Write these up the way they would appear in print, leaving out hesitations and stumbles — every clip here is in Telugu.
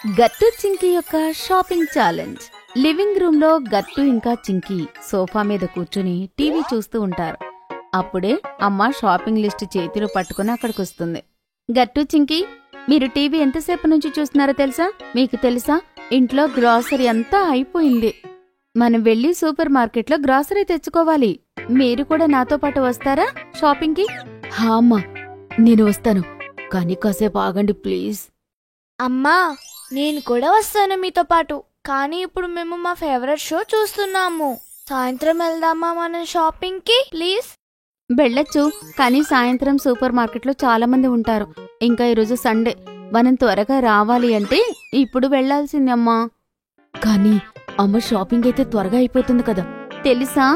గట్టు చింకీ యొక్క షాపింగ్ ఛాలెంజ్. లివింగ్ రూమ్ లో గట్టు ఇంకా చింకీ సోఫా మీద కూర్చుని టీవీ చూస్తూ ఉంటారు. అప్పుడే అమ్మ షాపింగ్ లిస్ట్ చేతిలో పట్టుకుని అక్కడికొస్తుంది. గట్టు చింకీ, మీరు టీవీ ఎంతసేపు నుంచి చూస్తున్నారో తెలుసా? మీకు తెలుసా, ఇంట్లో గ్రాసరీ అంతా అయిపోయింది. మనం వెళ్లి సూపర్ మార్కెట్లో గ్రాసరీ తెచ్చుకోవాలి. మీరు కూడా నాతో పాటు వస్తారా షాపింగ్కి? హా అమ్మా, నేను వస్తాను, కానీ కాసేపు ఆగండి ప్లీజ్. అమ్మా, నేను కూడా వస్తాను మీతో పాటు, కానీ ఇప్పుడు మేము మా ఫేవరెట్ షో చూస్తున్నాము. సాయంత్రం వెళ్దామా మనం షాపింగ్కి ప్లీజ్? వెళ్ళొచ్చు, కానీ సాయంత్రం సూపర్ మార్కెట్లో చాలా మంది ఉంటారు. ఇంకా ఈరోజు సండే, మనం త్వరగా రావాలి అంటే ఇప్పుడు వెళ్లాల్సింది అమ్మా. కానీ అమ్మ, షాపింగ్ అయితే త్వరగా అయిపోతుంది కదా. తెలుసా,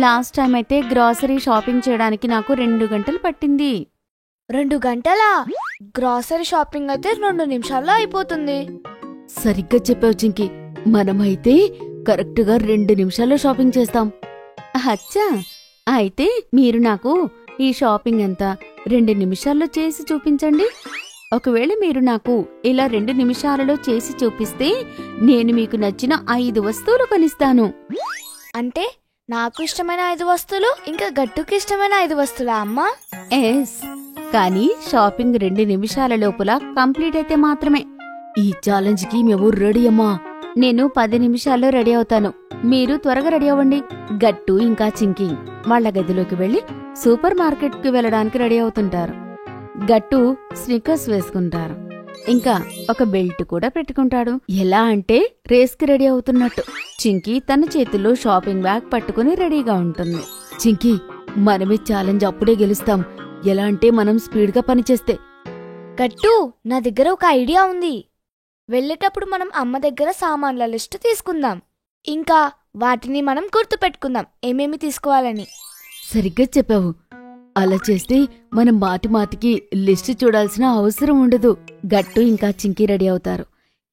లాస్ట్ టైం అయితే గ్రాసరీ షాపింగ్ చేయడానికి నాకు 2 గంటలు పట్టింది. 2 గంటలా? గ్రాసరీ షాపింగ్ అయితే 2 నిమిషాల్లో అయిపోతుంది. సరిగ్గా చెప్పావు చింకి, మనమైతే కరెక్ట్గా 2 నిమిషాల్లో షాపింగ్ చేస్తాం. అచ్చా, అయితే మీరు నాకు ఈ షాపింగ్ ఎంత 2 నిమిషాల్లో చేసి చూపించండి. ఒకవేళ మీరు నాకు ఇలా 2 నిమిషాలలో చేసి చూపిస్తే నేను మీకు నచ్చిన 5 వస్తువులు కొనిస్తాను. అంటే నాకు ఇష్టమైన 5 వస్తువులు, ఇంకా గట్టుకి ఇష్టమైన 5 వస్తువులా అమ్మా? ఎస్, కానీ షాపింగ్ 2 నిమిషాల లోపల కంప్లీట్ అయితే మాత్రమే. ఈ ఛాలెంజ్ కి మేము రెడీ అమ్మా. నేను 10 నిమిషాల్లో రెడీ అవుతాను, మీరు త్వరగా రెడీ అవ్వండి. గట్టు ఇంకా చింకీ వాళ్ల గదిలోకి వెళ్లి సూపర్ మార్కెట్ కి వెళ్లడానికి రెడీ అవుతుంటారు. గట్టు స్నిక్కర్స్ వేసుకుంటారు, ఇంకా ఒక బెల్ట్ కూడా పెట్టుకుంటాడు. ఎలా అంటే రేస్ కి రెడీ అవుతున్నట్టు. చింకీ తన చేతుల్లో షాపింగ్ బ్యాగ్ పట్టుకుని రెడీగా ఉంటుంది. చింకీ, మనమే ఛాలెంజ్ అప్పుడే గెలుస్తాం. ఎలా అంటే మనం స్పీడ్ గా పనిచేస్తే. గట్టు, నా దగ్గర ఒక ఐడియా ఉంది. వెళ్ళేటప్పుడు మనం అమ్మ దగ్గర సామాన్ల లిస్ట్ తీసుకుందాం, ఇంకా వాటిని మనం గుర్తు పెట్టుకుందాం ఏమేమి తీసుకోవాలని. సరిగ్గా చెప్పావు. అలా చేస్తే మనం మాటికి లిస్ట్ చూడాల్సిన అవసరం ఉండదు. గట్టు ఇంకా చింకీ రెడీ అవుతారు.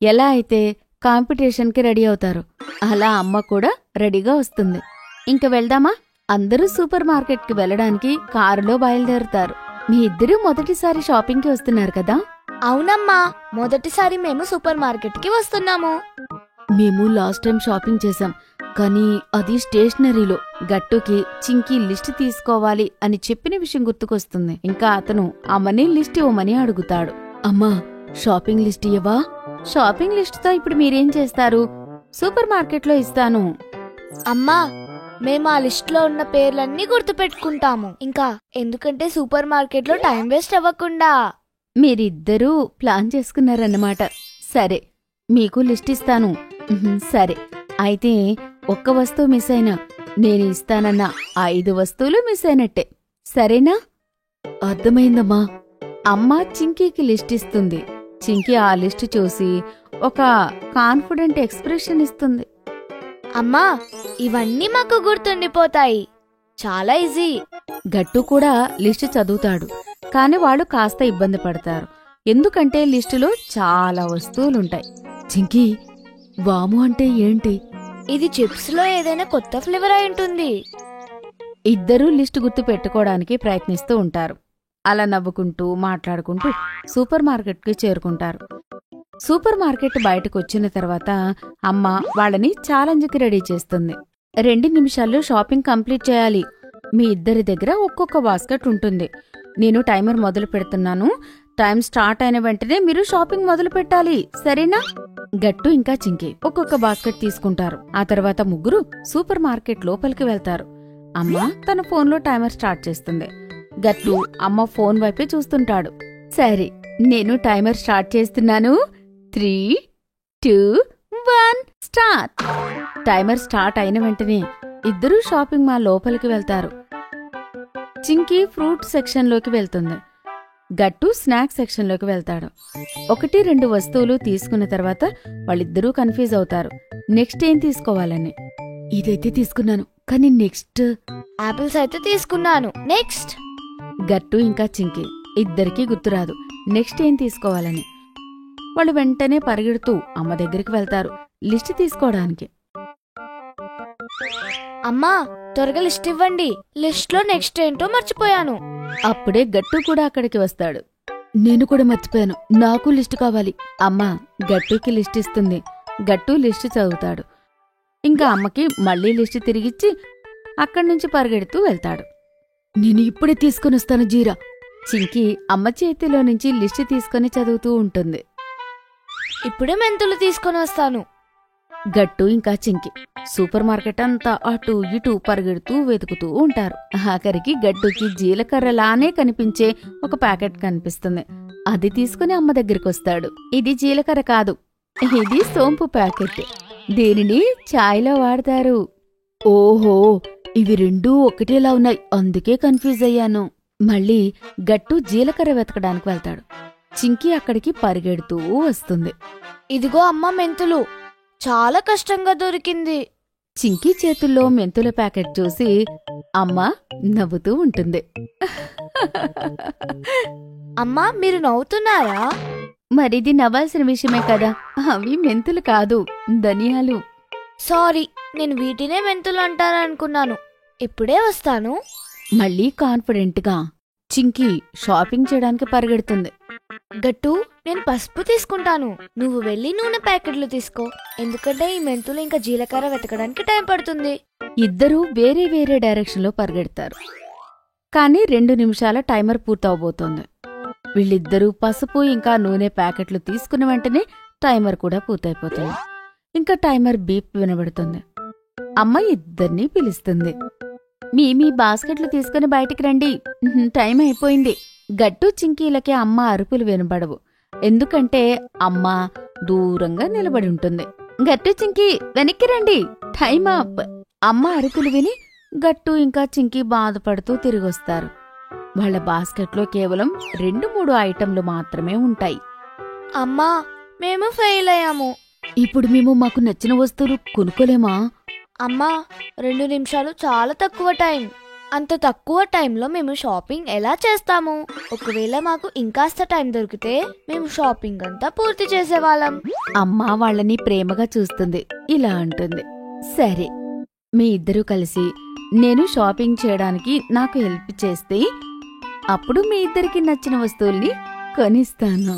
ఎలా అయితే కాంపిటీషన్కి రెడీ అవుతారు, అలా అమ్మ కూడా రెడీగా వస్తుంది. ఇంక వెళ్దామా? అందరూ సూపర్ మార్కెట్కి వెళ్ళడానికి కారులో బయలుదేరుతారు. మీ ఇద్దరూ మొదటిసారి షాపింగ్కి వస్తున్నారు కదా? అవునమ్మా, మొదటిసారి మేము సూపర్ మార్కెట్కి వస్తున్నాము. మేము లాస్ట్ టైం షాపింగ్ చేశాం, కానీ అది స్టేషనరీలో. గట్టుకి చింకీ లిస్ట్ తీసుకోవాలి అని చెప్పిన విషయం గుర్తుకొస్తుంది. ఇంకా అతను అమ్మని లిస్ట్ ఇవ్వమని అడుగుతాడు. అమ్మా, షాపింగ్ లిస్ట్ ఇవ్వవా? షాపింగ్ లిస్టుతో ఇప్పుడు మీరేం చేస్తారు? సూపర్ మార్కెట్లో ఇస్తాను. అమ్మా, మేము ఆ లిస్ట్లో ఉన్న పేర్లన్నీ గుర్తు పెట్టుకుంటాము, ఇంకా ఎందుకంటే సూపర్ మార్కెట్లో టైం వేస్ట్ అవ్వకుండా. మీరిద్దరూ ప్లాన్ చేసుకున్నారన్నమాట. సరే, మీకు లిస్ట్ ఇస్తాను. సరే, అయితే ఒక్క వస్తువు మిస్ అయినా నేను ఇస్తానన్న 5 వస్తువులు మిస్ అయినట్టే, సరేనా? అర్థమైందమ్మా. అమ్మ చింకీకి లిస్ట్ ఇస్తుంది. చింకీ ఆ లిస్ట్ చూసి ఒక కాన్ఫిడెంట్ ఎక్స్ప్రెషన్ ఇస్తుంది. అమ్మా, ఇవన్నీ మాకు గుర్తుండిపోతాయి, చాలా ఈజీ. గట్టు కూడా లిస్టు చదువుతాడు, కాని వాళ్ళు కాస్త ఇబ్బంది పడతారు, ఎందుకంటే లిస్టులో చాలా వస్తువులుంటాయి. చింకీ, వాము అంటే ఏంటి? ఇది చిప్స్ లో ఏదైనా కొత్త ఫ్లేవర్ అయి ఉంటుంది. ఇద్దరూ లిస్టు గుర్తు పెట్టుకోవడానికి ప్రయత్నిస్తూ ఉంటారు. అలా నవ్వుకుంటూ మాట్లాడుకుంటూ సూపర్ మార్కెట్కి చేరుకుంటారు. సూపర్ మార్కెట్ బయటకు వచ్చిన తర్వాత అమ్మ వాళ్ళని ఛాలెంజ్కి రెడీ చేస్తుంది. 2 నిమిషాల్లో షాపింగ్ కంప్లీట్ చేయాలి. మీ ఇద్దరి దగ్గర ఒక్కొక్క బాస్కెట్ ఉంటుంది. నేను టైమర్ మొదలు పెడుతున్నాను. టైం స్టార్ట్ అయిన వెంటనే మీరు షాపింగ్ మొదలు పెట్టాలి, సరేనా? గట్టు ఇంకా చింకీ ఒక్కొక్క బాస్కెట్ తీసుకుంటారు. ఆ తర్వాత ముగ్గురు సూపర్ మార్కెట్ లోపలికి వెళ్తారు. అమ్మ తన ఫోన్లో టైమర్ స్టార్ట్ చేస్తుంది. గట్టు అమ్మ ఫోన్ వైపే చూస్తుంటాడు. సరే, నేను టైమర్ స్టార్ట్ చేస్తున్నాను. 3, 2, 1 స్టార్ట్. టైమర్ స్టార్ట్ అయిన వెంటనే ఇద్దరూ షాపింగ్ మాల్ లోపలికి వెళ్తారు. చింకీ ఫ్రూట్ సెక్షన్లోకి వెళ్తుంది. గట్టు స్నాక్స్ సెక్షన్లోకి వెళ్తాడు. 1-2 వస్తువులు తీసుకున్న తర్వాత వాళ్ళిద్దరూ కన్ఫ్యూజ్ అవుతారు, నెక్స్ట్ ఏం తీసుకోవాలని. ఇదైతే తీసుకున్నాను, కానీ నెక్స్ట్. ఆపిల్స్ అయితే తీసుకున్నాను, నెక్స్ట్. గట్టు ఇంకా చింకీ ఇద్దరికీ గుర్తురాదు నెక్స్ట్ ఏం తీసుకోవాలని. వాళ్ళు వెంటనే పరిగెడుతూ అమ్మ దగ్గరికి వెళ్తారు లిస్ట్ తీసుకోవడానికి. అమ్మా, త్వరగా లిస్ట్ ఇవ్వండి, లిస్ట్ లో నెక్స్ట్ ఏంటో మర్చిపోయాను. అప్పుడే గట్టు కూడా అక్కడికి వస్తాడు. నేను కూడా మర్చిపోయాను, నాకు లిస్ట్ కావాలి. అమ్మ గట్టుకి లిస్ట్ ఇస్తుంది. గట్టు లిస్ట్ చదువుతాడు. ఇంకా అమ్మకి మళ్ళీ లిస్ట్ తిరిగిచ్చి అక్కడి నుంచి పరిగెడుతూ వెళ్తాడు. నేను ఇప్పుడే తీసుకుని వస్తాను జీరా. చింకీ అమ్మ చేతిలో నుంచి లిస్ట్ తీసుకుని చదువుతూ ఉంటుంది. ఇప్పుడే మెంతులు తీసుకొని వస్తాను. గట్టు ఇంకా చింకి సూపర్ మార్కెట్ అంతా అటూ ఇటూ పరిగెడుతూ వెతుకుతూ ఉంటారు. ఆఖరికి గట్టుకి జీలకర్రలానే కనిపించే ఒక ప్యాకెట్ కనిపిస్తుంది. అది తీసుకుని అమ్మ దగ్గరికొస్తాడు. ఇది జీలకర్ర కాదు, ఇది సోంపు ప్యాకెట్. దీనిని చాయ్లో వాడతారు. ఓహో, ఇవి రెండూ ఒకటేలా ఉన్నాయి, అందుకే కన్ఫ్యూజ్ అయ్యాను. మళ్ళీ గట్టు జీలకర్ర వెతకడానికి వెళ్తాడు. చింకీ అక్కడికి పరిగెడుతూ వస్తుంది. ఇదిగో అమ్మ మెంతులు, చాలా కష్టంగా దొరికింది. చింకీ చేతుల్లో మెంతుల ప్యాకెట్ చూసి అమ్మ నవ్వుతూ ఉంటుంది. అమ్మా, మీరు నవ్వుతున్నారా? మరిది నవ్వాల్సిన విషయమే కదా, అవి మెంతులు కాదు, ధనియాలు. సారీ, నేను వీటినే మెంతులు అంటారనుకున్నాను. ఇప్పుడే వస్తాను. మళ్ళీ కాన్ఫిడెంట్గా చింకీ షాపింగ్ చేయడానికి పరిగెడుతుంది. గట్టు, నేను పసుపు తీసుకుంటాను, నువ్వు వెళ్ళి నూనె ప్యాకెట్లు తీసుకో. ఎందుకంటే ఈ మెంతులు ఇంకా జీలకర్ర వెతకడానికి టైం పడుతుంది. ఇద్దరూ వేరే వేరే డైరెక్షన్లో పరిగెడతారు. కానీ 2 నిమిషాల టైమర్ పూర్తవబోతోంది. వీళ్ళిద్దరూ పసుపు ఇంకా నూనె ప్యాకెట్లు తీసుకున్న వెంటనే టైమర్ కూడా పూర్తయిపోతుంది. ఇంకా టైమర్ బీప్ వినబడుతుంది. అమ్మ ఇద్దరినీ పిలుస్తుంది. మీ బాస్కెట్లు తీసుకుని బయటికి రండి, టైం అయిపోయింది. గట్టు చింకీలకి అమ్మ అరుపులు వినబడవు, ఎందుకంటే అమ్మ దూరంగా నిలబడి ఉంటుంది. గట్టు చింకీ వెనక్కి రండి, టైం అప్. అమ్మ అరుపులు విని గట్టు ఇంకా చింకీ బాధపడుతూ తిరిగొస్తారు. వాళ్ల బాస్కెట్లో కేవలం 2-3 ఐటెంలు మాత్రమే ఉంటాయి. అమ్మా, మేము ఫెయిల్ అయ్యాము. ఇప్పుడు మేము మాకు నచ్చిన వస్తువులు కొనుక్కోలేమా? అమ్మా, 2 నిమిషాలు చాలా తక్కువ టైం. అంత తక్కువ టైంలో మేము షాపింగ్ ఎలా చేస్తాము? ఒకవేళ మాకు ఇంకాస్త టైం దొరికితే మేము షాపింగ్ అంతా పూర్తి చేసేవాళ్ళం. అమ్మ వాళ్ళని ప్రేమగా చూస్తుంది. ఇలా అంటుంది, సరే, మీ ఇద్దరూ కలిసి నేను షాపింగ్ చేయడానికి నాకు హెల్ప్ చేస్తే అప్పుడు మీ ఇద్దరికి నచ్చిన వస్తువుల్ని కొనిస్తాను.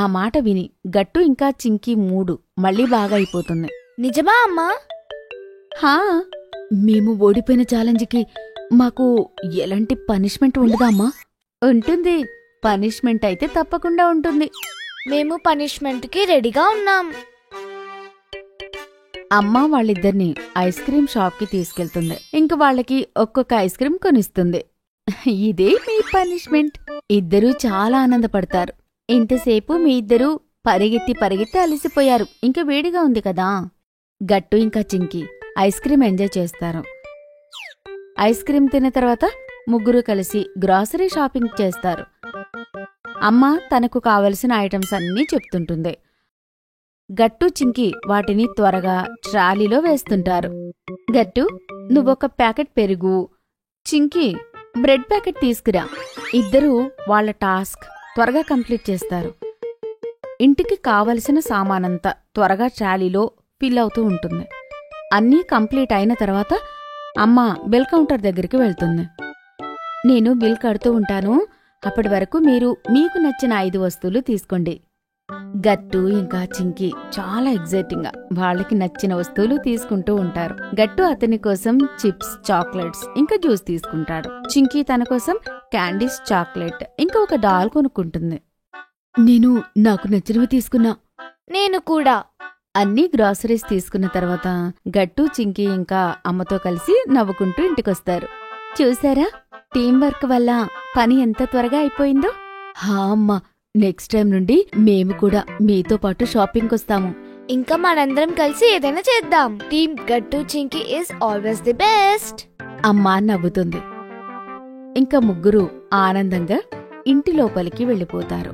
ఆ మాట విని గట్టు ఇంకా చింకీ మూడు మళ్ళీ బాగా అయిపోతుంది. నిజమా అమ్మా? హా, మేము ఓడిపోయిన ఛాలెంజ్కి మాకు ఎలాంటి పనిష్మెంట్ ఉండదా అమ్మా? ఉంటుంది, పనిష్మెంట్ అయితే తప్పకుండా ఉంటుంది. మేము పనిష్మెంట్కి రెడీగా ఉన్నాం. అమ్మ వాళ్ళిద్దరిని ఐస్ క్రీం షాప్కి తీసుకెళ్తుంది. ఇంక వాళ్ళకి ఒక్కొక్క ఐస్ క్రీం కొనిస్తుంది. ఇదే మీ పనిష్మెంట్. ఇద్దరూ చాలా ఆనందపడతారు. ఇంతసేపు మీ ఇద్దరూ పరిగెత్తి అలసిపోయారు, ఇంక వేడిగా ఉంది కదా. గట్టు ఇంకా చింకీ ఐస్ క్రీం ఎంజాయ్ చేస్తారు. ఐస్ క్రీం తిన్న తర్వాత ముగ్గురు కలిసి గ్రాసరీ షాపింగ్ చేస్తారు. అమ్మ తనకు కావలసిన ఐటమ్స్ అన్నీ చెప్తుంటుంది. గట్టు చింకీ వాటిని త్వరగా ట్రాలీలో వేస్తుంటారు. గట్టు, నువ్వొక ప్యాకెట్ పెరుగు, చింకీ బ్రెడ్ ప్యాకెట్ తీసుకురా. ఇద్దరూ వాళ్ల టాస్క్ త్వరగా కంప్లీట్ చేస్తారు. ఇంటికి కావలసిన సామానంతా త్వరగా ట్రాలీలో ఫిల్ అవుతూ ఉంటుంది. అన్నీ కంప్లీట్ అయిన తర్వాత అమ్మ బిల్ కౌంటర్ దగ్గరికి వెళ్తుంది. నేను బిల్ కడుతూ ఉంటాను, అప్పటి వరకు మీరు మీకు నచ్చిన 5 వస్తువులు తీసుకోండి. గట్టు ఇంకా చింకీ చాలా ఎగ్జైటింగ్ గా వాళ్ళకి నచ్చిన వస్తువులు తీసుకుంటూ ఉంటారు. గట్టు అతని కోసం చిప్స్, చాక్లెట్స్ ఇంకా జ్యూస్ తీసుకుంటాడు. చింకీ తన కోసం క్యాండీస్, చాక్లెట్ ఇంకా ఒక డాల్ కొనుక్కుంటుంది. నేను నాకు నచ్చినవి తీసుకున్నా. నేను కూడా. అన్ని గ్రాసరీస్ తీసుకున్న తర్వాత గట్టు, చింకీ ఇంకా అమ్మతో కలిసి నవ్వుకుంటూ ఇంటికొస్తారు. చూసారా, టీం వర్క్ వల్ల పని ఎంత త్వరగా అయిపోయిందో. హా అమ్మా, నెక్స్ట్ టైం నుండి మేము కూడా మీతో పాటు షాపింగ్ వస్తాము. ఇంకా మనందరం కలిసి ఏదైనా చేద్దాం. టీమ్ గట్టు Chinki is always the best. అమ్మా నవ్వుతుంది. ఇంకా ముగ్గురు ఆనందంగా ఇంటి లోపలికి వెళ్ళిపోతారు.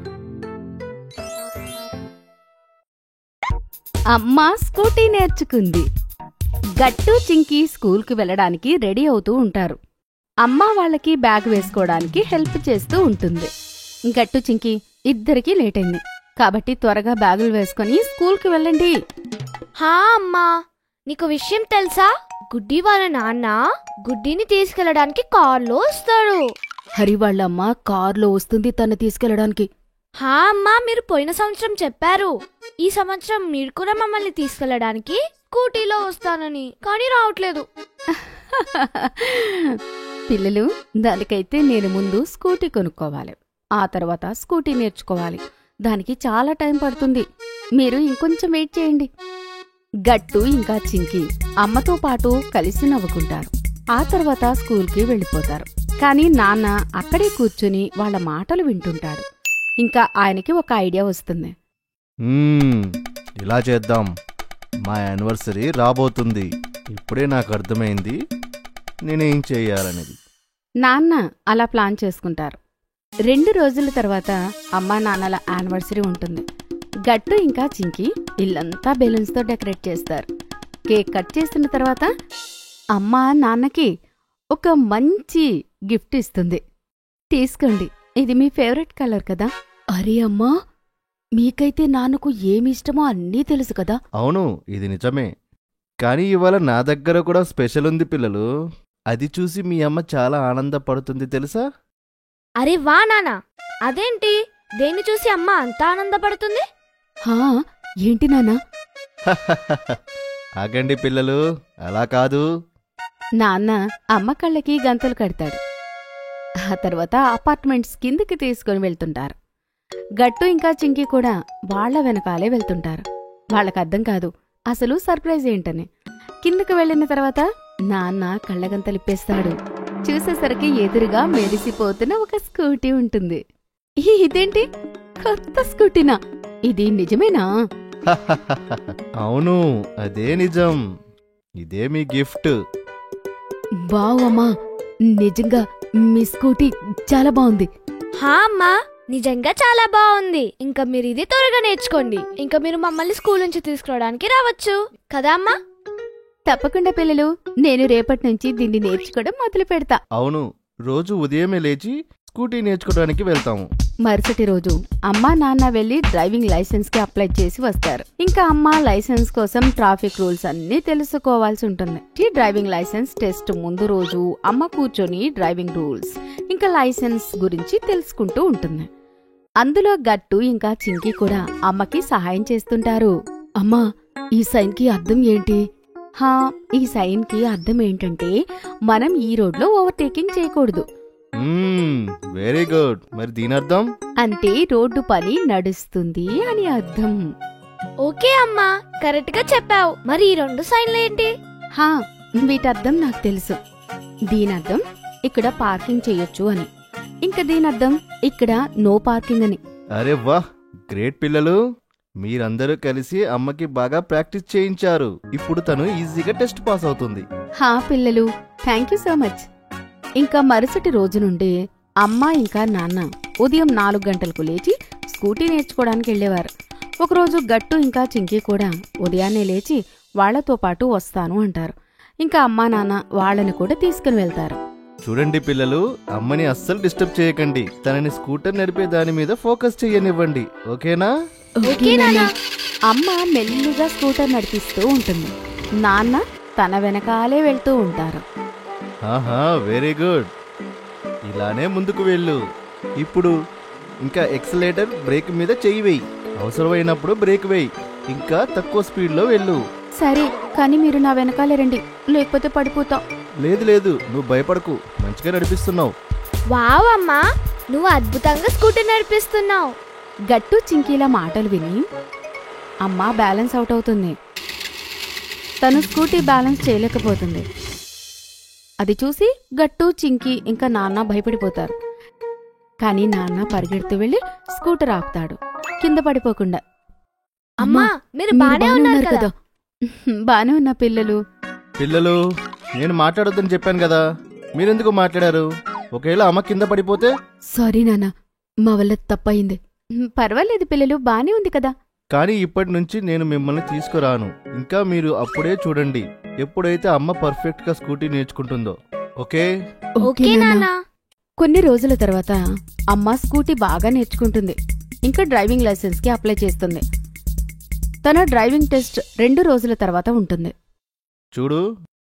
అమ్మ స్కూటీ నేర్చుకుంది. గట్టు, చింకీ స్కూల్కి వెళ్ళడానికి రెడీ అవుతూ ఉంటారు. అమ్మ వాళ్ళకి బ్యాగ్ వేసుకోవడానికి హెల్ప్ చేస్తూ ఉంటుంది. గట్టు, చింకీ ఇద్దరికీ లేట్ అయింది కాబట్టి త్వరగా బ్యాగులు వేసుకుని స్కూల్కి వెళ్ళండి. హా అమ్మా, నీకు విషయం తెలుసా? గుడ్డి వాళ్ళ నాన్న గుడ్డిని తీసుకెళ్లడానికి కార్లో వస్తాడు. హరి వాళ్ళమ్మ కార్లో వస్తుంది తను తీసుకెళ్లడానికి. హా అమ్మా, మీరు పోయిన సంవత్సరం చెప్పారు ఈ సంవత్సరం మీరు కూడా మమ్మల్ని తీసుకెళ్ళడానికి స్కూటీలో వస్తానని, కానీ రావట్లేదు. పిల్లలు, దానికైతే నేను ముందు స్కూటీ కొనుక్కోవాలి, ఆ తర్వాత స్కూటీ నేర్చుకోవాలి. దానికి చాలా టైం పడుతుంది. మీరు ఇంకొంచెం వెయిట్ చేయండి. గట్టు ఇంకా చింకి అమ్మతో పాటు కలిసి నవ్వుకుంటారు. ఆ తర్వాత స్కూల్కి వెళ్ళిపోతారు. కానీ నాన్న అక్కడే కూర్చుని వాళ్ళ మాటలు వింటుంటాడు. ఇంకా ఆయనకి ఒక ఐడియా వస్తుంది. ఇలా చేద్దాం, మా యానివర్సరీ రాబోతుంది. ఇప్పుడే నాకు అర్థమైంది నేనేం చెయ్యాలనేది. నాన్న అలా ప్లాన్ చేసుకుంటారు. 2 రోజుల తర్వాత అమ్మా నాన్నల యానివర్సరీ ఉంటుంది. గట్టు ఇంకా చింకి ఇల్లంతా బెలూన్స్తో డెకరేట్ చేస్తారు. కేక్ కట్ చేసిన తర్వాత అమ్మ నాన్నకి ఒక మంచి గిఫ్ట్ ఇస్తుంది. తీసుకోండి, ఇది మీ ఫేవరెట్ కలర్ కదా. అరే అమ్మా, మీకైతే నాన్నకు ఏమిష్టమో అన్నీ తెలుసు కదా. అవును, ఇది నిజమే. కానీ ఇవాళ నా దగ్గర కూడా స్పెషల్ ఉంది పిల్లలు. అది చూసి మీ అమ్మ చాలా ఆనందపడుతుంది తెలుసా? అరే వా నాన్న, అదేంటి? దేన్ని చూసి అమ్మ అంత ఆనందపడుతుంది? హా, ఏంటి నాన్నా? ఆగండి పిల్లలు, అలా కాదు. నాన్న అమ్మ కళ్ళకి గంతలు కడతాడు. ఆ తర్వాత అపార్ట్మెంట్స్ కిందికి తీసుకుని వెళ్తుంటారు. గట్టు ఇంకా చింకి కూడా వాళ్ల వెనకాలే వెళ్తుంటారు. వాళ్ళకర్థం కాదు అసలు సర్ప్రైజ్ ఏంటని. కిందకు వెళ్ళిన తర్వాత నాన్న కళ్ళగంతలిప్పేస్తాడు. చూసేసరికి ఎదురుగా మెరిసిపోతున్న ఒక స్కూటీ ఉంటుంది. ఇదేంటి, కొత్త స్కూటీనా? ఇది నిజమేనా? అవును, అదే నిజం. ఇదే మీ గిఫ్ట్. బావమ్మా, నిజంగా మీ స్కూటీ చాలా బాగుంది. హా అమ్మా, నిజంగా చాలా బాగుంది. ఇంకా మీరు ఇది త్వరగా నేర్చుకోండి. ఇంకా మీరు మమ్మల్ని స్కూల్ నుంచి తీసుకురావడానికి రావచ్చు కదా అమ్మా? తప్పకుండా పిల్లలు, నేను రేపటి నుంచి దీన్ని నేర్చుకోవడం మొదలు పెడతా. అవును, రోజు ఉదయమే లేచి స్కూటీ నేర్చుకోవడానికి వెళ్తాము. మరుసటి రోజు అమ్మా నాన్న వెళ్లి డ్రైవింగ్ లైసెన్స్ కి అప్లై చేసి వస్తారు. ఇంకా అమ్మ లైసెన్స్ కోసం ట్రాఫిక్ రూల్స్ అన్నీ తెలుసుకోవాల్సి ఉంటుంది. ఈ డ్రైవింగ్ లైసెన్స్ టెస్ట్ ముందు రోజు అమ్మ కూర్చొని డ్రైవింగ్ రూల్స్ ఇంకా లైసెన్స్ గురించి తెలుసుకుంటూ ఉంటుంది. అందులో గట్టు ఇంకా చింకి కూడా అమ్మకి సహాయం చేస్తుంటారు. అమ్మా, ఈ సైన్ కి అర్థం ఏంటి? హా, ఈ సైన్ కి అర్థం ఏంటంటే మనం ఈ రోడ్లో ఓవర్టేకింగ్ చేయకూడదు. Very good. మరి దీని అర్థం? అంటే రోడ్డు పని నడుస్తుంది అని అర్థం. ఓకే అమ్మా, కరెక్ట్ గా చెప్పావు. మరి ఈ 2 సైన్లు ఏంటి? హా, వీటర్థం నాకు తెలుసు. దీనర్థం ఇక్కడ పార్కింగ్ చెయ్యొచ్చు అని, ఇంకా దీనర్థం ఇక్కడ నో పార్కింగ్ అని. అరే వాహ్, గ్రేట్ పిల్లలు. మీరందరూ కలిసి అమ్మకి బాగా ప్రాక్టీస్ చేయించారు. ఇప్పుడు తను ఈజీగా టెస్ట్ పాస్ అవుతుంది. హా పిల్లలు, థ్యాంక్ యూ సో మచ్. ఇంకా మరుసటి రోజు నుండి అమ్మ ఇంకా నాన్న ఉదయం 4 గంటలకు లేచి స్కూటీ నేర్చుకోవడానికి వెళ్లేవారు. ఒకరోజు గట్టు ఇంకా చింకి కూడా ఉదయాన్నే లేచి వాళ్లతో పాటు వస్తాను అంటారు. ఇంకా అమ్మా నాన్న వాళ్ళని కూడా తీసుకుని వెళ్తారు. చూడండి పిల్లలు, అమ్మని అస్సలు డిస్టర్బ్ చేయకండి. తనని స్కూటర్ నడిపే దాని మీద ఫోకస్ చెయ్యనివ్వండి. ఓకేనా? ఓకే నాన్న. అమ్మ మెల్లిగా స్కూటర్ నడిపిస్తూ ఉంటుంది. నాన్న తన వెనకాలే వెళ్తూ ఉంటారు. ఆహా, వెరీ గుడ్. ఇలానే ముందుకు వెళ్ళు. ఇప్పుడు ఇంకా ఎక్సలేటర్ బ్రేక్ మీద చెయ్యి వేయి. అవసరమైనప్పుడు బ్రేక్ వేయి. ఇంకా తక్కువ స్పీడ్లో వెళ్ళు. సరే, కానీ మీరు నా వెనకాలే రండి, లేకపోతే పడిపోతాం. లేదు లేదు, నువ్వు భయపడకు, మంచిగా నడిపిస్తున్నావు. వావ్ అమ్మా, నువ్వు అద్భుతంగా స్కూటీ నడిపిస్తున్నావు. గట్టు చింకీల మాటలు విని అమ్మ బ్యాలెన్స్ అవుట్ అవుతుంది. తను స్కూటీ బ్యాలెన్స్ చేయలేకపోతుంది. అది చూసి గట్టు చింకి ఇంకా నాన్న భయపడిపోతారు. కానీ నాన్న పరిగెడుతూ వెళ్లి స్కూటర్ ఆపుతాడు, కింద పడిపోకుండా. అమ్మా, మీరు బానే ఉన్నారు కదా? బానే ఉన్నా పిల్లలు. పిల్లలు, నేను మాట్లాడొద్దని చెప్పాను కదా, మీరెందుకు మాట్లాడారు? ఒకవేళ అమ్మ కింద పడిపోతే? సారీ నాన్న, మా వల్ల తప్పయింది. పర్వాలేదు పిల్లలు, బానే ఉంది కదా. కానీ ఇప్పటి నుంచి నేను మిమ్మల్ని తీసుకురాను. ఇంకా మీరు అప్పుడే చూడండి, ఎప్పుడైతే అమ్మ పర్ఫెక్ట్ గా స్కూటీ నేర్చుకుంటుందో. ఓకే? ఓకే నాన్న. కొన్ని రోజుల తర్వాత అమ్మ స్కూటీ బాగా నేర్చుకుంటుంది. ఇంకా డ్రైవింగ్ లైసెన్స్ కి అప్లై చేస్తుంది. తన డ్రైవింగ్ టెస్ట్ 2 రోజుల తర్వాత ఉంటుంది. చూడు,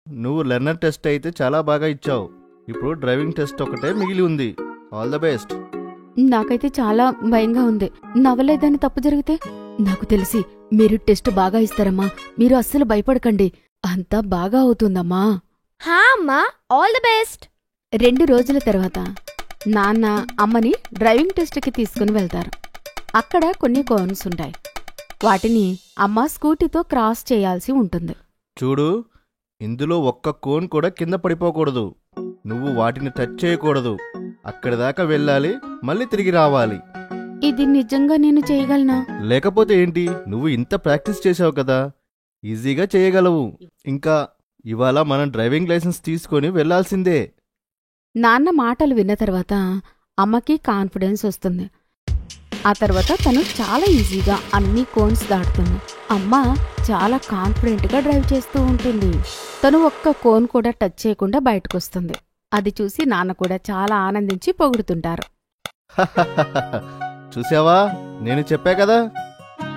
నువ్వు లెర్నర్ టెస్ట్ అయితే చాలా బాగా ఇచ్చావు. ఇప్పుడు డ్రైవింగ్ టెస్ట్ ఒకటే మిగిలి ఉంది. All the best. నాకైతే చాలా భయంగా ఉంది. నా వల్ల ఏదైనా తప్పు జరిగితే? నాకు తెలిసి మీరు టెస్ట్ బాగా ఇస్తారమ్మా. మీరు అస్సలు భయపడకండి. అంతా బాగా అవుతుందమ్మా. హా అమ్మా, ఆల్ ది బెస్ట్. 2 రోజుల తర్వాత నాన్న అమ్మని డ్రైవింగ్ టెస్ట్కి తీసుకుని వెళ్తారు. అక్కడ కొన్ని కోన్స్ ఉంటాయి. వాటిని అమ్మ స్కూటీతో క్రాస్ చేయాల్సి ఉంటుంది. చూడు, ఇందులో ఒక్క కోన్ కూడా కింద పడిపోకూడదు. నువ్వు వాటిని టచ్ చేయకూడదు. అక్కడి దాకా వెళ్ళాలి, మళ్ళీ తిరిగి రావాలి. ఇది నిజంగా నేను చేయగలనా? లేకపోతే ఏంటి, నువ్వు ఇంత ప్రాక్టీస్ చేసావు కదా, ఈజీగా చేయగలవు. ఇంకా ఇవాళ మనం డ్రైవింగ్ లైసెన్స్ తీసుకొని వెళ్లాల్సిందే. నాన్న మాటలు విన్న తర్వాత అమ్మకి కాన్ఫిడెన్స్ వస్తుంది. ఆ తర్వాత తను చాలా ఈజీగా అన్ని కోన్స్ దాటుతుంది. అమ్మ చాలా కాన్ఫిడెంట్గా డ్రైవ్ చేస్తూ ఉంటుంది. తను ఒక్క కోన్ కూడా టచ్ చేయకుండా బయటకొస్తుంది. అది చూసి నాన్న కూడా చాలా ఆనందించి పొగుడుతుంటారు. చూసావా, నేను చెప్పా కదా.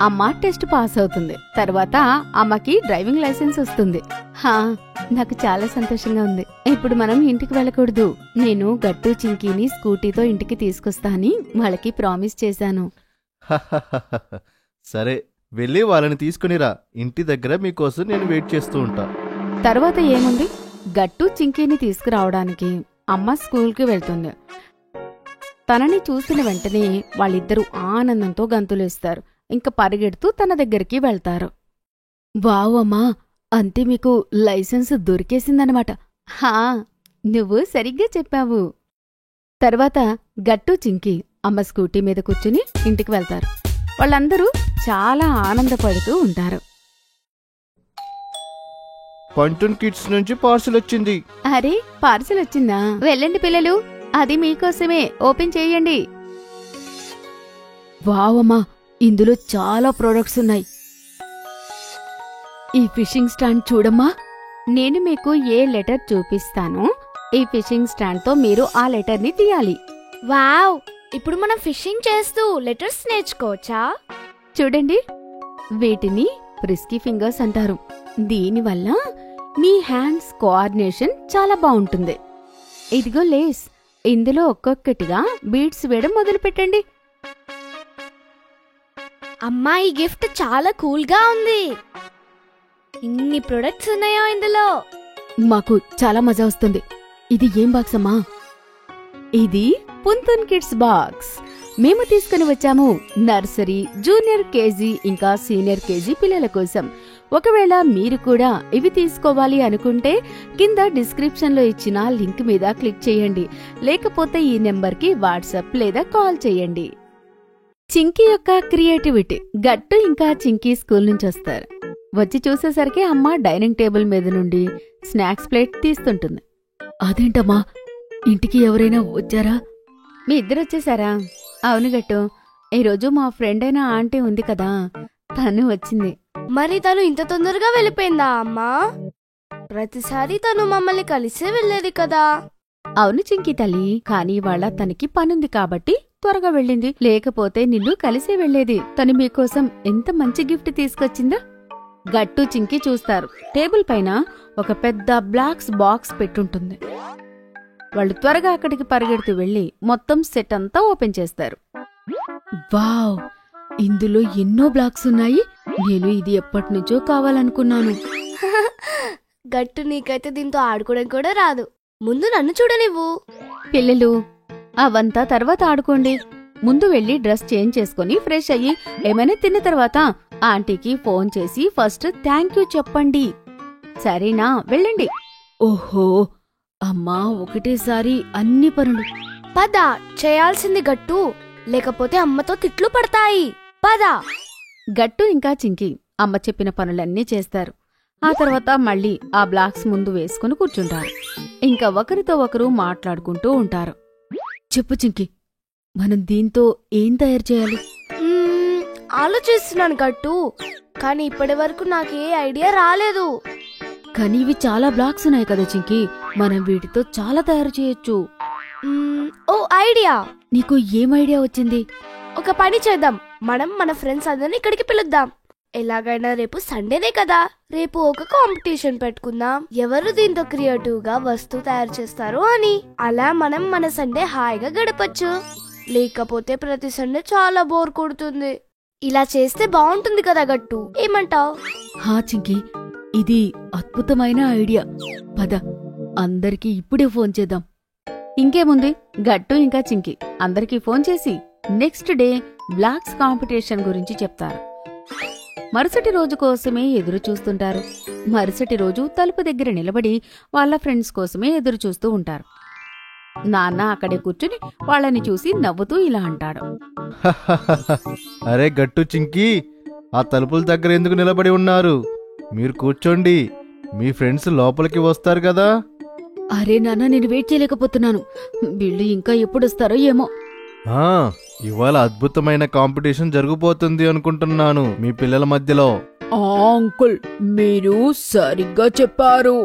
అమ్మ టెస్ట్ పాస్ అవుతుంది. తర్వాత అమ్మకి డ్రైవింగ్ లైసెన్స్ వస్తుంది. హా, నాకు చాలా సంతోషంగా ఉంది. ఇప్పుడు మనం ఇంటికి వెళ్ళకూడదు. నేను గట్టు చింకీని స్కూటీతో ఇంటికి తీసుకొస్తా అని వాళ్ళకి ప్రామిస్ చేశాను. సరే, వెళ్ళి వాళ్ళని తీసుకునిరా. ఇంటి దగ్గర మీకోసం నేను వెయిట్ చేస్తూ ఉంటా. తర్వాత ఏముంది, గట్టు చింకీని తీసుకురావడానికి అమ్మ స్కూల్కి వెళ్తుంది. తనని చూసిన వెంటనే వాళ్ళిద్దరూ ఆనందంతో గంతులేస్తారు. ఇంక పరిగెడుతూ తన దగ్గరికి వెళ్తారు. వావ్ అమ్మా, అంతే మీకు లైసెన్స్ దొరికేసిందనమాట. హా, నువ్వు సరిగ్గా చెప్పావు. తర్వాత గట్టు చింకి అమ్మ స్కూటీ మీద కూర్చుని ఇంటికి వెళ్తారు. వాళ్ళందరూ చాలా ఆనందపడుతూ ఉంటారు. పంటూన్ కిడ్స్ నుంచి పార్సల్ వచ్చింది. అరే, పార్సల్ వచ్చిందా? వెళ్ళండి పిల్లలు, అది మీకోసమే. ఓపెన్ చేయండి. వావమ్మా, ఇందులో చాలా ప్రొడక్ట్స్ ఉన్నాయి. ఈ ఫిషింగ్ స్టాండ్ చూడమ్మా. నేను మీకు ఏ లెటర్ చూపిస్తానో ఈ ఫిషింగ్ స్టాండ్తో మీరు ఆ లెటర్ని తీయాలి. వావ్, ఇప్పుడు మనం ఫిషింగ్ చేస్తూ లెటర్స్ నేర్చుకోవచ్చా? చూడండి, వీటిని ఫ్రిస్కీ ఫింగర్స్ అంటారు. దీనివల్ల మీ హ్యాండ్స్ కోఆర్డినేషన్ చాలా బాగుంటుంది. ఇదిగో లేస్, ఇందులో ఒక్కొక్కటిగా బీడ్స్ వేయడం మొదలుపెట్టండి. అమ్మా, ఈ గిఫ్ట్ చాలా కూల్గా ఉంది. ఇన్ని ప్రొడక్ట్స్ ఉన్నాయో ఇందులో. మాకు చాలా మజా వస్తుంది. ఇది ఏం బాక్స్ అమ్మా? ఇది పుంతన్ కిడ్స్ బాక్స్. మేము తీసుకుని వచ్చాము నర్సరీ, జూనియర్ కేజీ ఇంకా సీనియర్ కేజీ పిల్లల కోసం. ఒకవేళ మీరు కూడా ఇవి తీసుకోవాలి అనుకుంటే కింద డిస్క్రిప్షన్లో ఇచ్చిన లింక్ మీద క్లిక్ చేయండి. లేకపోతే ఈ నెంబర్కి వాట్సాప్ లేదా కాల్ చేయండి. చింకీ యొక్క క్రియేటివిటీ. గట్టు ఇంకా చింకీ స్కూల్ నుంచి వస్తారు. వచ్చి చూసేసరికి అమ్మ డైనింగ్ టేబుల్ మీద నుండి స్నాక్స్ ప్లేట్ తీస్తుంటుంది. అదేంటమ్మా, ఇంటికి ఎవరైనా వచ్చారా? మీ ఇద్దరు వచ్చేసారా? అవును గట్టు, ఈరోజు మా ఫ్రెండ్ అయిన ఆంటీ ఉంది కదా, తను వచ్చింది. మరి తను ఇంత తొందరగా వెళ్ళిపోయిందా అమ్మా? ప్రతిసారి తను మమ్మల్ని కలిసే వెళ్ళేది కదా. అవును చింకీ తల్లి, కానీ ఇవాళ తనకి పనుంది కాబట్టి త్వరగా వెళ్ళింది. లేకపోతే నిన్ను కలిసే వెళ్లేది. తను మీకోసం ఎంత మంచి గిఫ్ట్ తీసుకొచ్చిందో. గట్టు చింకీ చూస్తారు. టేబుల్ పైన ఒక పెద్ద బ్లాక్స్ బాక్స్ పెట్టుంటుంది. వాళ్ళు త్వరగా అక్కడికి పరిగెడుతూ వెళ్లి మొత్తం సెట్ అంతా ఓపెన్ చేస్తారు. వావ్, ఇందులో ఎన్నో బ్లాక్స్ ఉన్నాయి. నేను ఇది ఎప్పటినుంచో కావాలనుకున్నాను. గట్టు, నీకైతే దీంతో ఆడుకోవడం కూడా రాదు. ముందు నన్ను చూడనివ్వు. పిల్లలు, అవంతా తర్వాత ఆడుకోండి. ముందు వెళ్లి డ్రెస్ చేంజ్ చేసుకుని ఫ్రెష్ అయ్యి ఏమైనా తిన్న తర్వాత ఆంటీకి ఫోన్ చేసి ఫస్ట్ థ్యాంక్ యూ చెప్పండి. సరేనా? వెళ్ళండి. ఓహో అమ్మా, ఒకటేసారి అన్ని పనులు. పద, చేయాల్సింది గట్టు, లేకపోతే అమ్మతో తిట్లు పడతాయి. పద. గట్టు ఇంకా చింకి అమ్మ చెప్పిన పనులన్నీ చేస్తారు. ఆ తర్వాత మళ్ళీ ఆ బ్లాక్స్ ముందు వేసుకుని కూర్చుంటారు. ఇంకా ఒకరితో ఒకరు మాట్లాడుకుంటూ ఉంటారు. చెప్పు చింకి, మనం దీంతో ఏం తయారు చేయాలి? ఆలోచిస్తున్నాను గట్టు, కానీ ఇప్పటి వరకు నాకే ఐడియా రాలేదు. కానీ ఇవి చాలా బ్లాక్స్ ఉన్నాయి కదా చింకి, మనం వీటితో చాలా తయారు చేయొచ్చు. ఓ ఐడియా! నీకు ఏం ఐడియా వచ్చింది? ఒక పని చేద్దాం, మనం మన ఫ్రెండ్స్ అందరిని ఇక్కడికి పిలుద్దాం. ఎలాగైనా రేపు సండేనే కదా, రేపు ఒక కాంపిటీషన్ పెట్టుకుందాం. ఎవరు దీంతో క్రియేటివ్ గా వస్తువు తయారు చేస్తారు అని. అలా మనం మన సండే హాయిగా గడపచ్చు. లేకపోతే ప్రతి సండే చాలా బోర్ కొడుతుంది. ఇలా చేస్తే బాగుంటుంది కదా గట్టు, ఏమంటావ్? హా చింకి, ఇది అద్భుతమైన ఐడియా. పద, అందరికీ ఇప్పుడే ఫోన్ చేద్దాం. ఇంకేముంది, గట్టు ఇంకా చింకి అందరికీ ఫోన్ చేసి నెక్స్ట్ డే బ్లాక్స్ కాంపిటీషన్ గురించి చెప్తారు. మరుసటి రోజు కోసమే ఎదురు చూస్తుంటారు. మరుసటి రోజు తలుపు దగ్గర నిలబడి వాళ్ళ ఫ్రెండ్స్ కోసమే ఎదురు చూస్తూ ఉంటారు. నాన్న అక్కడే కూర్చుని వాళ్ళని చూసి నవ్వుతూ ఇలా అంటాడు. అరే గట్టు చింకి, ఆ తలుపుల దగ్గర ఎందుకు నిలబడి ఉన్నారు? మీరు కూర్చోండి, మీ ఫ్రెండ్స్ లోపలికి వస్తారు కదా. అరే నాన్న, నేను వెయిట్ చేయలేకపోతున్నాను. వీళ్ళు ఇంకా ఎప్పుడొస్తారో ఏమో. ఆ, ఇవాళ అద్భుతమైన కాంపిటీషన్ జరగబోతుంది అనుకుంటున్నాను మీ పిల్లల మధ్యలో. అంకుల్, మీరు సరిగ్గా చెప్పారు.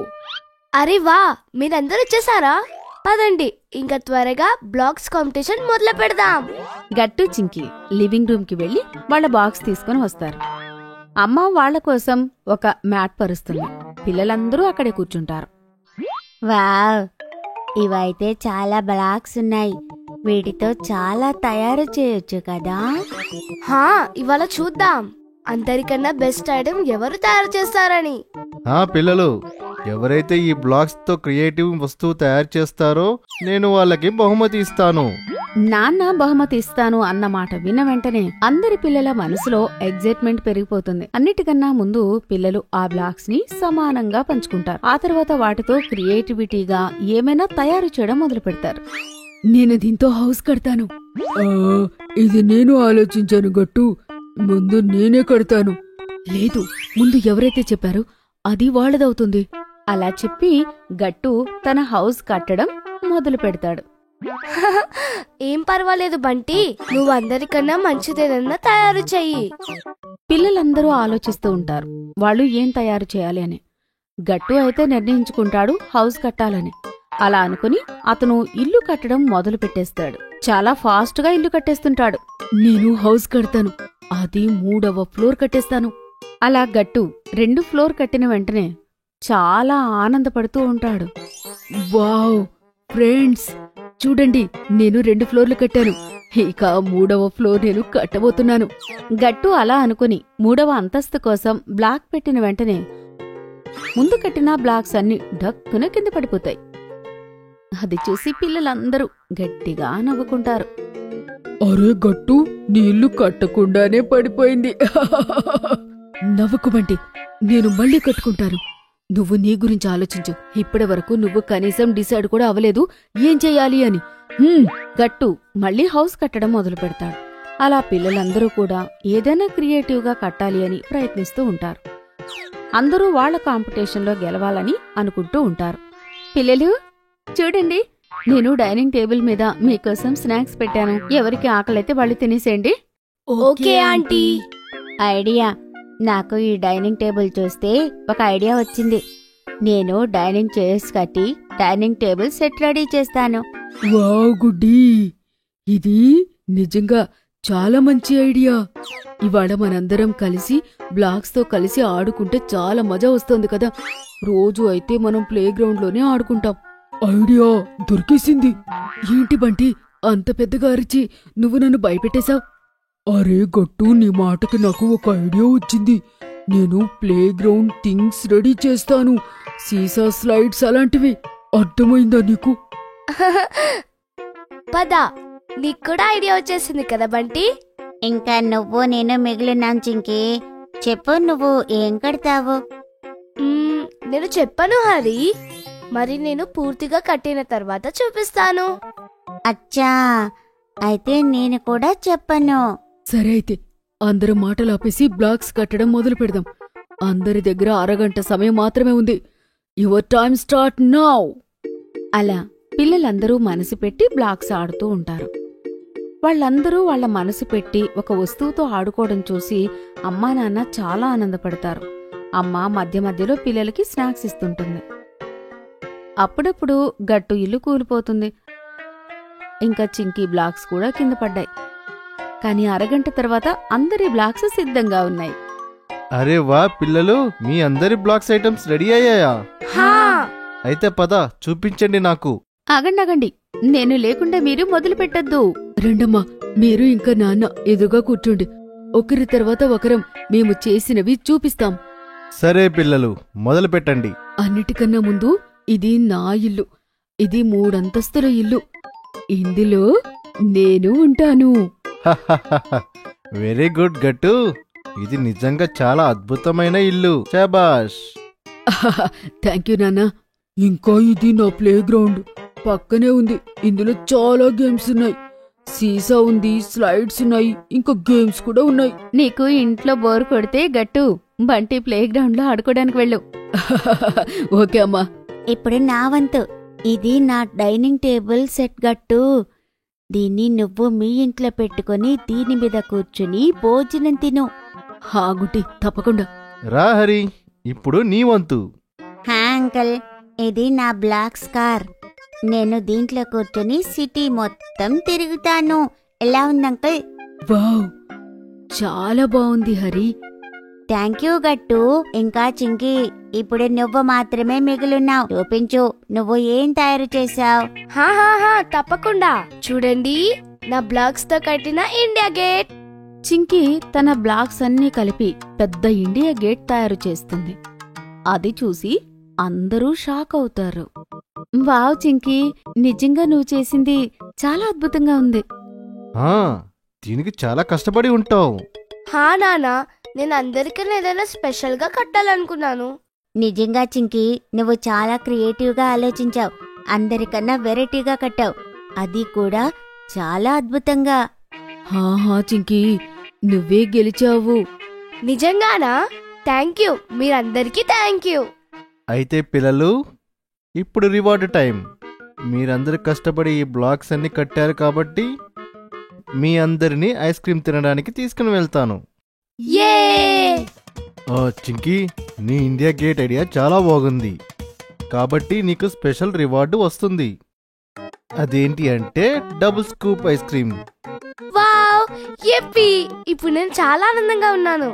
అరే వా, మీరందరూ వచ్చేసారా? పదండి, ఇంకా త్వరగా బ్లాక్స్ కాంపిటీషన్ మొదలు పెడదాం. గట్టు చింకి లివింగ్ రూమ్ కి వెళ్లి వాళ్ళ బాక్స్ తీసుకుని వస్తారు. అమ్మ వాళ్ళ కోసం ఒక మ్యాట్ పరుస్తుంది. పిల్లలందరూ అక్కడే కూర్చుంటారు. వావ్, ఇవైతే చాలా బ్లాక్స్ ఉన్నాయి. వీటితో చాలా తయారు చేయొచ్చు కదా. హా, ఇవాళ చూద్దాం అందరికన్నా బెస్ట్ ఐటమ్ ఎవరు తయారు చేస్తారని. పిల్లలు, ఎవరైతే ఈ బ్లాక్స్ తో క్రియేటివ్ వస్తువు తయారు చేస్తారో నేను వాళ్ళకి బహుమతి ఇస్తాను. నాన్న బహుమతి ఇస్తాను అన్న మాట విన్న వెంటనే అందరి పిల్లల మనసులో ఎగ్జైట్మెంట్ పెరిగిపోతుంది. అన్నిటికన్నా ముందు పిల్లలు ఆ బ్లాక్స్ ని సమానంగా పంచుకుంటారు. ఆ తర్వాత వాటితో క్రియేటివిటీగా ఏమైనా తయారు చేయడం మొదలు పెడతారు. నేను దీంతో హౌస్ కడతాను. ఇది నేను ఆలోచించాను గట్టు, ముందు నేనే కడతాను. లేదు, ముందు ఎవరైతే చెప్పారో అది వాళ్ళదవుతుంది. అలా చెప్పి గట్టు తన హౌస్ కట్టడం మొదలు పెడతాడు. ఏం పర్వాలేదు బంటి, నువ్వు అందరికన్నా మంచిదేదన్నా తయారు చెయ్యి. పిల్లలందరూ ఆలోచిస్తూ ఉంటారు వాళ్ళు ఏం తయారు చేయాలి అని. గట్టు అయితే నిర్ణయించుకుంటాడు హౌస్ కట్టాలని. అలా అనుకుని అతను ఇల్లు కట్టడం మొదలు పెట్టేస్తాడు. చాలా ఫాస్ట్ గా ఇల్లు కట్టేస్తుంటాడు. నేను హౌస్ కడతాను, అది 3వ ఫ్లోర్ కట్టేస్తాను. అలా గట్టు 2 ఫ్లోర్ కట్టిన వెంటనే చాలా ఆనందపడుతూ ఉంటాడు. వావ్ ఫ్రెండ్స్, చూడండి, నేను 2 ఫ్లోర్లు కట్టాను. ఇక 3వ ఫ్లోర్ నేను కట్టబోతున్నాను. గట్టు అలా అనుకుని 3వ అంతస్తు కోసం బ్లాక్ పెట్టిన వెంటనే ముందు కట్టిన బ్లాక్స్ అన్ని డక్కున కింద పడిపోతాయి. అది చూసి పిల్లలందరూ గట్టిగా నవ్వుకుంటారు. అరే గట్టు, నీ ఇల్లు కట్టకుండానే పడిపోయింది. నవ్వుకుమంటే నేను మళ్ళీ కట్టుకుంటాను. నువ్వు నీ గురించి ఆలోచించు. ఇప్పటి వరకు నువ్వు కనీసం డిసైడ్ కూడా అవ్వలేదు ఏం చెయ్యాలి అని. గట్టు మళ్ళీ హౌస్ కట్టడం మొదలు పెడతాడు. అలా పిల్లలందరూ కూడా ఏదైనా క్రియేటివ్గా కట్టాలి అని ప్రయత్నిస్తూ ఉంటారు. అందరూ వాళ్ల కాంపిటీషన్లో గెలవాలని అనుకుంటూ ఉంటారు. పిల్లలు చూడండి, నేను డైనింగ్ టేబుల్ మీద మీకోసం స్నాక్స్ పెట్టాను. ఎవరికి ఆకలైతే వాళ్ళు తినేసేయండి. Okay aunty. ఐడియా, నాకు ఈ డైనింగ్ టేబుల్ చూస్తే ఒక ఐడియా వచ్చింది. నేను డైనింగ్ చైర్స్ కట్టి డైనింగ్ టేబుల్ సెట్ రెడీ చేస్తాను. వావ్ గుడ్డీ, ఇది నిజంగా చాలా మంచి ఐడియా. ఇవాళ మనందరం కలిసి బ్లాక్స్ తో కలిసి ఆడుకుంటే చాలా మజా వస్తుంది కదా. రోజు అయితే మనం ప్లే గ్రౌండ్ లోనే ఆడుకుంటాం. ఐడియా దొరికేసింది. ఏంటి బంటి, అంత పెద్దగా అరిచి నువ్వు నన్ను భయపెట్టేశావు? అరే గట్టు, నీ మాటకి నాకు ఒక ఐడియా వచ్చింది. నేను ప్లే గ్రౌండ్ థింగ్స్ రెడీ చేస్తాను. సీసా స్లైడ్స్ అలాంటివి. అర్థమైందా నీకు? పద, నీకు కూడా ఐడియా వచ్చేసింది కదా బంటి. ఇంకా నువ్వు నేను మిగిలినాం చింకి. చెప్పు, నువ్వు ఏం కడతావు? నేను చెప్పను హరి, మరి నేను పూర్తిగా కట్టిన తర్వాత చూపిస్తాను. అచ్చా, అయితే నేను కూడా చెప్పను. సరే అయితే అందరం మాటలు ఆపేసి బ్లాక్స్ కట్టడం మొదలు పెడదాం. అందరి దగ్గర అరగంట సమయం మాత్రమే ఉంది. Your time start now. అలా పిల్లలందరూ మనసు పెట్టి బ్లాక్స్ ఆడుతూ ఉంటారు. వాళ్ళందరూ వాళ్ళ మనసు పెట్టి ఒక వస్తువుతో ఆడుకోవడం చూసి అమ్మా నాన్న చాలా ఆనందపడతారు. అమ్మ మధ్య మధ్యలో పిల్లలకి స్నాక్స్ ఇస్తుంటుంది. అప్పుడప్పుడు గట్టు ఇల్లు కూలిపోతుంది. ఇంకా చింకీ బ్లాక్స్ కూడా కింద పడ్డాయి. కాని అరగంట తర్వాత అందరి బ్లాక్స్ సిద్ధంగా ఉన్నాయి. అరే వా పిల్లలు, మీ అందరి బ్లాక్స్ ఐటమ్స్ రెడీ అయ్యాయా? హా, అయితే పద చూపించండి నాకు. ఆగండి, నేను లేకుండా మీరు మొదలు పెట్టద్దు. రండమ్మా, మీరు ఇంకా నాన్న ఎదురుగా కూర్చోండి. ఒకరి తర్వాత ఒకరం మేము చేసినవి చూపిస్తాం. సరే పిల్లలు, మొదలు పెట్టండి. అన్నిటికన్నా ముందు ఇది నా ఇల్లు. ఇది 3 అంతస్తుల ఇల్లు. ఇందులో నేను ఉంటాను. వెరీ గుడ్ గట్టు. ఇది నిజంగా చాలా అద్భుతమైన ఇల్లు. శాబాష్. థ్యాంక్ యూ నాన్న. ఇంకా ఇది నా ప్లే గ్రౌండ్. పక్కనే ఉంది. ఇందులో చాలా గేమ్స్ ఉన్నాయి. సీసా ఉంది, స్లైడ్స్ ఉన్నాయి, ఇంకా గేమ్స్ కూడా ఉన్నాయి. నీకు ఇంట్లో బోర్ కొడితే గట్టు బంటి ప్లే గ్రౌండ్ లో ఆడుకోవడానికి వెళ్ళు. ఓకే అమ్మా. ఇప్పుడు నా వంతు. ఇది నా డైనింగ్ టేబుల్ సెట్ గట్టు. దీన్ని నువ్వు మీ ఇంట్లో పెట్టుకొని దీని మీద కూర్చుని భోజనం తిను. హాగుటి, తప్పకుండా. రా హరి, ఇప్పుడు నీ వంతు. హా అంకల్, ఇది నా బ్లాక్ స్కార్. నేను దీంట్లో కూర్చొని సిటీ మొత్తం తిరుగుతాను. ఎలా ఉంది అంకల్? వావ్, చాలా బాగుంది హరి. థ్యాంక్ యూ గట్టు. ఇంకా చింకి, ఇప్పుడు నువ్వు మాత్రమే మిగిలిన్నావు. చూపించు, నువ్వు ఏం తయారు చేశావు? హా తప్పకుండా. చూడండి, నా బ్లాక్స్ తో కట్టిన ఇండియా గేట్. చింకీ తన బ్లాక్స్ అన్నీ కలిపి పెద్ద ఇండియా గేట్ తయారు చేస్తుంది. అది చూసి అందరూ షాక్ అవుతారు. వావ్ చింకీ, నిజంగా నువ్వు చేసింది చాలా అద్భుతంగా ఉంది. ఆ, దీనికి చాలా కష్టపడి ఉంటావు. హా నానా, నేను అందరికన్నా ఏదైనా స్పెషల్ గా కట్టాలనుకున్నాను. నిజంగా చింకి, నువ్వు చాలా క్రియేటివ్గా ఆలోచించావు. అందరికన్నా వెరైటీగా కట్టావు. అది కూడా చాలా అద్భుతంగా. హా చింకీ, నువ్వే గెలిచావు. నిజంగానా? Thank you. మీరందరికీ థ్యాంక్ యూ. అయితే పిల్లలు, ఇప్పుడు రివార్డ్ టైం. మీరందరూ కష్టపడి ఈ బ్లాక్స్ అన్ని కట్టారు కాబట్టి మీ అందరినీ ఐస్ క్రీమ్ తినడానికి తీసుకుని వెళ్తాను. యే! చింకీ, నీ ఇండియా గేట్ ఐడియా చాలా బాగుంది. కాబట్టి నీకు స్పెషల్ రివార్డు వస్తుంది. అదేంటి అంటే double scoop ice cream. Wow! Yippee! ఇప్పుడు నేను చాలా ఆనందంగా ఉన్నాను.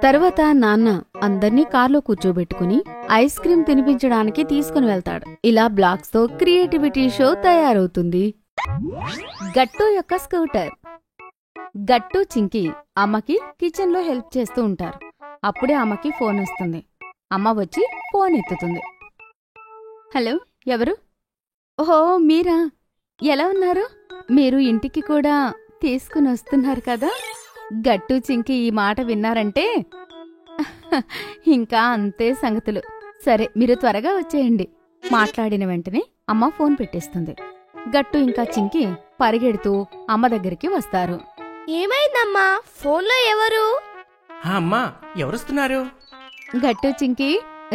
తర్వాత నాన్న అందర్నీ కార్లో కూర్చోబెట్టుకుని ఐస్ క్రీమ్ తినిపించడానికి తీసుకుని వెళ్తాడు. ఇలా బ్లాక్స్ తో క్రియేటివిటీ షో తయారవుతుంది. గట్టు యొక్క స్కూటర్. గట్టు చింకీ అమ్మకి కిచెన్ లో హెల్ప్ చేస్తూ ఉంటారు. అప్పుడే అమ్మకి ఫోన్ వస్తుంది. అమ్మ వచ్చి ఫోన్ ఎత్తుతుంది. హలో, ఎవరు? ఓహో, మీరా? ఎలా ఉన్నారు? మీరు ఇంటికి కూడా తీసుకుని వస్తున్నారు కదా? గట్టు చింకీ ఈ మాట విన్నారంటే ఇంకా అంతే సంగతులు. సరే, మీరు త్వరగా వచ్చేయండి. మాట్లాడిన వెంటనే అమ్మ ఫోన్ పెట్టేస్తుంది. గట్టు ఇంకా చింకీ పరిగెడుతూ అమ్మ దగ్గరికి వస్తారు. ఏమైందమ్మా? ఫోన్లో ఎవరు? అమ్మా, ఎవరొస్తున్నారు? గట్టు చింకీ,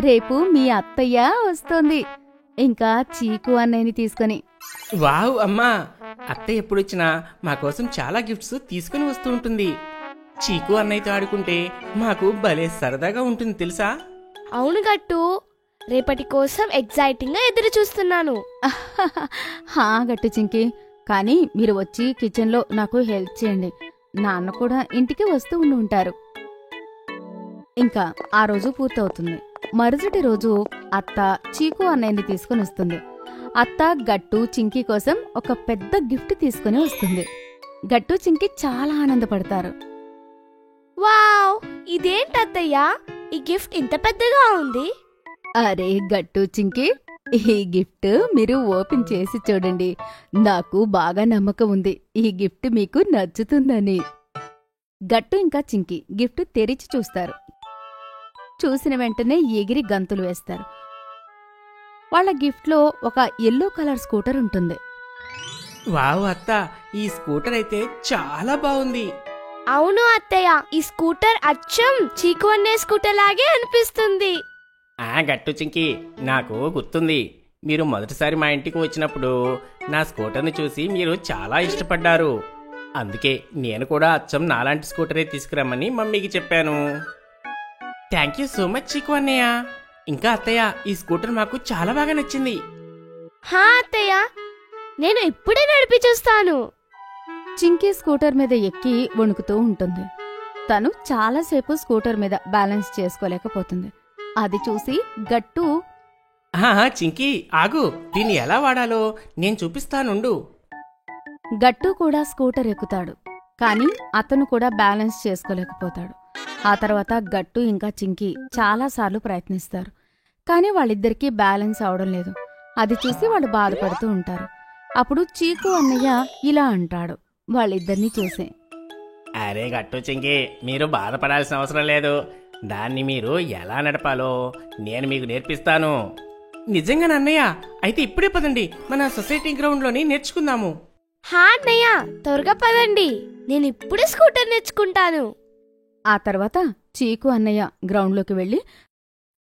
రేపు మీ అత్తయ్య వస్తోంది. ఇంకా చీకు అన్నయ్యని తీసుకుని. వావ్ అమ్మా, అత్త ఎప్పుడొచ్చినా మా కోసం చాలా గిఫ్ట్స్ తీసుకుని వస్తూ ఉంటుంది. చీకు అన్నయ్యతో ఆడుకుంటే మాకు భలే సరదాగా ఉంటుంది తెలుసా? అవును గట్టు, రేపటి కోసం ఎగ్జైటింగ్ గా ఎదురు చూస్తున్నాను. హా గట్టు చింకీ, కానీ మీరు వచ్చి కిచెన్లో నాకు హెల్ప్ చేయండి. నాన్న కూడా ఇంటికి వస్తూ ఉండి ఉంటారు. ఇంకా ఆ రోజు పూర్తవుతుంది. మరుసటి రోజు అత్త చీకు అన్నయ్యని తీసుకుని వస్తుంది. అత్త గట్టు చింకీ కోసం ఒక పెద్ద గిఫ్ట్ తీసుకుని వస్తుంది. గట్టు చింకీ చాలా ఆనందపడతారు. వావ్! ఇదేంటత్తయ్యా, ఈ గిఫ్ట్ ఇంత పెద్దగా ఉంది? అరే గట్టు చింకీ, ఈ గిఫ్ట్ మీరు ఓపెన్ చేసి చూడండి. నాకు బాగా నమ్మకం ఉంది ఈ గిఫ్ట్ మీకు నచ్చుతుందని. గట్టు ఇంకా చింకీ గిఫ్ట్ తెరిచి చూస్తారు. చూసిన వెంటనే ఎగిరి గంతులు వేస్తారు. వాళ్ళ గిఫ్ట్లో ఒక ఎల్లో కలర్ స్కూటర్ ఉంటుంది. వావ్ అత్త, ఈ స్కూటర్ అయితే చాలా బాగుంది. అవును అత్తయ్య, ఈ స్కూటర్ అచ్చం చీకు అనే స్కూటర్ లాగే అనిపిస్తుంది. గట్టు చింకి, నాకు గుర్తుంది. మీరు మొదటిసారి మా ఇంటికి వచ్చినప్పుడు నా స్కూటర్ని చూసి మీరు చాలా ఇష్టపడ్డారు. అందుకే నేను కూడా అచ్చం నాలాంటి స్కూటరే తీసుకురమ్మని మమ్మీకి చెప్పాను. థ్యాంక్ యూ సో మచ్ చీకు అన్నయ్య. ఇంకా అత్తయ్య, ఈ స్కూటర్ మాకు చాలా బాగా నచ్చింది. హా అత్తయ్య, నేను ఇప్పుడే నడిపి చూస్తాను. చింకీ స్కూటర్ మీద ఎక్కి వణుకుతూ ఉంటుంది. తను చాలాసేపు స్కూటర్ మీద బ్యాలెన్స్ చేసుకోలేకపోతుంది. అది చూసి గట్టు, చింకీ ఆగు, దీన్ని ఎలా వాడాలో నేను చూపిస్తానుండు. గట్టు కూడా స్కూటర్ ఎక్కుతాడు, కానీ అతను కూడా బ్యాలెన్స్ చేసుకోలేకపోతాడు. ఆ తర్వాత గట్టు ఇంకా చింకీ చాలాసార్లు ప్రయత్నిస్తారు, కానీ వాళ్ళిద్దరికీ బ్యాలెన్స్ అవడం లేదు. అది చూసి వాళ్ళు బాధపడుతూ ఉంటారు. అప్పుడు చీకు అన్నయ్య ఇలా అంటాడు వాళ్ళిద్దరినీ చూసి, అరే గట్టు చింకీ, మీరు బాధపడాల్సిన అవసరం లేదు. దాన్ని మీరు ఎలా నడపాలో నేను మీకు నేర్పిస్తాను. నిజంగా అన్నయ్య? అయితే ఇప్పుడే పదండి, మన సొసైటీ గ్రౌండ్లోని నేర్చుకుందాము. హా అన్నయ్య, త్వరగా పదండి, నేను ఇప్పుడే స్కూటర్ నేర్చుకుంటాను. ఆ తర్వాత చీకు అన్నయ్య గ్రౌండ్లోకి వెళ్ళి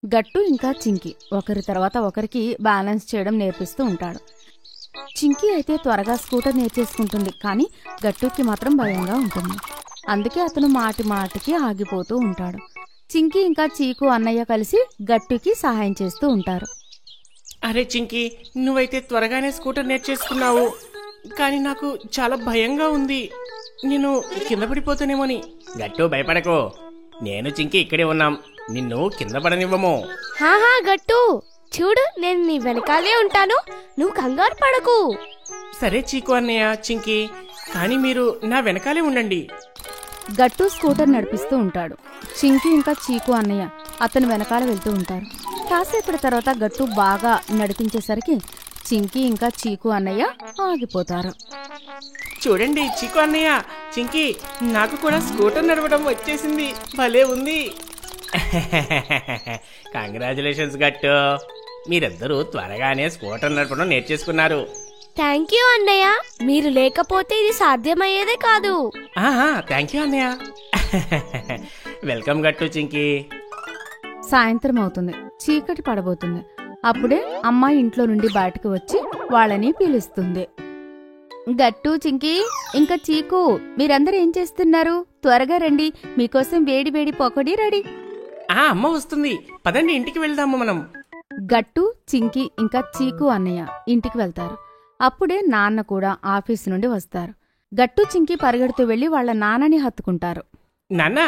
గట్టు ఇంకా చింకీ ఒకరి తర్వాత ఒకరికి బ్యాలెన్స్ చేయడం నేర్పిస్తూ ఉంటాడు. చింకీ అయితే త్వరగా స్కూటర్ నేర్చేసుకుంటుంది, కానీ గట్టుకి మాత్రం భయంగా ఉంటుంది. అందుకే అతను మాటి మాటికి ఆగిపోతూ ఉంటాడు. చింకీ ఇంకా చీకు అన్నయ్య కలిసి గట్టుకి సహాయం చేస్తూ ఉంటారు. అరే చింకీ, నువ్వైతే త్వరగానే స్కూటర్ నేర్చేసుకున్నావు, కానీ నాకు చాలా భయంగా ఉంది. నేను కింద పడిపోతానేమోని. గట్టు భయపడకు, నేను చింకీ ఇక్కడే ఉన్నాం, నిన్ను కింద పడనివ్వము. హాహా గట్టు, చూడు నేను నీ వెనకాలే ఉంటాను, నువ్వు కంగారు పడకు. సరే చీకు అన్నయ్య, చింకీ, కానీ మీరు నా వెనకాలే ఉండండి. గట్టు స్కూటర్ నడిపిస్తూ ఉంటాడు. చింకీ ఇంకా చీకు అన్నయ్య అతను వెనకాల వెళ్తూ ఉంటారు. కాసేపటి తర్వాత గట్టు బాగా నడిపించేసరికి చింకీ ఇంకా చీకు అన్నయ్య ఆగిపోతారు. చూడండి చీకు అన్నయ్య, చింకీ, నాకు కూడా స్కూటర్ నడవడం వచ్చేసింది, భలే ఉంది. కంగ్రాచులేషన్స్ గట్టు, మీరిద్దరూ త్వరగానే స్కూటర్ నడపడం నేర్చేసుకున్నారు. థ్యాంక్ యూ అన్నయ్య, మీరు లేకపోతే ఇది సాధ్యమయ్యేదే కాదు. థ్యాంక్ యూ అన్నయ్య. వెల్కమ్ గట్టు, చింకీ. సాయంత్రం అవుతుంది, చీకటి పడబోతుంది. అప్పుడే అమ్మాయి ఇంట్లో నుండి బయటకు వచ్చి వాళ్ళని పిలుస్తుంది. గట్టు, చింకీ, ఇంకా చీకు, మీరందరూ ఏం చేస్తున్నారు? త్వరగా రండి, మీకోసం వేడి వేడి పకోడీ రెడీ. అమ్మ వస్తుంది, పదండి ఇంటికి వెళ్దాము మనం. గట్టు, చింకీ ఇంకా చీకు అన్నయ్య ఇంటికి వెళ్తారు. అప్పుడే నాన్న కూడా ఆఫీసు నుండి వస్తారు. గట్టు, చింకీ పరిగెడుతూ వెళ్లి వాళ్ళ నాన్నని హత్తుకుంటారు. నాన్న,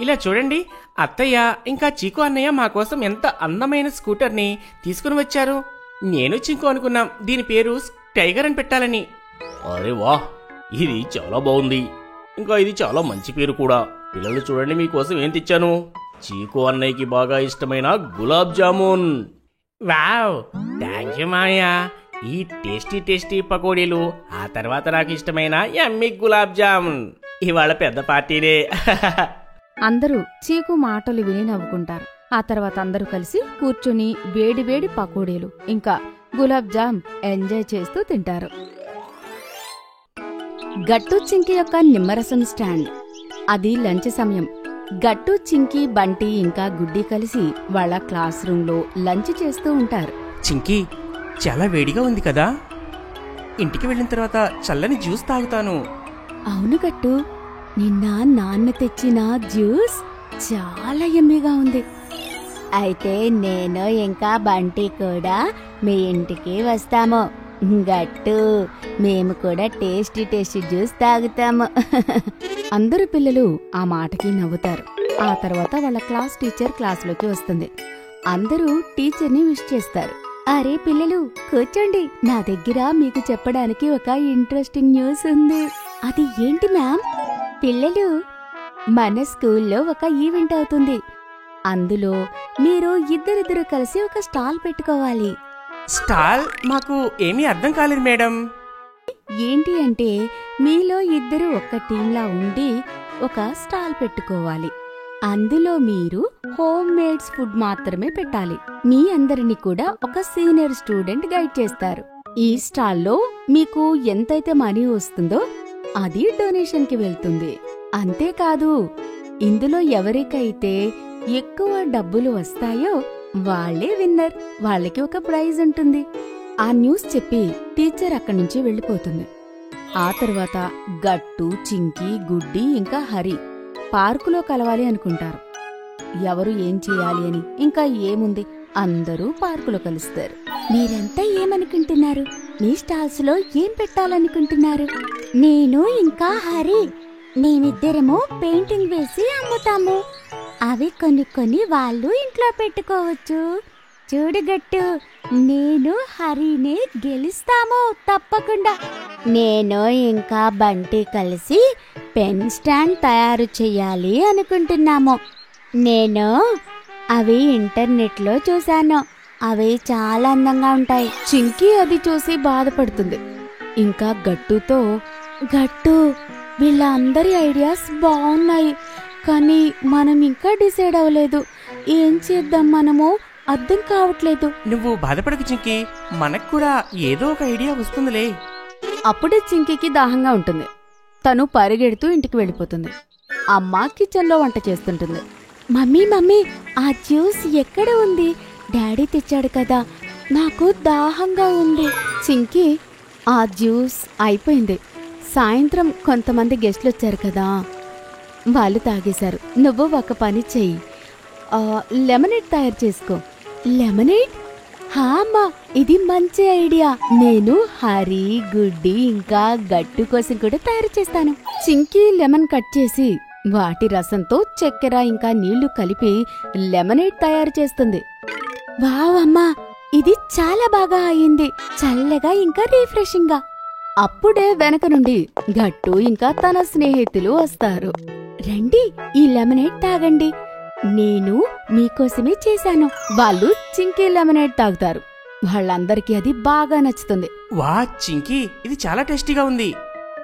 ఇలా చూడండి, అత్తయ్య ఇంకా చీకు అన్నయ్య మా కోసం ఎంత అందమైన స్కూటర్ని తీసుకుని వచ్చారు. నేను చింకు అనుకున్నాం దీని పేరు టైగర్ అని పెట్టాలని. అరే వాహ్, ఇది చాలా బాగుంది, ఇంకా ఇది చాలా మంచి పేరు కూడా. పిల్లలు చూడండి, మీకోసం ఏం తెచ్చాను. చీకు అన్నయ్యకి బాగా ఇష్టమైన gulab jamun. Wow, thank you Maya. ఈ టేస్టీ టేస్టీ పకోడీలు, ఆ తర్వాత నాకు ఇష్టమైన యమ్మీ గులాబ్ జామున్. ఇవాళ పెద్ద పార్టీనే. అందరూ చీకు మాటలు విని నవ్వుకుంటారు. ఆ తర్వాత అందరూ కలిసి కూర్చుని వేడి వేడి పకోడీలు ఇంకా గులాబ్ జామ్ ఎంజాయ్ చేస్తూ తింటారు. గట్టు, చింకీ యొక్క నిమ్మరసం స్టాండ్. అది లంచ్ సమయం. గట్టు, చింకీ, బంటి ఇంకా గుడ్డి కలిసి వాళ్ళ క్లాస్ రూంలో లంచ్ చేస్తూ ఉంటారు. చింకీ, చాలా వేడిగా ఉంది కదా, ఇంటికి వెళ్ళిన తర్వాత చల్లని జ్యూస్ తాగుతాను. అవును గట్టు, నిన్న నాన్న తెచ్చిన జ్యూస్ చాలా యమ్మీగా ఉంది. అయితే నేను ఇంకా బంటి కూడా మీ ఇంటికి వస్తాము. గట్టు, మేము కూడా టేస్టీ టేస్టీ జ్యూస్ తాగుతాము. అందరు పిల్లలు ఆ మాటకి నవ్వుతారు. ఆ తర్వాత వాళ్ళ క్లాస్ టీచర్ క్లాసులోకి వస్తుంది. అందరూ టీచర్ని విష్ చేస్తారు. అరే పిల్లలు, కూర్చోండి, నా దగ్గర మీకు చెప్పడానికి ఒక ఇంట్రెస్టింగ్ న్యూస్ ఉంది. అది ఏంటి మ్యామ్? పిల్లలు, మన స్కూల్లో ఒక ఈవెంట్ అవుతుంది. అందులో మీరు ఇద్దరిద్దరు కలిసి ఒక స్టాల్ పెట్టుకోవాలి. స్టాల్? మాకు ఏమీ అర్థం కాలేదు మేడం. ఏంటి అంటే, మీలో ఇద్దరు ఒక్క టీంలా ఉండి ఒక స్టాల్ పెట్టుకోవాలి. అందులో మీరు హోమ్ మేడ్స్ ఫుడ్ మాత్రమే పెట్టాలి. మీ అందరినీ కూడా ఒక సీనియర్ స్టూడెంట్ గైడ్ చేస్తారు. ఈ స్టాల్లో మీకు ఎంతైతే మనీ వస్తుందో అది డొనేషన్ కి వెళ్తుంది. అంతేకాదు, ఇందులో ఎవరికైతే ఎక్కువ డబ్బులు వస్తాయో వాళ్లే విన్నర్. వాళ్ళకి ఒక ప్రైజ్ ఉంటుంది. ఆ న్యూస్ చెప్పి టీచర్ అక్కడి నుంచి వెళ్ళిపోతుంది. ఆ తర్వాత గట్టు, చింకీ, గుడ్డి ఇంకా హరి పార్కులో కలవాలి అనుకుంటారు. ఎవరు ఏం చేయాలి అని. ఇంకా ఏముంది, అందరూ పార్కులో కలుస్తారు. మీరంతా ఏమనుకుంటున్నారు? మీ స్టాల్స్ లో ఏం పెట్టాలనుకుంటున్నారు? నేను ఇంకా హరి, మేమిద్దరము పెయింటింగ్ వేసి అమ్ముతాము. అవి కొన్ని వాళ్ళు ఇంట్లో పెట్టుకోవచ్చు. చూడు గట్టు, నేను హరిని గెలుస్తాము తప్పకుండా. నేను ఇంకా బంటి కలిసి పెన్ స్టాండ్ తయారు చెయ్యాలి అనుకుంటున్నాము. నేను అవి ఇంటర్నెట్లో చూశాను. అవి చాలా అందంగా ఉంటాయి. చింకీ అది చూసి బాధపడుతుంది. ఇంకా గట్టుతో, గట్టు వీళ్ళందరి ఐడియాస్ బాగున్నాయి, కానీ మనం ఇంకా డిసైడ్ అవ్వలేదు. ఏం చేద్దాం మనము అర్థం కావట్లేదు. నువ్వు బాధపడకు చింకీ, మనకు కూడా ఏదో ఒక ఐడియా వస్తుందిలే. అప్పుడే చింకీకి దాహంగా ఉంటుంది. తను పరిగెడుతూ ఇంటికి వెళ్ళిపోతుంది. అమ్మ కిచెన్లో వంట చేస్తుంటుంది. మమ్మీ మమ్మీ, ఆ జ్యూస్ ఎక్కడ ఉంది? డాడీ తెచ్చాడు కదా, నాకు దాహంగా ఉంది. చింకీ ఆ జ్యూస్ అయిపోయింది. సాయంత్రం కొంతమంది గెస్ట్లు వచ్చారు కదా, వాళ్ళు తాగేశారు. నువ్వు ఒక పని చెయ్యి, లెమనేడ్ తయారు చేసుకో. లెమనేడ్? హా అమ్మా, ఇది మంచి ఐడియా. నేను హరి, గుడ్డి ఇంకా గట్టు కోసం కూడా తయారు చేస్తాను. చింకీ లెమన్ కట్ చేసి వాటి రసంతో చక్కెర ఇంకా నీళ్లు కలిపి లెమనేడ్ తయారు చేస్తుంది. వావ్ అమ్మా, ఇది చాలా బాగా అయింది. చల్లగా ఇంకా రిఫ్రెషింగ్ గా. అప్పుడే వెనక నుండి గట్టు ఇంకా తన స్నేహితులు వస్తారు. రండి, ఈ లెమనేడ్ తాగండి. నేను మీకోసమే చేశాను. వాళ్ళు చింకీ లెమనేడ్ తాగుతారు. వాళ్ళందరికీ అది బాగా నచ్చుతుంది. వా చింకీ, ఇది చాలా టేస్టీగా ఉంది.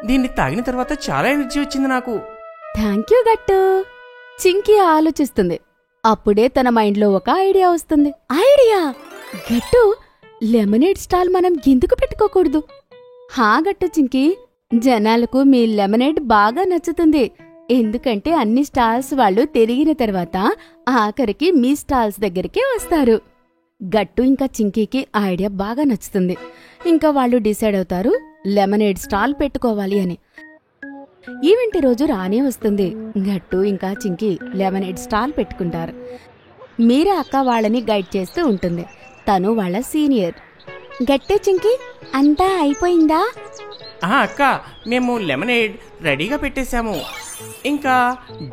దీన్ని తాగిన తర్వాత చాలా ఎనర్జీ వచ్చింది నాకు. థ్యాంక్ యూ గట్టు. చింకీ ఆలోచిస్తుంది. అప్పుడే తన మైండ్లో ఒక ఐడియా వస్తుంది. ఐడియా? గట్టు, లెమనేడ్ స్టాల్ మనం ఎందుకు పెట్టుకోకూడదు? హా గట్టు చింకీ, జనాలకు మీ లెమనేడ్ బాగా నచ్చుతుంది. ఎందుకంటే అన్ని స్టాల్స్ వాళ్ళు తిరిగిన తర్వాత ఆఖరికి మీ స్టాల్స్ దగ్గరికి వస్తారు. గట్టు ఇంకా చింకీకి ఆ ఐడియా బాగా నచ్చుతుంది. ఇంకా వాళ్ళు డిసైడ్ అవుతారు లెమనేడ్ స్టాల్ పెట్టుకోవాలి అని. ఈవెంట్ రోజు రానే వస్తుంది. గట్టు ఇంకా చింకీ లెమనేడ్ స్టాల్ పెట్టుకుంటారు. మీరా అక్క వాళ్ళని గైడ్ చేస్తూ ఉంటుంది. తను వాళ్ళ సీనియర్. గట్టు చింకీ, అంతా అయిపోయిందా? అక్క, మేము లెమనేడ్ రెడీగా పెట్టేశాము. ఇంకా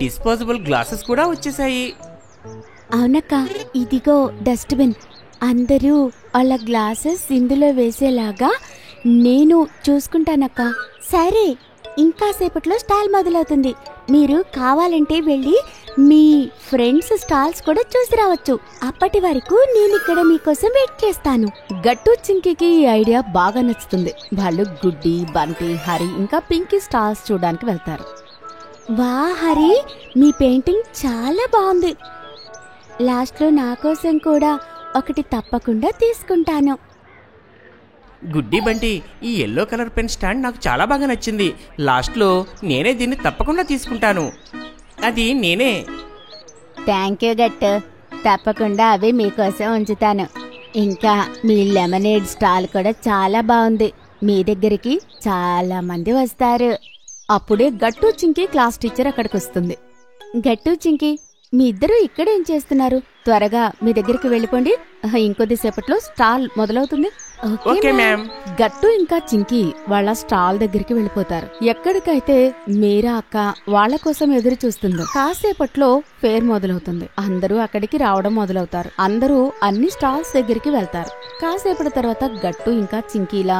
డిస్పోజబుల్ గ్లాసెస్ కూడా వచ్చేసాయి. అవునక్క, ఇదిగో డస్ట్బిన్. అందరూ వాళ్ళ గ్లాసెస్ ఇందులో వేసేలాగా నేను చూసుకుంటానక్క. సరే, ఇంకా సేపట్లో స్టాల్ మొదలవుతుంది. మీరు కావాలంటే వెళ్ళి మీ ఫ్రెండ్స్ స్టాల్స్ కూడా చూసి రావచ్చు. అప్పటి వరకు నేను ఇక్కడ మీకోసం వెయిట్ చేస్తాను. గట్టు చింకీకి ఈ ఐడియా బాగా నచ్చుతుంది. వాళ్ళు గుడ్డి, బంటి, హరి ఇంకా పింకీ స్టాల్స్ చూడడానికి వెళ్తారు. వా హరి, మీ పెయింటింగ్ చాలా బాగుంది. లాస్ట్లో నా కోసం కూడా ఒకటి తప్పకుండా తీసుకుంటాను. గుడ్డి బంటి, ఈ ఎల్లో కలర్ పెన్ స్టాండ్ నాకు చాలా బాగా నచ్చింది. లాస్ట్లో నేనే దీన్ని తప్పకుండా తీసుకుంటాను. అది నేనే. థ్యాంక్ యూ గట్టు, తప్పకుండా అవి మీకోసం ఉంచుతాను. ఇంకా మీ లెమనేడ్ స్టాల్ కూడా చాలా బాగుంది. మీ దగ్గరికి చాలా మంది వస్తారు. అప్పుడే గట్టు చింకీ క్లాస్ టీచర్ అక్కడికి వస్తుంది. గట్టు చింకీ, మీ ఇద్దరు ఇక్కడేం చేస్తున్నారు? త్వరగా మీ దగ్గరికి వెళ్ళిపోండి, ఇంకొద్దిసేపట్లో స్టాల్ మొదలవుతుంది. Okay ma'am. గట్టు ఇంకా చింకీ వాళ్ళ స్టాల్ దగ్గరికి వెళ్ళిపోతారు. ఎక్కడికైతే మీరా అక్క వాళ్ళ కోసం ఎదురు చూస్తుందో కాసేపట్లో ఫేర్ మొదలవుతుంది. అందరూ అక్కడికి రావడం మొదలవుతారు. అందరూ అన్ని స్టాల్స్ దగ్గరికి వెళ్తారు. కాసేపటి తర్వాత గట్టు ఇంకా చింకీలా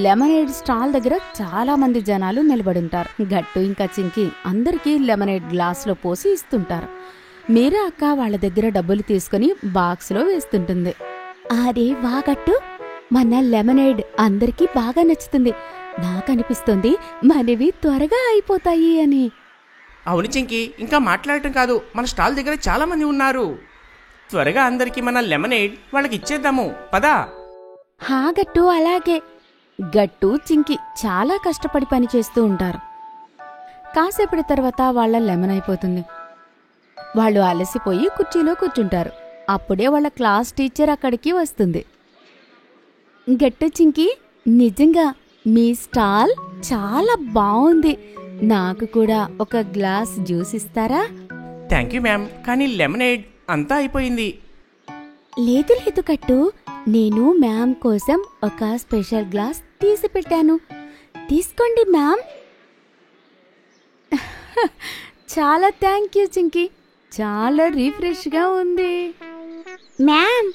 లెమనేడ్ స్టాల్ దగ్గర చాలా మంది జనాలు నిలబడుంటారు. గట్టు ఇంకా చింకీ అందరికీ లెమనేడ్ గ్లాస్ లో పోసి ఇస్తుంటారు. మీరా అక్క వాళ్ళ దగ్గర డబ్బులు తీసుకుని బాక్స్ లో వేస్తుంటుంది. అరే వా గట్టు, మన లెమనేడ్ అందరికీ బాగా నచ్చుతుంది. నాకనిపిస్తుంది మనవి త్వరగా అయిపోతాయి అని. అవును చింకీ, ఇంకా మాట్లాడటం కాదు, మన స్టాల్ దగ్గర చాలా మంది ఉన్నారు. త్వరగా అందరికి మన లెమనేడ్ వాళ్ళకి ఇచ్చేద్దాము, పదా. హా గట్టు, అలాగే. గట్టు చింకీ చాలా కష్టపడి పని చేస్తూ ఉంటారు. కాసేపటి తర్వాత వాళ్ళ లెమన్ అయిపోతుంది. వాళ్ళు అలసిపోయి కుర్చీలో కూర్చుంటారు. అప్పుడే వాళ్ళ క్లాస్ టీచర్ అక్కడికి వస్తుంది. గట్టు చింకీ, నిజంగా మీ స్టాల్ చాలా బాగుంది. నాకు కూడా ఒక గ్లాస్ జ్యూస్ ఇస్తారా? థ్యాంక్ యూ మ్యామ్, కానీ లెమనేడ్ అంతా అయిపోయింది. లేదు లేదు గట్టు, నేను మ్యామ్ కోసం ఒక స్పెషల్ గ్లాస్ తీసి పెట్టాను. తీసుకోండి మ్యామ్. చాలా థ్యాంక్ యూ చింకీ, చాలా రిఫ్రెష్గా ఉంది. మ్యామ్,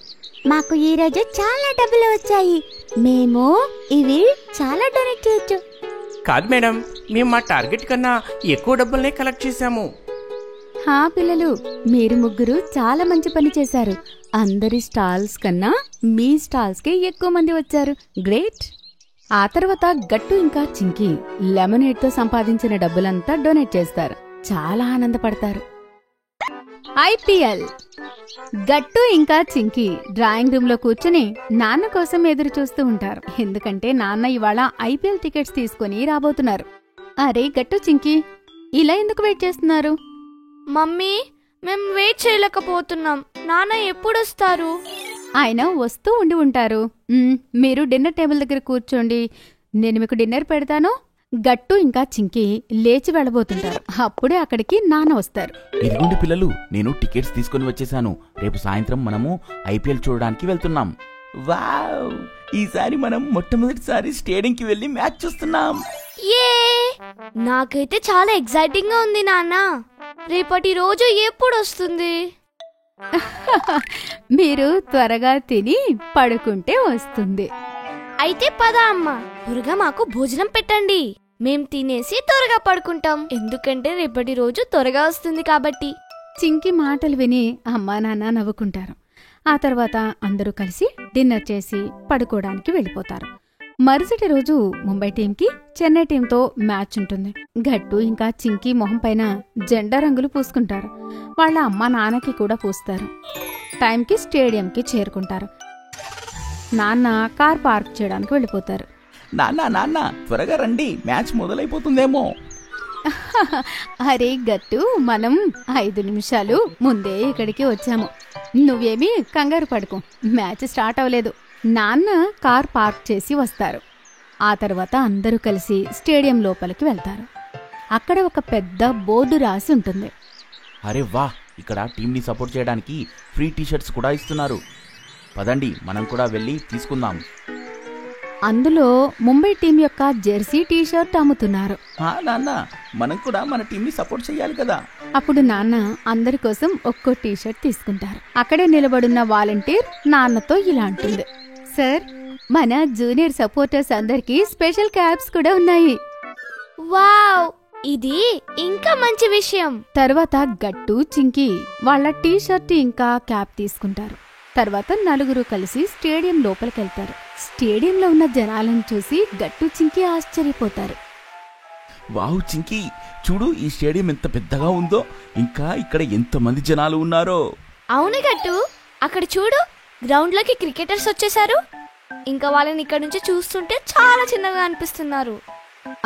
మాకు ఈ రోజు చాలా డబ్బులు వచ్చాయి. మేము ఇవి చాలా డొనేట్ చేయొచ్చు. కాదు మేడం, మేము మా టార్గెట్ కన్నా ఎక్కువ డబ్బుల్నే కలెక్ట్ చేశాము. హా పిల్లలు, మీరు ముగ్గురు చాలా మంచి పని చేశారు. అందరి స్టాల్స్ కన్నా మీ స్టాల్స్కే ఎక్కువ మంది వచ్చారు. గ్రేట్. ఆ తర్వాత గట్టు ఇంకా చింకీ లెమనేడ్తో సంపాదించిన డబ్బులంతా డొనేట్ చేస్తారు. చాలా ఆనందపడతారు. ఐపీఎల్. గట్టు ఇంకా చింకీ డ్రాయింగ్ రూమ్ లో కూర్చుని నాన్న కోసం ఎదురు చూస్తూ ఉంటారు. ఎందుకంటే నాన్న ఇవాళ ఐపీఎల్ టికెట్స్ తీసుకుని రాబోతున్నారు. అరే గట్టు చింకీ, ఇలా ఎందుకు వెయిట్ చేస్తున్నారు? మమ్మీ, మేము వెయిట్ చేయలేకపోతున్నాం. నాన్న ఎప్పుడొస్తారు? ఆయన వస్తూ ఉండి ఉంటారు. మీరు డిన్నర్ టేబుల్ దగ్గర కూర్చోండి, నేను మీకు డిన్నర్ పెడతాను. గట్టు ఇంకా చింకీ లేచి వెళ్ళబోతుంటారు. అప్పుడే అక్కడికి నాన్న వస్తారు. ఇదిగోండి పిల్లలు, నేను టికెట్స్ తీసుకుని వచ్చేసాను. రేపు సాయంత్రం మనము ఐపీఎల్ చూడడానికి వెళ్తున్నాం. వావ్, ఈసారి మనం మొట్టమొదటిసారి స్టేడియంకి వెళ్ళి మ్యాచ్ చూస్తున్నాం. ఏ నాకైతే చాలా ఎక్సైటింగ్ గా ఉంది నాన్న. రేపటి రోజు ఎప్పుడు వస్తుంది? మీరు త్వరగా తిని పడుకుంటే వస్తుంది. అయితే పద అమ్మా, త్వరగా మాకు భోజనం పెట్టండి. మేం తినేసి త్వరగా పడుకుంటాం, ఎందుకంటే రేపటి రోజు త్వరగా వస్తుంది కాబట్టి. చింకీ మాటలు విని అమ్మా నాన్న నవ్వుకుంటారు. ఆ తర్వాత అందరూ కలిసి డిన్నర్ చేసి పడుకోవడానికి వెళ్ళిపోతారు. మరుసటి రోజు ముంబై టీంకి చెన్నై టీంతో మ్యాచ్ ఉంటుంది. గట్టు ఇంకా చింకీ మొహం పైన జెండా రంగులు పూసుకుంటారు. వాళ్ళ అమ్మ నాన్నకి కూడా పూస్తారు. టైంకి స్టేడియంకి చేరుకుంటారు. నాన్న కార్ పార్క్ చేయడానికి వెళ్ళిపోతారు. నాన్న త్వరగా రండి, మ్యాచ్ మొదలైపోతుందేమో. అరే గట్టు, మనం 5 నిమిషాలు ముందే ఇక్కడికి వచ్చాము. నువ్వేమీ కంగారు పడుకో, మ్యాచ్ స్టార్ట్ అవ్వలేదు. నాన్న కార్ పార్క్ చేసి వస్తారు. ఆ తర్వాత అందరూ కలిసి స్టేడియం లోపలికి వెళ్తారు. అక్కడ ఒక పెద్ద బోర్డు రాసి ఉంటుంది. అరే వా, ఇక్కడ టీంని సపోర్ట్ చేయడానికి ఫ్రీ టీషర్ట్స్ కూడా ఇస్తున్నారు. పదండి, మనం కూడా వెళ్ళి తీసుకుందాం. అందులో ముంబై టీం యొక్క జెర్సీ టీషర్ట్ అమ్ముతున్నారు. నాన్న, మనం కూడా మన టీంని సపోర్ట్ చేయాలి కదా. అప్పుడు నాన్న అందరి కోసం ఒక్కో టీషర్ట్ తీసుకుంటారు. అక్కడే నిలబడున్న వాలంటీర్ నాన్నతో ఇలా అంటుంది, సార్, మన జూనియర్ సపోర్టర్స్ అందరికి స్పెషల్ క్యాప్స్ కూడా ఉన్నాయి. వావ్, ఇది ఇంకా మంచి విషయం. తర్వాత గట్టు చింకీ వాళ్ళ టీషర్ట్ ఇంకా క్యాప్ తీసుకుంటారు. తర్వాత నలుగురు కలిసి స్టేడియం లోపలికెళ్తారు. స్టేడియంలో ఉన్న జనాలను చూసి గట్టు చింకీ ఆశ్చర్యపోతారు. వావ్ చింకీ, చూడు ఈ స్టేడియం ఎంత పెద్దగా ఉందో, ఇంకా ఇక్కడ ఎంతమంది జనాలు ఉన్నారో. అవును గట్టు, అక్కడ చూడు, గ్రౌండ్ లోకి క్రికెటర్స్ వచ్చేసారు. ఇంకా వాళ్ళని ఇక్కడ నుంచి చూస్తుంటే చాలా చిన్నగా అనిపిస్తున్నారు.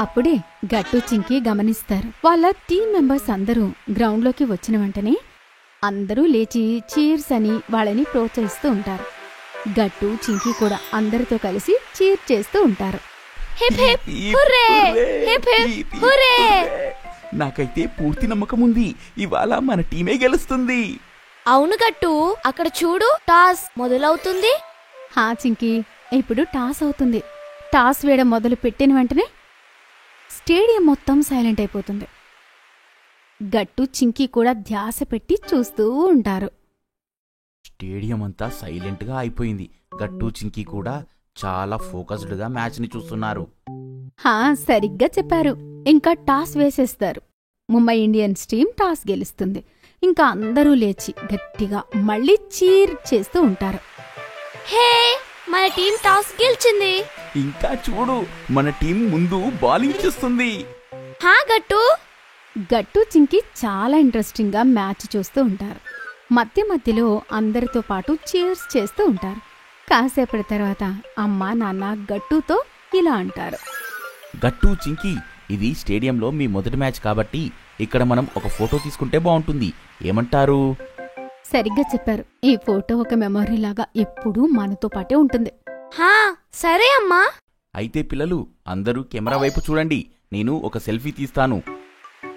అప్పుడే గట్టు చింకీ గమనిస్తారు. వాళ్ళ టీం మెంబర్స్ అందరూ గ్రౌండ్ లోకి వచ్చిన వెంటనే అందరూ లేచి చీర్స్ అని వాళ్ళని ప్రోత్సహిస్తూ ఉంటారు. గట్టు చింకీ కూడా అందరితో కలిసి చీర్ చేస్తూ ఉంటారు. Hip hip hurray, hip hip hurray. నాకైతే పూర్తి నమ్మకం ఉంది, ఇవాళ మన టీమే గెలుస్తుంది. అవును గట్టు, అక్కడ చూడు, టాస్ మొదలవుతుంది. హా చింకీ, ఇప్పుడు టాస్ అవుతుంది. టాస్ వేయడం మొదలు పెట్టిన వెంటనే స్టేడియం మొత్తం సైలెంట్ అయిపోతుంది. గట్టు చింకీ కూడా ధ్యాస పెట్టి చూస్తూ ఉంటారు. స్టేడియం అంతా సైలెంట్ గా అయిపోయింది. గట్టు చింకీ కూడా చాలా ఫోకస్డ్ గా మ్యాచ్ ని చూస్తున్నారు. హా, సరిగ్గా చెప్పారు. ఇంకా టాస్ వేసేస్తారు. ముంబై ఇండియన్స్ టీం టాస్ గెలుస్తుంది. ఇంకా అందరూ లేచి గట్టిగా మళ్ళీ చీర్ చేస్తూ ఉంటారు. హే, మన టీం టాస్ గెలిచింది. ఇంకా చూడు, మన టీం ముందు బౌలింగ్ చేస్తుంది. హా గట్టు. గట్టు చింకీ చాలా ఇంట్రెస్టింగ్ గా మ్యాచ్ చూస్తూ ఉంటారు. మధ్య మధ్యలో అందరితో పాటు చీర్స్ చేస్తూ ఉంటారు. కాసేపటి తర్వాత అమ్మ నాన్న గట్టుతో ఇలా అంటారు, గట్టు చింకీ, ఇది స్టేడియంలో మీ మొదటి మ్యాచ్ కాబట్టి ఇక్కడ మనం ఒక ఫోటో తీసుకుంటే బాగుంటుంది, ఏమంటారు? సరిగ్గా చెప్పారు. ఈ ఫోటో ఒక మెమొరీ లాగా ఎప్పుడూ మనతో పాటే ఉంటుంది. హా, సరే అమ్మా. అయితే పిల్లలు అందరూ కెమెరా వైపు చూడండి, నేను ఒక సెల్ఫీ తీస్తాను.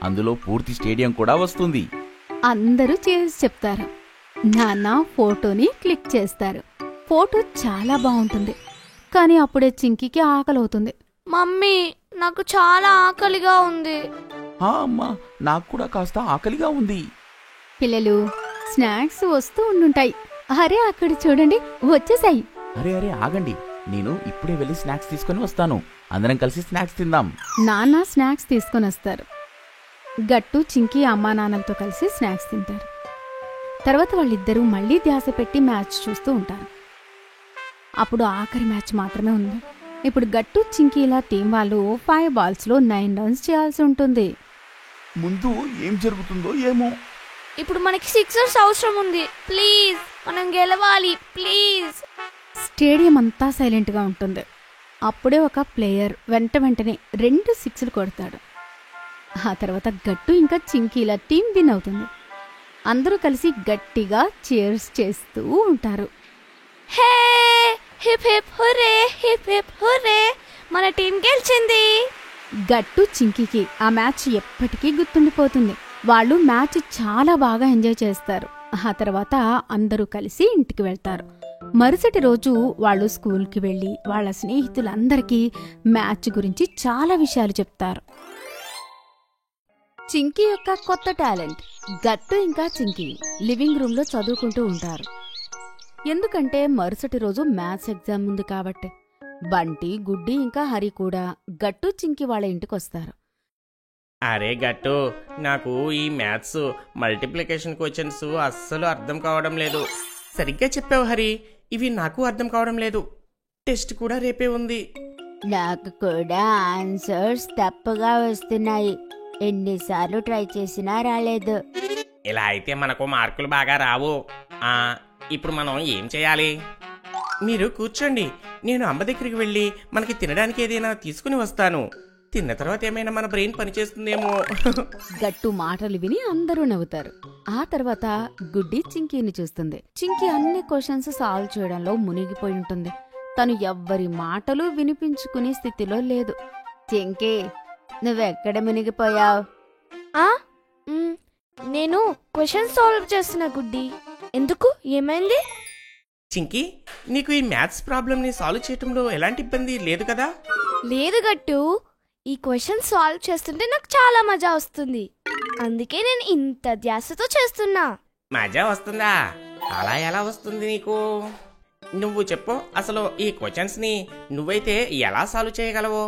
అందులో పూర్తి స్టేడియం కూడా వస్తుంది. అందరూ చేసి చెప్తారు. నాన్న ఫోటోని క్లిక్ చేస్తారు. ఫోటో చాలా బాగుంటుంది. కానీ అప్పుడే చింకీకి ఆకలవుతుంది. మమ్మీ, నాకు చాలా ఆకలిగా ఉంది. అమ్మా, నాకు కూడా కాస్త ఆకలిగా ఉంది. పిల్లలు, స్నాక్స్ వస్తూ ఉండుంటాయి. అరే అక్కడ చూడండి, వచ్చేసాయి. అరే అరే ఆగండి, నేను ఇప్పుడే వెళ్ళి స్నాక్స్ తీసుకొని వస్తాను. అందరం కలిసి స్నాక్స్ తిందాం. నాన్న స్నాక్స్ తీసుకొని వస్తారు. గట్టు చింకీ అమ్మా నాన్నలతో కలిసి స్నాక్స్ తింటారు. తర్వాత వాళ్ళిద్దరూ మళ్ళీ ధ్యాస పెట్టి మ్యాచ్ చూస్తూ ఉంటారు. అప్పుడు ఆఖరి మ్యాచ్ మాత్రమే ఉంది. ఇప్పుడు గట్టు చింకీల టీం వాళ్ళు 5 బాల్స్లో 9 రన్స్ చేయాల్సి ఉంటుంది. ముందు ఏం జరుగుతుందో ఏమో. ఇప్పుడు మనకి సిక్సర్స్ అవసరం ఉంది. ప్లీజ్ మనం గెలవాలి ప్లీజ్. స్టేడియం అంతా సైలెంట్గా ఉంటుంది. అప్పుడే ఒక ప్లేయర్ వెంటనే 2 సిక్స్లు కొడతాడు. ఆ తర్వాత గట్టు ఇంకా చింకీల టీం విన్ అవుతుంది. అందరూ కలిసి గట్టిగా చీర్స్ చేస్తూ ఉంటారు. Hey hip hip hurray, hip hip hurray, మన టీం గెలిచింది. గట్టు చింకీకి ఆ మ్యాచ్ ఎప్పటికీ గుర్తుండిపోతుంది. వాళ్ళు మ్యాచ్ చాలా బాగా ఎంజాయ్ చేస్తారు. ఆ తర్వాత అందరూ కలిసి ఇంటికి వెళ్తారు. మరుసటి రోజు వాళ్ళు స్కూల్కి వెళ్ళి వాళ్ళ స్నేహితులందరికీ మ్యాచ్ గురించి చాలా విషయాలు చెప్తారు. చింకీ యొక్క కొత్త టాలెంట్. గట్టు ఇంకా చింకీ లివింగ్ రూమ్లో చదువుకుంటూ ఉంటారు. ఎందుకంటే మరుసటి రోజు మ్యాథ్స్ ఎగ్జామ్ ఉంది కాబట్టి. బంటి, గుడ్డి ఇంకా హరి కూడా గట్టు చింకీ వాళ్ళ ఇంటికొస్తారు. అరే గట్టు, నాకు ఈ మ్యాథ్స్ మల్టిప్లికేషన్ క్వశ్చన్స్ అస్సలు అర్థం కావడం లేదు. సరిగ్గా చెప్పావు హరి, ఇవి నాకు అర్థం కావడం లేదు. టెస్ట్ కూడా రేపే ఉంది. నాకు కూడా ఆన్సర్స్ తప్పుగా వస్తున్నాయి. ఎన్నిసార్లు ట్రై చేసినా రాలేదు. ఇలా అయితే మనకు మార్కులు బాగా రావు. ఇప్పుడు మనం ఏం చేయాలి? మీరు కూర్చోండి, నేను అమ్మ దగ్గరికి వెళ్ళి మనకి తినడానికి ఏదైనా తీసుకుని వస్తాను. తిన్న తర్వాత ఏమైనా మన బ్రెయిన్ పనిచేస్తుందేమో. గట్టు మాటలు విని అందరూ నవ్వుతారు. ఆ తర్వాత గుడ్డి చింకీని చూస్తుంది. చింకీ అన్ని క్వశ్చన్స్ సాల్వ్ చేయడంలో మునిగిపోయి ఉంటుంది. తను ఎవ్వరి మాటలు వినిపించుకునే స్థితిలో లేదు. చింకీ, నువ్వెక్కడ మునిగిపోయావు? నేను క్వశ్చన్ సాల్వ్ చేస్తున్నా గుడ్డి. ఎందుకు, ఏమైంది? చింకీ, నీకు ఈ మ్యాథ్స్ ప్రాబ్లమ్ని సాల్వ్ చేయటంలో ఎలాంటి ఇబ్బంది లేదు కదా? లేదు గట్టు, ఈ క్వశ్చన్ సాల్వ్ చేస్తుంటే నాకు చాలా మజా వస్తుంది. అందుకే నేను ఇంత ధ్యాసతో చేస్తున్నా. మజా వస్తుందా? అలా ఎలా వస్తుంది నీకు? నువ్వు చెప్పు, అసలు ఈ క్వశ్చన్స్ని నువ్వైతే ఎలా సాల్వ్ చేయగలవు?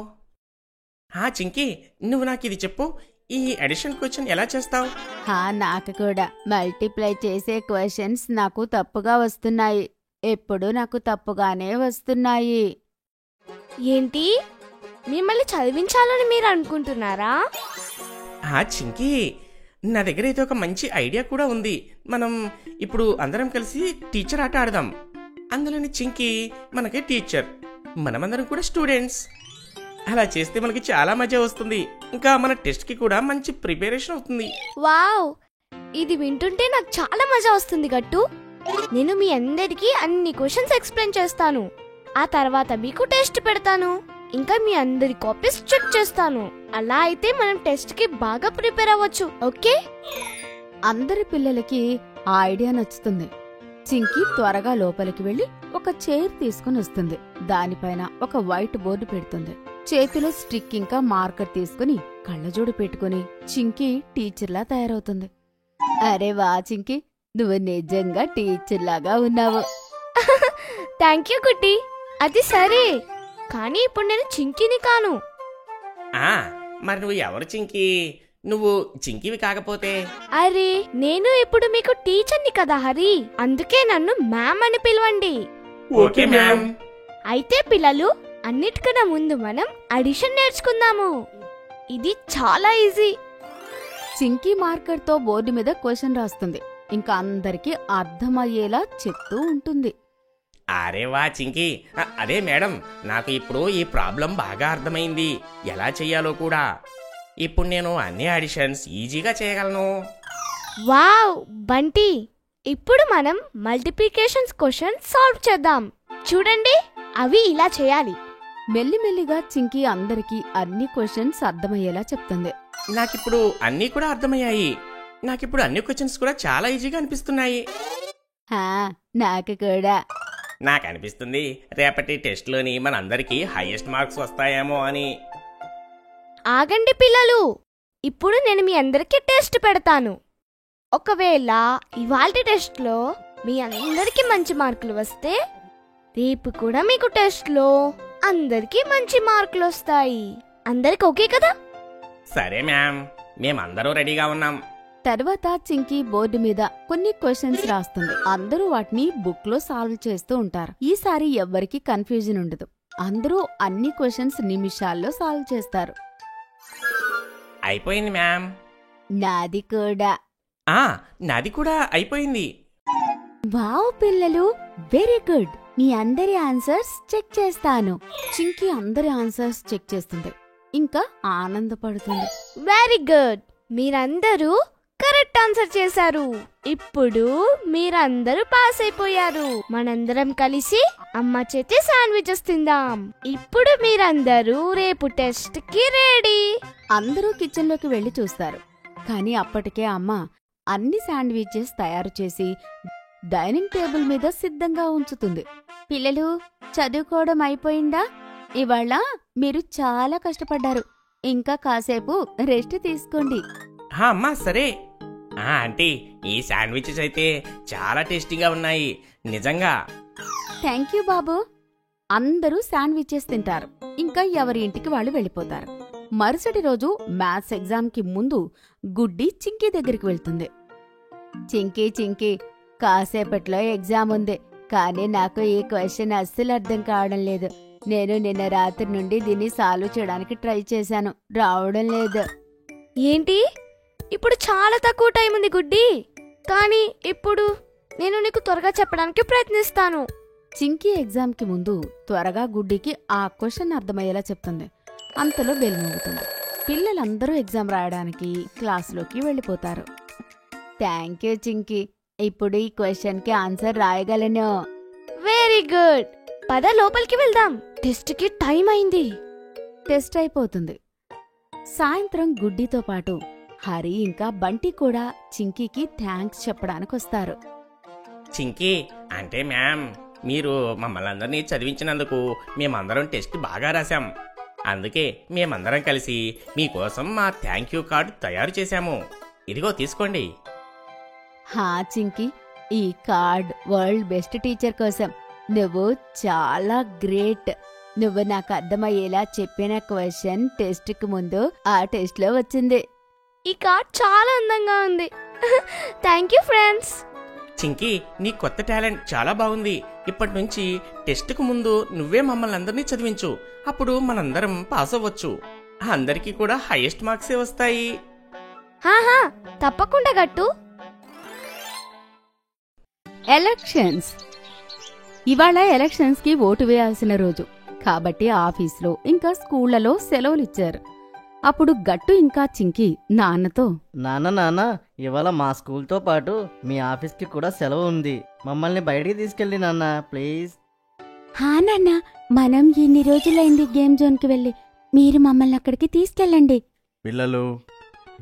చింకీ, నువ్వు నాకు ఇది చెప్పు, ఈ అడిషన్ క్వశ్చన్ ఎలా చేస్తావు? నాకు కూడా మల్టిప్లై చేసే క్వశ్చన్స్ నాకు తప్పుగా వస్తున్నాయి. ఎప్పుడు నాకు తప్పుగానే వస్తున్నాయి. ఏంటి, మిమ్మల్ని చదివించాలని మీరు అనుకుంటున్నారా? చింకీ, నా దగ్గర అయితే ఒక మంచి ఐడియా కూడా ఉంది. మనం ఇప్పుడు అందరం కలిసి టీచర్ ఆట ఆడదాం. అందులోని చింకీ మనకి టీచర్, మనమందరం కూడా స్టూడెంట్స్. అలా చేస్తే మనకి చాలా మజా వస్తుంది. ఇంకా మన టెస్ట్కి కూడా మంచి ప్రిపరేషన్ అవుతుంది. వావ్, ఇది వింటుంటే నాకు చాలా మజా వస్తుంది గట్టు. నేను మీ అందరికీ అన్ని క్వశ్చన్స్ ఎక్స్ప్లెయిన్ చేస్తాను. ఆ తర్వాత మీకు టెస్ట్ పెడతాను. ఇంకా మీ అందరి కాపీస్ చెక్ చేస్తాను. అలా అయితే మనం టెస్ట్ కి బాగా ప్రిపేర్ అవ్వచ్చు. ఓకే? అందరి పిల్లలకి ఆ ఐడియా నచ్చుతుంది. చింకీ త్వరగా లోపలికి వెళ్లి ఒక చైర్ తీసుకుని వస్తుంది. దానిపైన ఒక వైట్ బోర్డు పెడుతుంది. చేతిలో స్టిక్ ఇంకా మార్కర్ తీసుకుని కళ్ళజోడు పెట్టుకుని చింకీ టీచర్లా తయారవుతుంది. అరే వా చింకీ, నువ్వు నిజంగా టీచర్ లాగా ఉన్నావు. థ్యాంక్ యూ గుడ్డి. అది సరే, కానీ ఇప్పుడు నేను చింకీని కాను. మరి నువ్వు ఎవరు చింకీ? నువ్వు చింకీవి కాకపోతే? అరే, నేను ఇప్పుడు మీకు టీచర్ని కదా హరి, అందుకే నన్ను మ్యామ్ అని పిలవండి. Okay ma'am. అయితే పిల్లలు, అన్నిటికన్నా ముందు మనం అడిషన్ నేర్చుకుందాము. ఇది చాలా ఈజీ. చింకీ మార్కర్తో బోర్డు మీద క్వశ్చన్ రాస్తుంది. ఇంకా అందరికీ అర్థమయ్యేలా చెప్తూ ఉంటుంది. అరే వా చింకీ, అదే మేడం, నాకు ఇప్పుడు ఈ ప్రాబ్లం బాగా అర్థమైంది, ఎలా చెయ్యాలో కూడా. ఇప్పుడు నేను అన్ని అడిషన్స్ ఈజీగా చేయగలను. వావ్ బంటి, ఇప్పుడు మనం మల్టిప్లికేషన్స్ క్వశ్చన్ సాల్వ్ చేద్దాం. చూడండి, అవి ఇలా చేయాలి. మెల్లిమెల్లిగా చింకీ అందరికీ అన్ని క్వశ్చన్స్ అర్థమయ్యేలా చెప్తుంది. నాకిప్పుడు అన్నీ కూడా అర్థమయ్యాయి. నాకిప్పుడు అన్ని క్వశ్చన్స్ కూడా చాలా ఈజీగా అనిపిస్తున్నాయి. నాకు కూడా. నాకు అనిపిస్తుంది రేపటి టెస్ట్లోని మనందరికీ హైయెస్ట్ మార్క్స్ వస్తాయేమో అని. ఆగండి పిల్లలు, ఇప్పుడు నేను మీ అందరికీ టెస్ట్ పెడతాను. ఒకవేళ ఇవాల్టి టెస్ట్లో మీ అందరికి మంచి మార్కులు వస్తే రేపు కూడా మీకు టెస్ట్లో అందరికి మంచి మార్కులు వస్తాయి. అందరికి ఓకే కదా? సరే మ్యామ్, మేమందరూ రెడీగా ఉన్నాం. తర్వాత చింకీ బోర్డు మీద కొన్ని క్వశ్చన్స్ రాస్తుంది. అందరూ వాటిని బుక్ లో సాల్వ్ చేస్తూ ఉంటారు. ఈసారి ఎవ్వరికీ కన్ఫ్యూజన్ ఉండదు. అందరూ అన్ని క్వశ్చన్స్ నిమిషాల్లో సాల్వ్ చేస్తారు. అయిపోయింది మ్యామ్. నాది కూడా. నాది కూడా అయిపోయింది. వావ్ పిల్లలు, వెరీ గుడ్. మీ అందరి ఆన్సర్స్ చెక్ చేస్తాను. చింకీ అందరి ఆన్సర్స్ చెక్ చేస్తుంది, ఇంకా ఆనందపడుతుంది. వెరీ గుడ్, మీరందరూ కరెక్ట్ ఆన్సర్ చేశారు. ఇప్పుడు మీరందరూ పాస్ అయిపోయారు. మనందరం కలిసి అమ్మ చేతి శాండ్విచెస్ తిందాం. ఇప్పుడు మీరందరూ రేపు టెస్ట్ కి రెడీ. అందరూ కిచెన్ లోకి వెళ్లి చూస్తారు. కానీ అప్పటికే అమ్మ అన్ని శాండ్విచెస్ తయారు చేసి డైనింగ్ టేబుల్ మీద సిద్ధంగా ఉంచుతుంది. పిల్లలు, చదువుకోవడం అయిపోయిందా? ఇవాళ మీరు చాలా కష్టపడ్డారు. ఇంకా కాసేపు రెస్ట్ తీసుకోండి. అమ్మా సరే. ఆంటీ, ఈ శాండ్విచెస్ అయితే చాలా టేస్టీగా ఉన్నాయి, నిజంగా. థ్యాంక్ యూ బాబు. అందరూ శాండ్విచెస్ తింటారు, ఇంకా ఎవరి ఇంటికి వాళ్ళు వెళ్ళిపోతారు. మరుసటి రోజు మ్యాథ్స్ ఎగ్జామ్ కి ముందు గుడ్డి చింకీ దగ్గరికి వెళ్తుంది. చింకీ, కాసేపట్లో ఎగ్జామ్ ఉంది. కానీ నాకు ఈ క్వశ్చన్ అస్సలు అర్థం కావడం లేదు. నేను నిన్న రాత్రి నుండి దీన్ని సాల్వ్ చేయడానికి ట్రై చేశాను, రావడం లేదు. ఏంటి? ఇప్పుడు చాలా తక్కువ టైం ఉంది గుడ్డి. కానీ ఇప్పుడు నేను నీకు త్వరగా చెప్పడానికి ప్రయత్నిస్తాను. చింకీ ఎగ్జామ్ కి ముందు త్వరగా గుడ్డికి ఆ క్వశ్చన్ అర్థమయ్యేలా చెప్తుంది. అంతలో బెల్ మోగుతుంది. పిల్లలందరూ ఎగ్జామ్ రాయడానికి క్లాసులోకి వెళ్ళిపోతారు. Thank you Chinki. ఇప్పుడు ఈ క్వశ్చన్ కి ఆన్సర్ రాయగలను. Very good. పద లోపలికి వెళ్దాం, టెస్ట్ కి టైం అయింది. టెస్ట్ అయిపోతుంది. సాయంత్రం గుడ్డితో పాటు హరి ఇంకా బంటి కూడా చింకీకి థ్యాంక్స్ చెప్పడానికి వస్తారు. చింకీ, అంటే మ్యామ్, మీరు మమ్మల్ని అందరినీ చదివించినందుకు మేమందరం టెస్ట్ బాగా రాశాం. అందుకే మేమందరం కలిసి మీకోసం మా థ్యాంక్ యూ కార్డు తయారు చేశాము. ఇదిగో తీసుకోండి. హా చింకీ, ఈ కార్డ్ వరల్డ్ బెస్ట్ టీచర్ కోసం. నువ్వు చాలా గ్రేట్. నువ్వు నాకు అర్థమయ్యేలా చెప్పిన క్వశ్చన్ టెస్ట్ కు ముందు ఆ టెస్ట్ లో వచ్చింది. ఈ కార్డ్ చాలా అందంగా ఉంది. Thank you friends. చింకీ, నీ కొత్త టాలెంట్ చాలా బాగుంది. ఇప్పటి నుంచి టెస్ట్కు ముందు నువ్వే మమ్మల్ని అందరినీ చదివించు. అప్పుడు మనందరం పాస్ అవ్వచ్చు. అందరికీ కూడా హైయెస్ట్ మార్క్సే వస్తాయి. హాహా, తప్పకుండా గట్టు. ఎలక్షన్స్. ఇవాళ ఎలక్షన్స్ కి ఓటు వేయాల్సిన రోజు కాబట్టి ఆఫీస్లో ఇంకా స్కూళ్లలో సెలవులిచ్చారు. అప్పుడు గట్టు ఇంకా చింకీ నాన్నతో, నాన్న, ఇవాళ మా స్కూల్తో పాటు మీ ఆఫీస్కి కూడా సెలవు ఉంది. మమ్మల్ని బయటికి తీసుకెళ్ళి నాన్న, ప్లీజ్. హా నాన్న, మనం ఎన్ని రోజులైంది గేమ్ జోన్కి వెళ్ళి. మీరు మమ్మల్ని అక్కడికి తీసుకెళ్ళండి. పిల్లలు,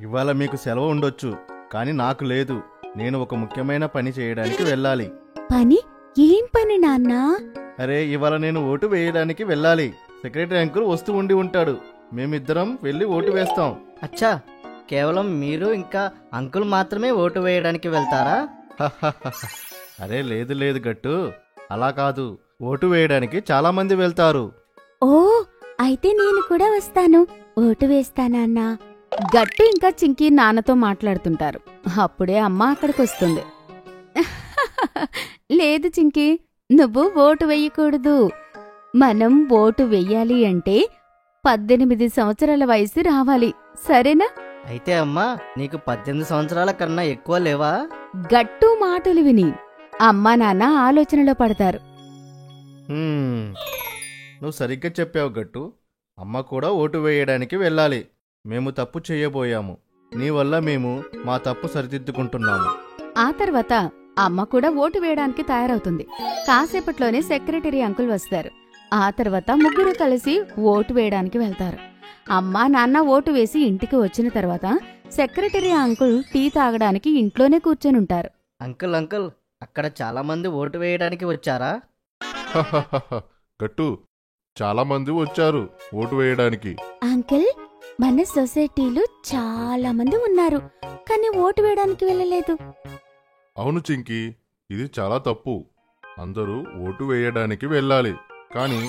ఇవాళ మీకు సెలవు ఉండొచ్చు, కానీ నాకు లేదు. నేను ఒక ముఖ్యమైన పని చేయడానికి వెళ్ళాలి. పని? ఏం పని నాన్నా? అరే, ఇవాళ నేను ఓటు వేయడానికి వెళ్ళాలి. సెక్రటరీ అంకుల్ వస్తూ ఉండి ఉంటాడు. మేమిద్దరం వెళ్ళి ఓటు వేస్తాం. అచ్చా, కేవలం మీరు ఇంకా అంకుల్ మాత్రమే ఓటు వేయడానికి వెళ్తారా? అరే లేదు గట్టు, అలా కాదు. ఓటు వేయడానికి చాలా మంది వెళ్తారు. ఓ, అయితే నేను కూడా వస్తాను. ఓటు వేస్తానన్నా. గట్టు ఇంకా చింకీ నాన్నతో మాట్లాడుతుంటారు. అప్పుడే అమ్మ అక్కడికొస్తుంది. లేదు చింకీ, నువ్వు ఓటు వెయ్యకూడదు. మనం ఓటు వెయ్యాలి అంటే 18 సంవత్సరాల వయసు రావాలి, సరేనా? అయితే అమ్మా, నీకు 18 సంవత్సరాల కన్నా ఎక్కువ లేవా? గట్టు మాటలు విని అమ్మా నాన్న ఆలోచనలో పడతారు. నువ్వు సరిగ్గా చెప్పావు గట్టు. అమ్మ కూడా ఓటు వేయడానికి వెళ్ళాలి. మేము తప్పు చేయబోయాము. నీ వల్ల మేము మా తప్పు సరిదిద్దుకుంటున్నాము. ఆ తర్వాత అమ్మ కూడా ఓటు వేయడానికి తయారవుతుంది. కాసేపట్లోనే సెక్రటరీ అంకుల్ వస్తారు. ఆ తర్వాత ముగ్గురు కలిసి ఓటు వేయడానికి వెళ్తారు. అమ్మా నాన్న ఓటు వేసి ఇంటికి వచ్చిన తర్వాత సెక్రటరీ అంకుల్ టీ తాగడానికి ఇంట్లోనే కూర్చొనుంటారు. అంకుల్, అక్కడ చాలా మంది ఓటు వేయడానికి వచ్చారా? గట్టు, చాలా మంది వచ్చారు ఓటు వేయడానికి. అంకుల్, మన సొసైటీలో చాలా మంది ఉన్నారు, కానీ ఓటు వేయడానికి వెళ్ళలేదు. అవును చింకీ, ఇది చాలా తప్పు. అందరూ ఓటు వేయడానికి వెళ్ళాలి, కానీ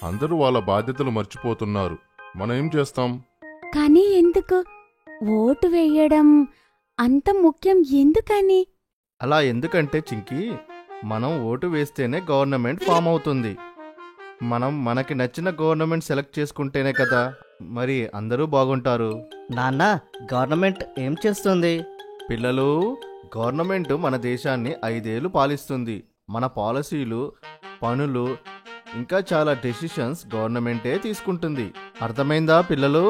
అందరూ వాళ్ళ బాధ్యతలు మర్చిపోతున్నారు. మనం ఏం చేస్తాం? కానీ ఎందుకు ఓటు వేయడం అంత ముఖ్యం ఎందుకని? అలా ఎందుకంటే చింకి, మనం ఓటు వేస్తేనే గవర్నమెంట్ ఫామ్ అవుతుంది. మనం మనకి నచ్చిన గవర్నమెంట్ సెలెక్ట్ చేసుకుంటేనే కదా మరి అందరూ బాగుంటారు. నాన్న, గవర్నమెంట్ ఏం చేస్తుంది? పిల్లలు, గవర్నమెంట్ మన దేశాన్ని 5 ఏళ్ళు పాలిస్తుంది. మన పాలసీలు, పనులు, ఇంకా చాలా డెసిషన్స్ గవర్నమెంటే తీసుకుంటుంది. అర్థమైందా పిల్లలు?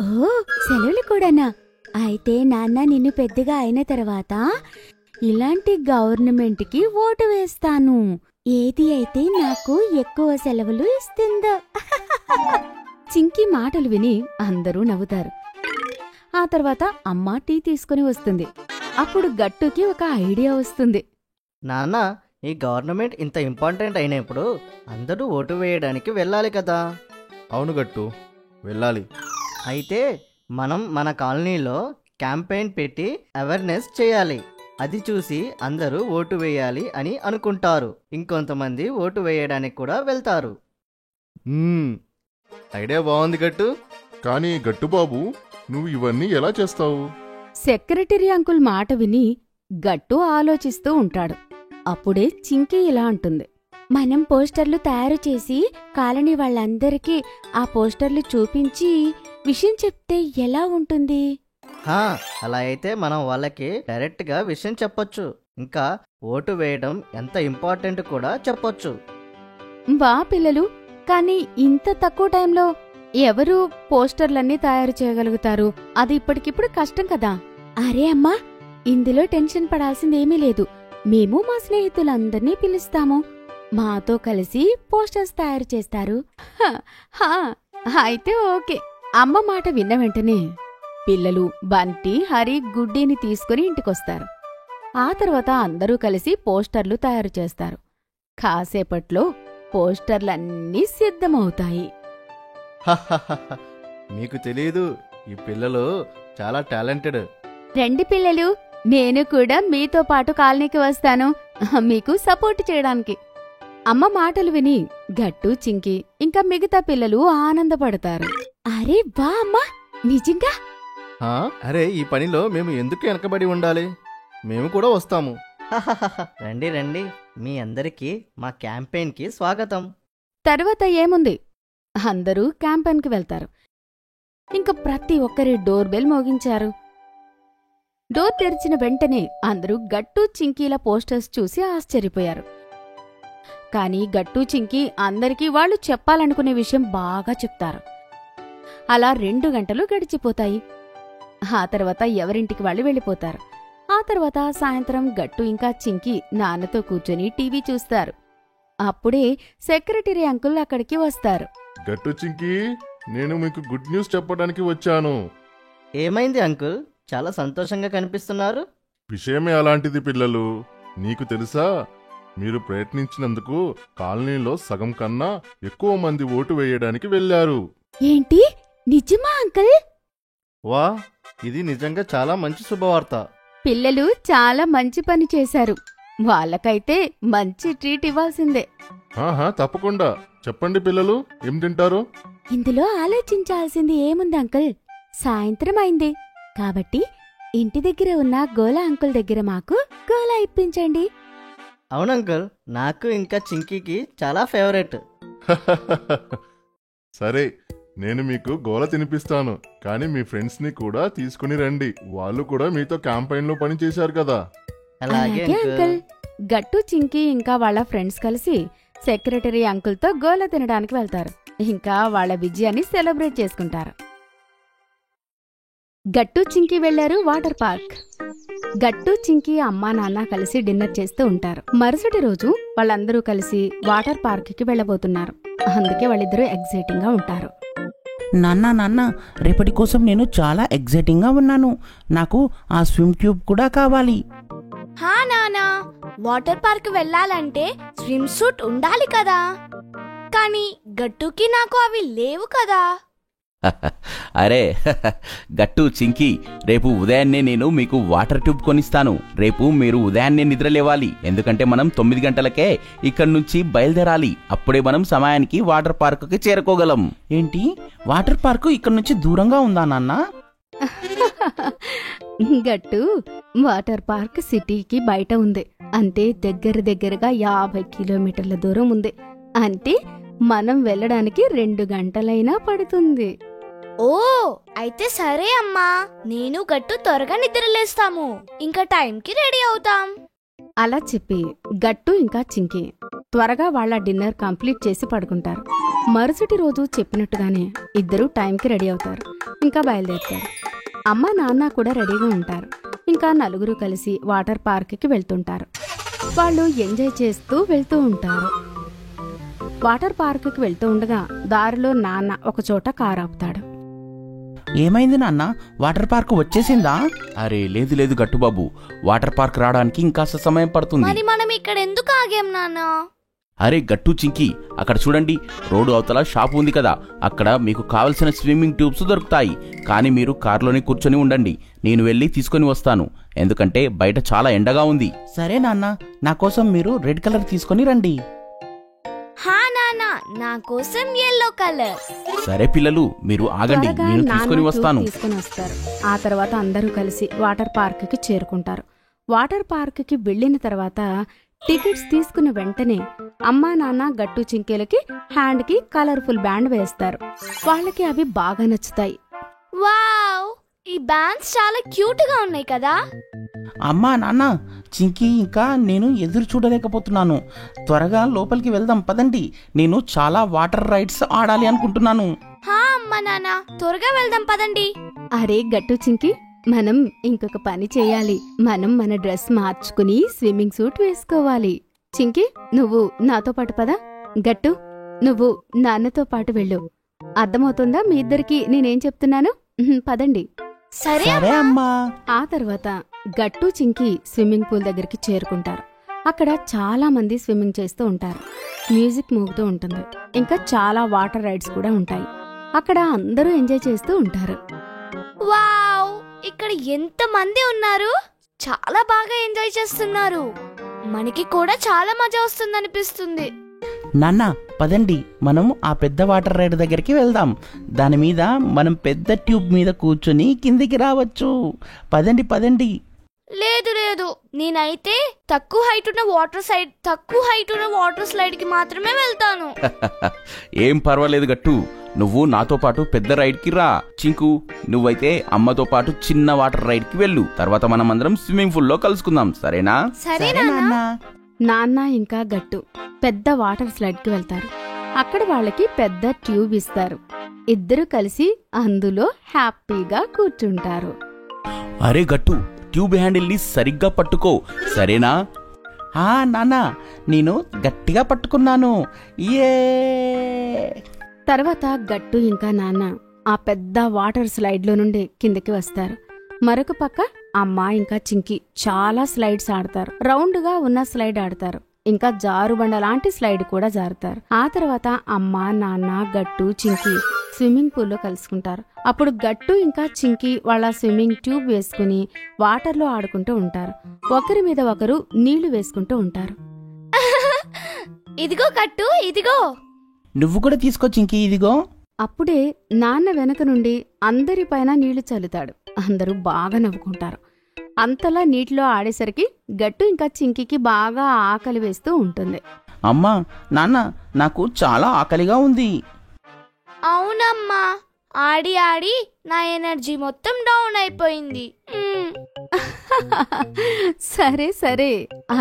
ఓ, సెలవులు కూడానా? అయితే నాన్న నిన్ను పెద్దగా అయిన తర్వాత ఇలాంటి గవర్నమెంట్కి ఓటు వేస్తాను. ఏది అయితే నాకు ఎక్కువ సెలవులు ఇస్తుందో. చింకి మాటలు విని అందరూ నవ్వుతారు. ఆ తర్వాత అమ్మ టీ తీసుకుని వస్తుంది. అప్పుడు గట్టుకి ఒక ఐడియా వస్తుంది. నాన్న, ఈ గవర్నమెంట్ ఇంత ఇంపార్టెంట్ అయినప్పుడు అందరూ ఓటు వేయడానికి వెళ్ళాలి కదా. అవును గట్టు, వెళ్ళాలి. అయితే మనం మన కాలనీలో క్యాంపెయిన్ పెట్టి అవేర్నెస్ చేయాలి. అది చూసి అందరూ ఓటు వేయాలి అని అనుకుంటారు. ఇంకొంతమంది ఓటు వేయడానికి కూడా వెళ్తారు. ఐడియా బాగుంది గట్టు. కానీ గట్టుబాబు, నువ్వు ఇవన్నీ ఎలా చేస్తావు? సెక్రటరీ అంకుల్ మాట విని గట్టు ఆలోచిస్తూ ఉంటాడు. అప్పుడే చింకీ ఇలా అంటుంది. మనం పోస్టర్లు తయారు చేసి కాలనీ వాళ్ళందరికీ ఆ పోస్టర్లు చూపించి విషయం చెప్తే ఎలా ఉంటుంది? అలా అయితే మనం వాళ్ళకి డైరెక్ట్గా విషయం చెప్పొచ్చు. ఇంకా ఓటు వేయడం ఎంత ఇంపార్టెంట్ కూడా చెప్పొచ్చు. వా పిల్లలు, కానీ ఇంత తక్కువ టైంలో ఎవరు పోస్టర్లన్నీ తయారు చేయగలుగుతారు? అది ఇప్పటికిప్పుడు కష్టం కదా. అరే అమ్మా, ఇందులో టెన్షన్ పడాల్సిందేమీ లేదు. మేము మా స్నేహితులందర్నీ పిలుస్తాము. మాతో కలిసి పోస్టర్స్ తయారు చేస్తారు. అయితే ఓకే. అమ్మ మాట విన్న వెంటనే పిల్లలు బంటి, హరి, గుడ్డీని తీసుకుని ఇంటికొస్తారు. ఆ తర్వాత అందరూ కలిసి పోస్టర్లు తయారు చేస్తారు. కాసేపట్లో పోస్టర్లన్నీ సిద్ధమవుతాయి. మీకు తెలీదు, ఈ పిల్లలు చాలా టాలెంటెడ్. రండి పిల్లలు, నేను కూడా మీతో పాటు కాలనీకి వస్తాను మీకు సపోర్ట్ చేయడానికి. అమ్మ మాటలు విని గట్టు, చింకి ఇంకా మిగతా పిల్లలు ఆనందపడతారు. అరే వా అమ్మా, నిజంగా? అరే, ఈ పనిలో మేము ఎందుకు వెనకబడి ఉండాలి? మేము కూడా వస్తాము. రండి రండి, మీ అందరికీ మా క్యాంపెయిన్కి స్వాగతం. తర్వాత ఏముంది, అందరూ క్యాంపెయిన్కి వెళ్తారు. ఇంక ప్రతి ఒక్కరి డోర్ బెల్ మోగించారు. డోర్ తెరిచిన వెంటనే అందరూ గట్టు, చింకీల పోస్టర్స్ చూసి ఆశ్చర్యపోయారు. కాని గట్టు, చింకీ అందరికీ వాళ్ళు చెప్పాలనుకునే విషయం బాగా చెప్తారు. అలా 2 గంటలు గడిచిపోతాయి. ఆ తర్వాత ఎవరింటికి వాళ్ళు వెళ్ళిపోతారు. ఆ తర్వాత సాయంత్రం గట్టు ఇంకా చింకీ నాన్నతో కూర్చొని టీవీ చూస్తారు. అప్పుడే సెక్రటరీ అంకుల్ అక్కడికి వస్తారు. గట్టు చింకి, నేను మీకు గుడ్ న్యూస్ చెప్పడానికి వచ్చాను. ఏమైంది అంకుల్? చాలా సంతోషంగా కనిపిస్తున్నారు. విషయమే అలాంటిది పిల్లలు. నీకు తెలుసా, మీరు ప్రయత్నించినందుకు కాలనీలో సగం కన్నా ఎక్కువ మంది ఓటు వేయడానికి వెళ్లారు. ఏంటి, నిజమా అంకుల్? వా, ఇది నిజంగా చాలా మంచి శుభవార్త. పిల్లలు చాలా మంచి పని చేశారు. వాళ్ళకైతే మంచి ట్రీట్ ఇవ్వాల్సిందే. తప్పకుండా. చెప్పండి పిల్లలు, ఏం తింటారు? ఇందులో ఆలోచించాల్సింది ఏముంది అంకుల్? సాయంత్రం అయింది కాబట్టి ఇంటి దగ్గర ఉన్న గోలా అంకుల్ దగ్గర మాకు గోలా ఇప్పించండి. అవునంకుల్, నాకు ఇంకా చింకీకి చాలా ఫేవరెట్. సరే, నేను మీకు గోల తినిపిస్తాను. కానీ మీ ఫ్రెండ్స్ ని కూడా తీసుకుని రండి. వాళ్ళు కూడా మీతో క్యాంపెయిన్ లో పని చేశారు కదా. అలాగే అంకుల్. గట్టు, చింకీ ఇంకా వాళ్ళ ఫ్రెండ్స్ కలిసి సెక్రటరీ అంకుల్తో గోల తినడానికి వెళ్తారు. ఇంకా వాళ్ళ విజయాన్ని సెలబ్రేట్ చేసుకుంటారు. గట్టు, చింకీ వెళ్లారు వాటర్ పార్క్. గట్టు, చింకీ అమ్మా నాన్న కలిసి డిన్నర్ చేస్తూ ఉంటారు. మరుసటి రోజు వాళ్ళందరూ కలిసి వాటర్ పార్క్కి వెళ్ళబోతున్నారు. అందుకే వాళ్ళిద్దరూ ఎగ్జైటింగ్ గా ఉంటారు. నాన్న, రేపటి కోసం నేను చాలా ఎగ్జైటింగ్ గా ఉన్నాను. నాకు ఆ స్విమ్ ట్యూబ్ కూడా కావాలి. నానా, వాటర్ పార్క్ వెళ్ళాలంటే స్విమ్ సూట్ ఉండాలి కదా. కానీ గట్టుకి నాకు అవి లేవు కదా. అరే గట్టు చింకి, రేపు ఉదయాన్నే నేను మీకు వాటర్ ట్యూబ్ కొనిస్తాను. రేపు మీరు ఉదయాన్నే నిద్ర లేవాలి, ఎందుకంటే మనం 9 గంటలకే ఇక్కడి నుంచి బయలుదేరాలి. అప్పుడే మనం సమయానికి వాటర్ పార్కుకి చేరుకోగలం. ఏంటి, వాటర్ పార్కు ఇక్కడ నుంచి దూరంగా ఉందా నాన్న? గట్టు, వాటర్ పార్క్ సిటీకి బయట ఉంది. అంటే దగ్గరగా 50 కిలోమీటర్ల దూరం ఉంది. అంటే మనం వెళ్ళడానికి 2 గంటలైనా పడుతుంది. ఓ అయితే సరే అమ్మా, నేను గట్టు త్వరగా నిద్రలేస్తాము, ఇంకా టైంకి రెడీ అవుతాం. అలా చెప్పి గట్టు ఇంకా చింకి త్వరగా వాళ్ళ డిన్నర్ కంప్లీట్ చేసి పడుకుంటారు. మరుసటి రోజు చెప్పినట్టుగానే ఇద్దరూ టైంకి రెడీ అవుతారు, ఇంకా బయలుదేరుతారు. అమ్మ నాన్న కూడా రెడీగా ఉంటారు. ఇంకా నలుగురు కలిసి వాటర్ పార్క్కి వెళ్తుంటారు. వాళ్ళు ఎంజాయ్ చేస్తూ వెళ్తూ ఉంటారు. వాటర్ పార్క్కి వెళ్తూ ఉండగా దారిలో నాన్న ఒకచోట కారు ఆపుతాడు. ఏమైంది నాన్న, వాటర్ పార్క్ వచ్చేసిందా? అరే లేదు గట్టుబాబు, వాటర్ పార్క్ రావడానికి ఇంకాస్త సమయం పడుతుంది. మరి మనం ఇక్కడ ఎందుకు ఆగాం నాన్న? అరే గట్టు చింకి, అక్కడ చూడండి, రోడ్డు అవతల షాప్ ఉంది కదా, అక్కడ మీకు కావలసిన స్విమ్మింగ్ ట్యూబ్స్ దొరుకుతాయి. కానీ మీరు కారులోనే కూర్చొని ఉండండి, నేను వెళ్ళి తీసుకొని వస్తాను, ఎందుకంటే బయట చాలా ఎండగా ఉంది. సరే నాన్న, నా కోసం మీరు రెడ్ కలర్ తీసుకొని రండి. హా నాన్న, నా కోసం yellow కలర్. సరే పిల్లలు, మీరు ఆగండి, త్వరగా నేను నాన్న తీసుకొని వస్తాను. ట్యూబ్ తీసుకొని వస్తారు. ఆ తర్వాత అందరూ కలిసి వాటర్ పార్క్కి చేరుకుంటారు. వాటర్ పార్క్కి వెళ్ళిన తర్వాత టికెట్స్ తీసుకున్న వెంటనే అమ్మా నాన్న గట్టు చింకేలకి హ్యాండ్కి కలర్ఫుల్ బ్యాండ్ వేస్తారు. వాళ్ళకి అవి బాగా నచ్చుతాయి. వావ్, ఈ బ్యాండ్స్ చాలా క్యూట్ గా ఉన్నాయి కదా. అమ్మా నాన్న, చింకి ఇంకా నేను ఎదురు చూడలేకపోతున్నాను. త్వరగా లోపలికి వెళ్దాం పదండి, నేను చాలా వాటర్ రైడ్స్ ఆడాలి అనుకుంటున్నాను. హా అమ్మా నాన్న, త్వరగా వెళ్దాం పదండి. అరే గట్టు చింకి, మనం ఇంకొక పని చేయాలి. మనం మన డ్రెస్ మార్చుకుని స్విమ్మింగ్ సూట్ వేసుకోవాలి. చింకి, నువ్వు నాతో పాటు పద. గట్టు, నువ్వు నాన్నతో పాటు వెళ్ళు. అర్థమవుతుందా మీ ఇద్దరికి నేనేం చెప్తున్నాను? పదండి. సరే అమ్మా. ఆ తర్వాత గట్టు చింకి స్విమ్మింగ్ పూల్ దగ్గరికి చేరుకుంటారు. అక్కడ చాలా మంది స్విమ్మింగ్ చేస్తూ ఉంటారు. మ్యూజిక్ మోగుతూ ఉంటుంది. ఇంకా చాలా వాటర్ రైడ్స్ కూడా ఉంటాయి. అక్కడ అందరూ ఎంజాయ్ చేస్తూ ఉంటారు. వావ్, ఇక్కడ ఎంత మంది ఉన్నారు, చాలా బాగా ఎంజాయ్ చేస్తున్నారు. మనకి కూడా చాలా మజా వస్తుందనిపిస్తుంది. నాన్న పదండి, మనం ఆ పెద్ద వాటర్ రైడ్ దగ్గరికి వెళ్దాం. దాని మీద మనం పెద్ద ట్యూబ్ మీద కూర్చొని కిందికి రావచ్చు. పదండి. లేదు, నేనైతే తక్కువ హైట్ ఉన్న వాటర్ స్లైడ్ కి మాత్రమే వెళ్తాను. ఏం పర్వాలేదు గట్టు, నువ్వు నాతో పాటు పెద్ద రైడ్ కి రా. చింకు, నువ్వైతే అమ్మతో పాటు చిన్న వాటర్ రైడ్ కి వెళ్ళు. తర్వాత మనం అందరం స్విమ్మింగ్ పూల్ లో కలుసుకుందాం, సరేనా? సరే నాన్న. నాన్న ఇంకా గట్టు పెద్ద వాటర్ స్లైడ్ కి వెళ్తారు. అక్కడ వాళ్ళకి పెద్ద ట్యూబ్ ఇస్తారు. ఇద్దరు కలిసి అందులో హ్యాపీగా కూర్చుంటారు. అరే గట్టు, ట్యూబ్ హ్యాండిల్ ని సరిగ్గా పట్టుకో, సరేనా? నాన్న, నేను గట్టిగా పట్టుకున్నాను. తర్వాత గట్టు ఇంకా నాన్న ఆ పెద్ద వాటర్ స్లైడ్ లో నుండి కిందకి వస్తారు. మరొక పక్క అమ్మ ఇంకా చింకి చాలా స్లైడ్స్ ఆడతారు. రౌండ్ గా ఉన్న స్లైడ్ ఆడతారు. ఇంకా జారుబండ లాంటి స్లైడ్ కూడా జారుతారు. ఆ తర్వాత అమ్మ నాన్న గట్టు చింకి స్విమ్మింగ్ పూల్లో కలుసుకుంటారు. అప్పుడు గట్టు ఇంకా చింకి వాళ్ళ స్విమ్మింగ్ ట్యూబ్ వేసుకుని వాటర్లో ఆడుకుంటూ ఉంటారు. ఒకరి మీద ఒకరు నీళ్లు వేసుకుంటూ ఉంటారు. ఇదిగో గట్టు, ఇదిగో. నువ్వు కూడా తీసుకో చింకి, ఇదిగో. అప్పుడే నాన్న వెనక నుండి అందరిపైన నీళ్లు చల్లుతాడు. అందరూ బాగా నవ్వుకుంటారు. అంతలా నీటిలో ఆడేసరికి గట్టు ఇంకా చింకికి బాగా ఆకలి వేస్తూ ఉంటుంది. అమ్మా నాన్న, నాకు చాలా ఆకలిగా ఉంది. అవునమ్మా, ఆడి నా ఎనర్జీ మొత్తం డౌన్ అయిపోయింది. సరే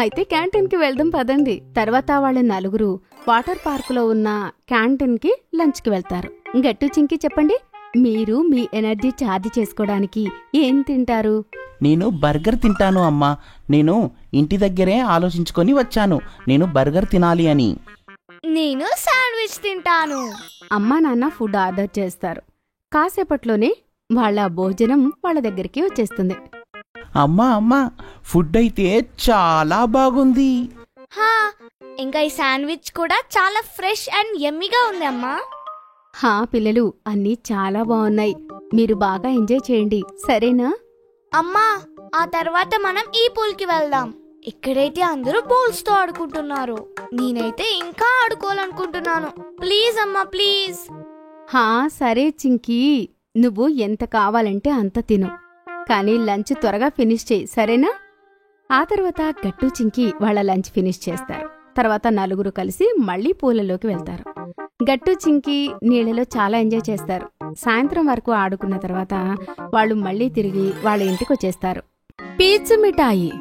అయితే క్యాంటీన్ కి వెళ్దాం పదండి. తర్వాత వాళ్ళు నలుగురు వాటర్ పార్క్ లో ఉన్న క్యాంటీన్ కి లంచ్ కి వెళ్తారు. గట్టు చింకి చెప్పండి, మీరు మీ ఎనర్జీ ఛార్జ్ చేసుకోవడానికి ఏం తింటారు? నేను బర్గర్ తింటాను అమ్మా. నేను ఇంటి దగ్గరే ఆలోచించుకొని వచ్చాను, నేను బర్గర్ తినాలి అని. నేను శాండ్విచ్ తింటాను. అమ్మా నాన్న ఫుడ్ ఆర్డర్ చేస్తారు. కాసేపట్లోనే వాళ్ళ భోజనం వాళ్ళ దగ్గరికి వచ్చేస్తుంది. అమ్మా, ఫుడ్ అయితే చాలా బాగుంది. ఇంకా ఈ శాండ్విచ్ కూడా చాలా ఫ్రెష్ అండ్ యమ్మీగా ఉంది అమ్మా. హా పిల్లలు, అన్నీ చాలా బాగున్నాయి. మీరు బాగా ఎంజాయ్ చేయండి, సరేనా? అమ్మా, ఆ తర్వాత మనం ఈ పూల్కి వెళ్దాం. ఇక్కడైతే అందరూ బౌల్స్ తో ఆడుకుంటున్నారు. నేనైతే ఇంకా ఆడుకోవాలనుకుంటున్నాను. ప్లీజ్ అమ్మా, ప్లీజ్. హా సరే చింకీ, నువ్వు ఎంత కావాలంటే అంత తిను, కానీ లంచ్ త్వరగా ఫినిష్ చేయి, సరేనా? ఆ తర్వాత గట్టు చింకీ వాళ్ళ లంచ్ ఫినిష్ చేస్తారు. తర్వాత నలుగురు కలిసి మళ్ళీ పూలలోకి వెళ్తారు. గట్టు చింకీ నీళ్ళలో చాలా ఎంజాయ్ చేస్తారు. సాయంత్రం వరకు ఆడుకున్న తర్వాత వాళ్ళు మళ్ళీ తిరిగి వాళ్ళ ఇంటికి వచ్చేస్తారు. పీచు మిఠాయి.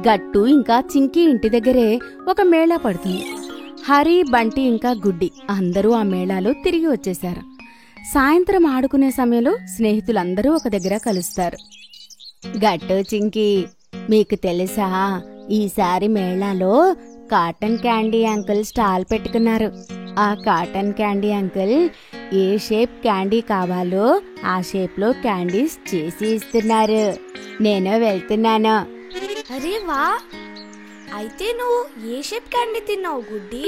గట్టు ఇంకా చింకీ ఇంటి దగ్గరే ఒక మేళా పడుతుంది. హరి, బంటి ఇంకా గుడ్డి అందరూ ఆ మేళాలో తిరిగి వచ్చేశారు. సాయంత్రం ఆడుకునే సమయంలో స్నేహితులందరూ ఒక దగ్గర కలుస్తారు. గట్టు చింకీ, మీకు తెలుసా, ఈసారి మేళాలో కాటన్ క్యాండీ అంకుల్ స్టాల్ పెట్టుకున్నారు. ఆ కాటన్ క్యాండీ అంకుల్ ఏ షేప్ క్యాండీ కావాలో ఆ షేప్లో క్యాండీస్ చేసి ఇస్తున్నారు. నేను వెళ్తున్నాను. అరే వా, అయితే నువ్వు ఏ షేప్ క్యాండీ తిన్నావు గుడ్డి?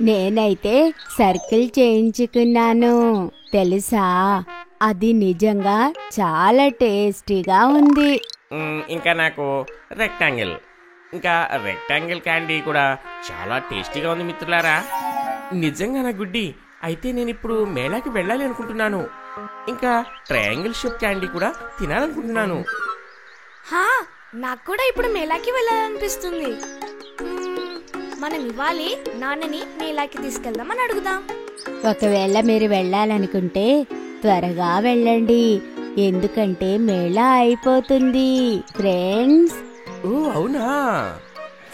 నేనైతే సర్కిల్ చేయించుకున్నాను. తెలుసా, అది నిజంగా చాలా టేస్టీగా ఉంది. ఇంకా నాకు రెక్టాంగిల్, ఇంకా రెక్టాంగిల్ క్యాండీ కూడా చాలా టేస్టీగా ఉంది మిత్రులారా. నిజంగా నా గుడ్డి, అయితే నేను ఇప్పుడు మేళాకి వెళ్ళాలి అనుకుంటున్నాను. ఇంకా ట్రయాంగిల్ షేప్ క్యాండీ కూడా తినాలనుకుంటున్నాను. హా, నాకు కూడా ఇప్పుడు మేళాకి వెళ్ళాలనిపిస్తుంది. మనం ఇవ్వాలి నాన్నని మేళాకి తీసుకెళ్దామని అడుగుదాం. ఒకవేళ మీరు వెళ్ళాలనుకుంటే త్వరగా వెళ్ళండి, ఎందుకంటే మేళా అయిపోతుంది ఫ్రెండ్స్. ఓ అవునా,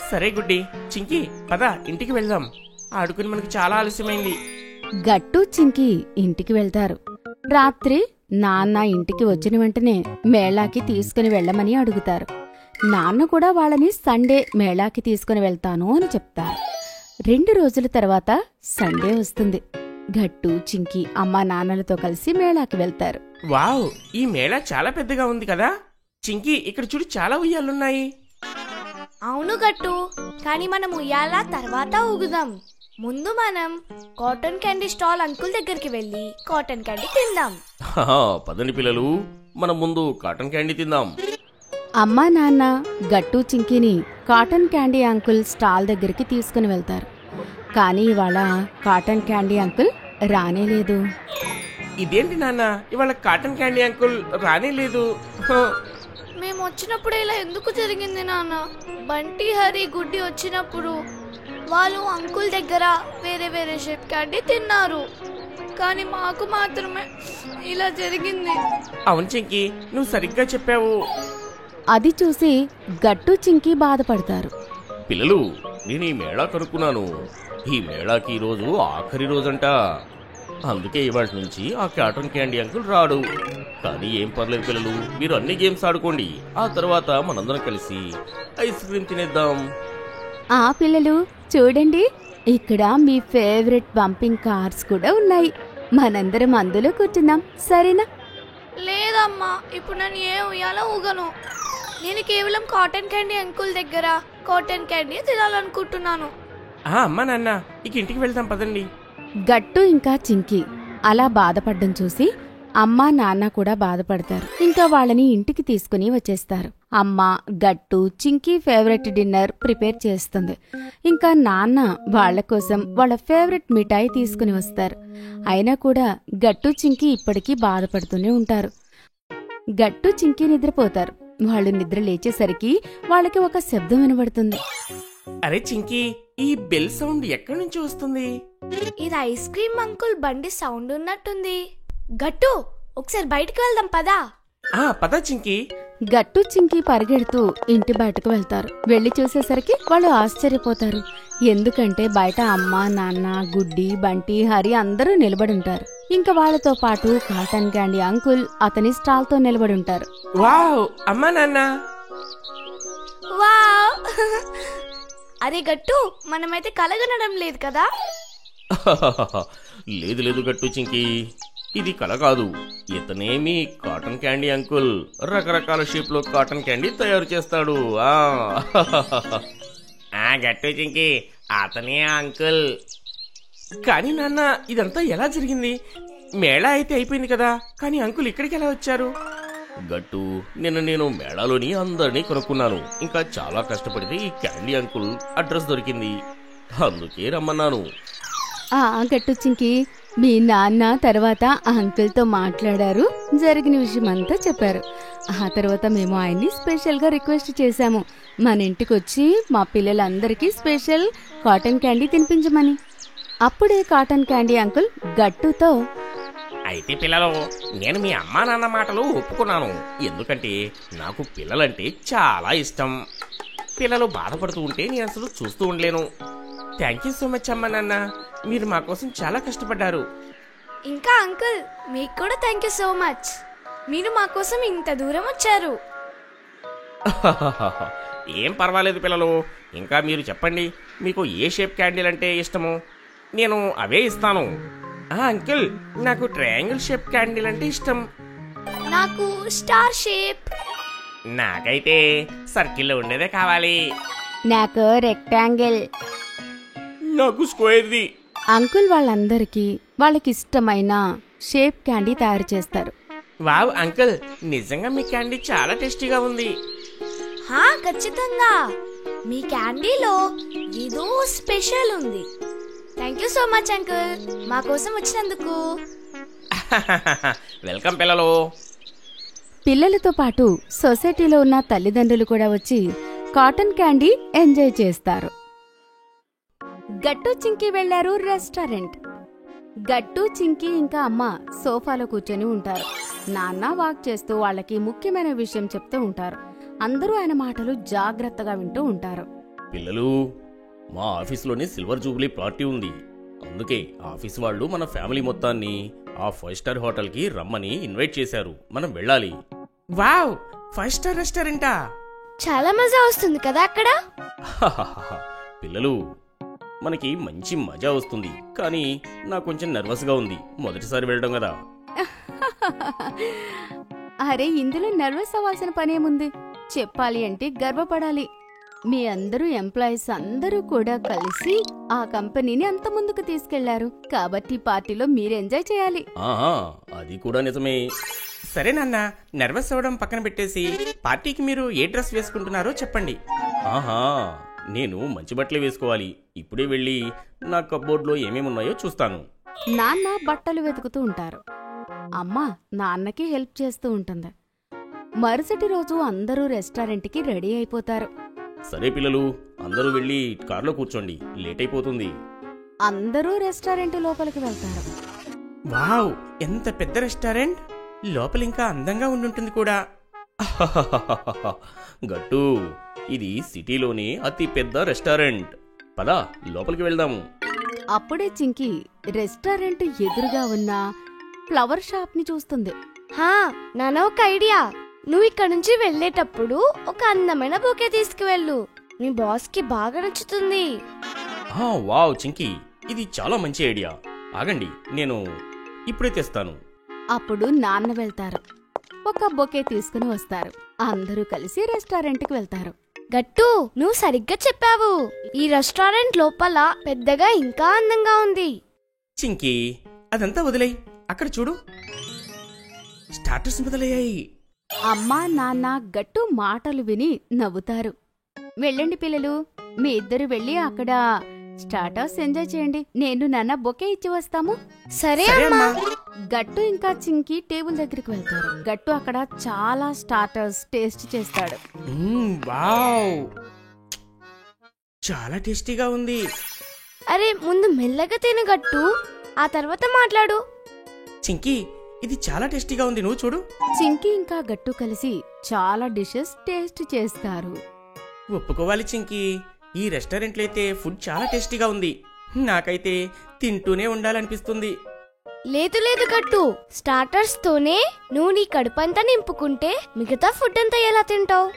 సరే గుడ్డి, చింకి పద ఇంటికి వెళ్దాం. ఆడుకుని మనకి చాలా ఆలస్యమైంది. గట్టు చింకి ఇంటికి వెళ్తారు. రాత్రి నాన్న ఇంటికి వచ్చిన వెంటనే మేళాకి తీసుకుని వెళ్ళమని అడుగుతారు. నాన్న కూడా వాళ్ళని సండే మేళాకి తీసుకుని వెళ్తాను అని చెప్తారు. 2 రోజుల తర్వాత సండే వస్తుంది. గట్టు చింకి అమ్మా నాన్నలతో కలిసి మేళాకి వెళ్తారు. వావ్, ఈ మేళా చాలా పెద్దగా ఉంది కదా. చింకి, ఇక్కడ చూడు, చాలా ఉయ్యాలున్నాయి. అవును గట్టు, కానీ మనం ఉయ్యాల తర్వాత ఊగుదాం. ముందు మనం కాటన్ క్యాండీ స్టాల్ అంకుల్ దగ్గరికి వెళ్ళి కాటన్ క్యాండీ తిందాం. పదండి పిల్లలు, మనం ముందు కాటన్ క్యాండీ తిందాం. అమ్మా నాన్న గట్టు చింకిని కాటన్ క్యాండీ అంకుల్ స్టాల్ దగ్గరికి తీసుకుని వెళ్తారు. కానీ ఇవాళ కాటన్ క్యాండీ అంకుల్ రానేలేదు. ఇదేంటి నాన్న, ఇవాళ కాటన్ క్యాండీ అంకుల్ రానేలేదు? మేము వచ్చినప్పుడు ఇలా ఎందుకు జరిగింది నాన్న? బంటి, హరి, గుడ్డి వచ్చినప్పుడు వాళ్ళు అంకుల్ దగ్గర వేరే వేరే షేప్ క్యాండీ తిన్నారు, కానీ మాకు మాత్రమే ఇలా జరిగింది. అవును చింకి, నువ్వు సరిగ్గా చెప్పావు. అది చూసి గట్టు చింకి బాధపడతారు. పిల్లలు, నేను ఈ మేళా కనుక్కున్నాను. ఈ మేళాకి ఈరోజు ఆఖరి రోజంట. అందుకే ఇవాళ నుంచి ఆ కాటన్ క్యాండీ అంకుల్ రాడు. కానీ ఏం పర్లేదు పిల్లలు, మీరు అన్ని గేమ్స్ ఆడుకోండి. ఆ తర్వాత మనందరం కలిసి ఐస్ క్రీమ్ తినేద్దాం. ఆ పిల్లలు చూడండి, ఇక్కడ మీ ఫేవరెట్ బంపింగ్ కార్స్ కూడా ఉన్నాయి. మనందరం అందులో కూర్చుందాం, సరేనా? లేదమ్మా, ఇప్పుడు నేను ఏ ఉయ్యాలో ఊగను. నేను కేవలం కాటన్ క్యాండీ అంకుల్ దగ్గర కాటన్ క్యాండీ తినాలనుకుంటున్నాను. అమ్మా నాన్న, ఇక ఇంటికి వెళ్దాం పదండి. గట్టు ఇంకా చింకి అలా బాధపడ్డం చూసి అమ్మా నాన్న కూడా బాధపడతారు. ఇంకా వాళ్ళని ఇంటికి తీసుకుని వచ్చేస్తారు. అమ్మ గట్టు చింకి ఫేవరెట్ డిన్నర్ ప్రిపేర్ చేస్తుంది. ఇంకా నాన్న వాళ్ళ కోసం వాళ్ళ ఫేవరెట్ మిఠాయి తీసుకుని వస్తారు. అయినా కూడా గట్టు చింకి ఇప్పటికీ బాధపడుతూనే ఉంటారు. గట్టు చింకి నిద్రపోతారు. వాళ్ళు నిద్ర లేచేసరికి వాళ్ళకి ఒక శబ్దం వినబడుతుంది. అరే చింకి, ఈ బెల్ సౌండ్ ఎక్కడి నుంచి వస్తుంది? ఇది ఐస్ క్రీమ్ అంకుల్ బండి సౌండ్ ఉన్నట్టుంది. గట్టు, ఒకసారి బయటికి వెళ్దాం పదా. పద చింకి. గట్టు చింకి పరిగెడుతూ ఇంటి బయటకు వెళ్తారు. వెళ్లి చూసేసరికి వాళ్ళు ఆశ్చర్యపోతారు. ఎందుకంటే బయట అమ్మ నాన్న గుడ్డి బంటి హరి అందరూ నిలబడుంటారు. ఇంకా వాళ్ళతో పాటు కాటన్ క్యాండీ అంకుల్ అతని స్టాల్ తో నిలబడుంటారు. వావ్, అమ్మా నాన్న. వావ్, అరే గట్టు, మనమైతే కలగనడం లేదు కదా? లేదు లేదు గట్టు చింకి, ఇది కల కాదు. ఇతనేమి కాటన్ క్యాండీ అంకుల్ రకరకాల షేప్ లో కాటన్ క్యాండీ తయారు చేస్తాడు. గట్టు చింకి, అతనే అంకుల్. కానీ నాన్న ఇదంతా ఎలా జరిగింది? మేళా అయితే అయిపోయింది కదా, కానీ అంకుల్ ఇక్కడికి ఎలా వచ్చారు? గట్టు నేను మేళాలోని అందరినీ కొనుక్కున్నాను. ఇంకా చాలా కష్టపడితే ఈ క్యాండీ అంకుల్ అడ్రస్ దొరికింది, అందుకే రమ్మన్నాను. గట్టు చింకి, మీ నాన్న తర్వాత ఆ అంకుల్తో మాట్లాడారు, జరిగిన విషయం అంతా చెప్పారు. ఆ తర్వాత మేము ఆయన్ని స్పెషల్గా రిక్వెస్ట్ చేశాము మన ఇంటికి వచ్చి మా పిల్లలందరికీ స్పెషల్ కాటన్ క్యాండీ తినిపించమని. అప్పుడే కాటన్ క్యాండీ అంకుల్ గట్టుతో, అయితే పిల్లలు, నేను మీ అమ్మా నాన్న మాటలు ఒప్పుకున్నాను. ఎందుకంటే నాకు పిల్లలంటే చాలా ఇష్టం. పిల్లలు బాధపడుతూ ఉంటే నేను అసలు చూస్తూ ఉండలేను. థ్యాంక్ యూ సో మచ్ అమ్మా నాన్న, మీరు మా కోసం చాలా కష్టపడ్డారు. ఇంకా అంకుల్, మీకు కూడా థ్యాంక్ యూ సో మచ్. మీరు మా కోసం ఇంత దూరం వచ్చారు. ఏం పర్వాలేదు పిల్లలు. ఇంకా మీరు చెప్పండి, మీకు ఏ షేప్ క్యాండిల్ అంటే ఇష్టమో, నేను అవే ఇస్తాను. అంకుల్, నాకు ట్రయాంగిల్ షేప్ క్యాండిల్ అంటే ఇష్టం. నాకు స్టార్ షేప్. నాకైతే సర్కిల్లో ఉండేదే కావాలి. నాకు రెక్టాంగిల్. నాకు స్క్వేర్ది. అంకుల్ వాళ్ళందరికీ వాళ్ళకిష్టమైన షేప్ క్యాండీ తయారు చేస్తారు. వావ్ అంకుల్, నిజంగా మీ క్యాండీ చాలా టేస్టీగా ఉంది. ఖచ్చితంగా మీ క్యాండీలో ఏదో స్పెషల్ ఉంది. Thank you so much uncle, మా కోసం వచ్చినందుకు. వెల్కమ్ పిల్లలు. పిల్లలతో పాటు సొసైటీలో ఉన్న తల్లిదండ్రులు కూడా వచ్చి కాటన్ క్యాండీ ఎంజాయ్ చేస్తారు. గట్టు చింకి వెళ్లారు రెస్టారెంట్. గట్టు చింకి ఇంకా అమ్మ సోఫాలో కూర్చొని ఉంటారు. నాన్న వాక్ చేస్తూ వాళ్ళకి ముఖ్యమైన విషయం చెప్తూ ఉంటారు. అందరూ ఆయన మాటలు జాగ్రత్తగా వింటూ ఉంటారు. పిల్లలు, మా ఆఫీస్లోని సిల్వర్ జూబ్లీ పార్టీ ఉంది. అందుకే ఆఫీస్ వాళ్ళు మన ఫ్యామిలీ మొత్తాన్ని ఆ 5 స్టార్ హోటల్కి రమ్మని ఇన్వైట్ చేశారు. మనం వెళ్ళాలి. వావ్, 5 స్టార్ రెస్టారెంటా? చాలా మజా వస్తుంది కదా అక్కడ. పిల్లలు, మనకి మంచి మజా వస్తుంది, కానీ నాకు కొంచెం నర్వస్గా ఉంది. మొదటిసారి వెళ్ళడం కదా. అరే, ఇందులో నర్వస్ అవ్వాల్సిన పనేముంది? చెప్పాలి అంటే గర్వపడాలి. మీ అందరూ ఎంప్లాయీస్ అందరూ కూడా కలిసి ఆ కంపెనీని అంత ముందుకు తీసుకెళ్లారు కాబట్టి పార్టీలో మీరు ఎంజాయ్ చేయాలి. అది కూడా నిజమే. సరే నాన్న, నర్వస్ అవ్వడం పక్కన పెట్టేసి పార్టీకి మీరు ఏ డ్రెస్ వేసుకుంటున్నారో చెప్పండి. నేను మంచి బట్టలే వేసుకోవాలి. ఇప్పుడే వెళ్ళి నా కప్బోర్డ్లో ఏమేమున్నాయో చూస్తాను. నాన్న బట్టలు వెతుకుతూ ఉంటారు. అమ్మ నాన్నకి హెల్ప్ చేస్తూ ఉంటుంది. మరుసటి రోజు అందరూ రెస్టారెంట్కి రెడీ అయిపోతారు. సరే పిల్లలు, అందరూ వెళ్ళి కార్లో కూర్చోండి, లేట్ అయిపోతుంది. అందరూ రెస్టారెంట్ లోపలికి వెళ్తారు. వావ్, ఎంత పెద్ద రెస్టారెంట్! లోపల ఇంకా అందంగా ఉండుంటుంది కూడా. గట్టు, ఇది సిటీలోని అతి పెద్ద రెస్టారెంట్. పదా, లోపలికి వెళ్దాము. అప్పుడే చింకి రెస్టారెంట్ ఎదురుగా ఉన్న ఫ్లవర్ షాప్ ని చూస్తుంది. నాన్న, ఒక ఐడియా. నువ్వు ఇక్కడ నుంచి వెళ్ళేటప్పుడు ఒక అందమైన బొకే తీసుకువెళ్ళు. నీ బాస్ కి బాగా నచ్చుతుంది. వావ్ చింకి, ఇది చాలా మంచి ఐడియా. ఆగండి, నేను ఇప్పుడే తెస్తాను. అప్పుడు నాన్న వెళ్తారు. ఒక బొకే తీసుకుని వస్తారు. అందరూ కలిసి రెస్టారెంట్కి వెళ్తారు. గట్టు, నువ్వు సరిగ్గా చెప్పావు. ఈ రెస్టారెంట్ లోపల పెద్దగా ఇంకా అందంగా ఉంది. చింకి, అదంతా వదిలేయ్. అక్కడ చూడు, స్టార్టర్స్ మొదలయ్యాయి. అమ్మా నాన్న గట్టు మాటలు విని నవ్వుతారు. వెళ్ళండి పిల్లలు, మీ ఇద్దరు వెళ్ళి అక్కడ స్టార్టర్స్ ఎంజాయ్ చేయండి. నేను నాన్న బొకే ఇచ్చి వస్తాము. సరే అమ్మా. గట్టు ఇంకా చింకి టేబుల్ దగ్గరికి వెళ్తారు. గట్టు అక్కడ చాలా స్టార్టర్స్ టేస్ట్ చేస్తాడు. వావ్, చాలా టేస్టీగా ఉంది. అరే, ముందు మెల్లగా తిను గట్టు, ఆ తర్వాత మాట్లాడు. చింకి, ఇది చాలా టేస్టీగా ఉంది, నువ్వు చూడు. చింకి ఇంకా గట్టు కలిసి చాలా డిషెస్ టేస్ట్ చేస్తారు. ఒప్పుకోవాలి చింకి, ఈ రెస్టారెంట్లో అయితే ఫుడ్ చాలా టేస్టీగా ఉంది. నాకైతే తింటూనే ఉండాలనిపిస్తుంది. లేదు లేదు గట్టు, స్టార్టర్స్ తోనే నువ్వు నీ కడుపంతా నింపుకుంటే మిగతా ఫుడ్ అంతా ఎలా తింటావు?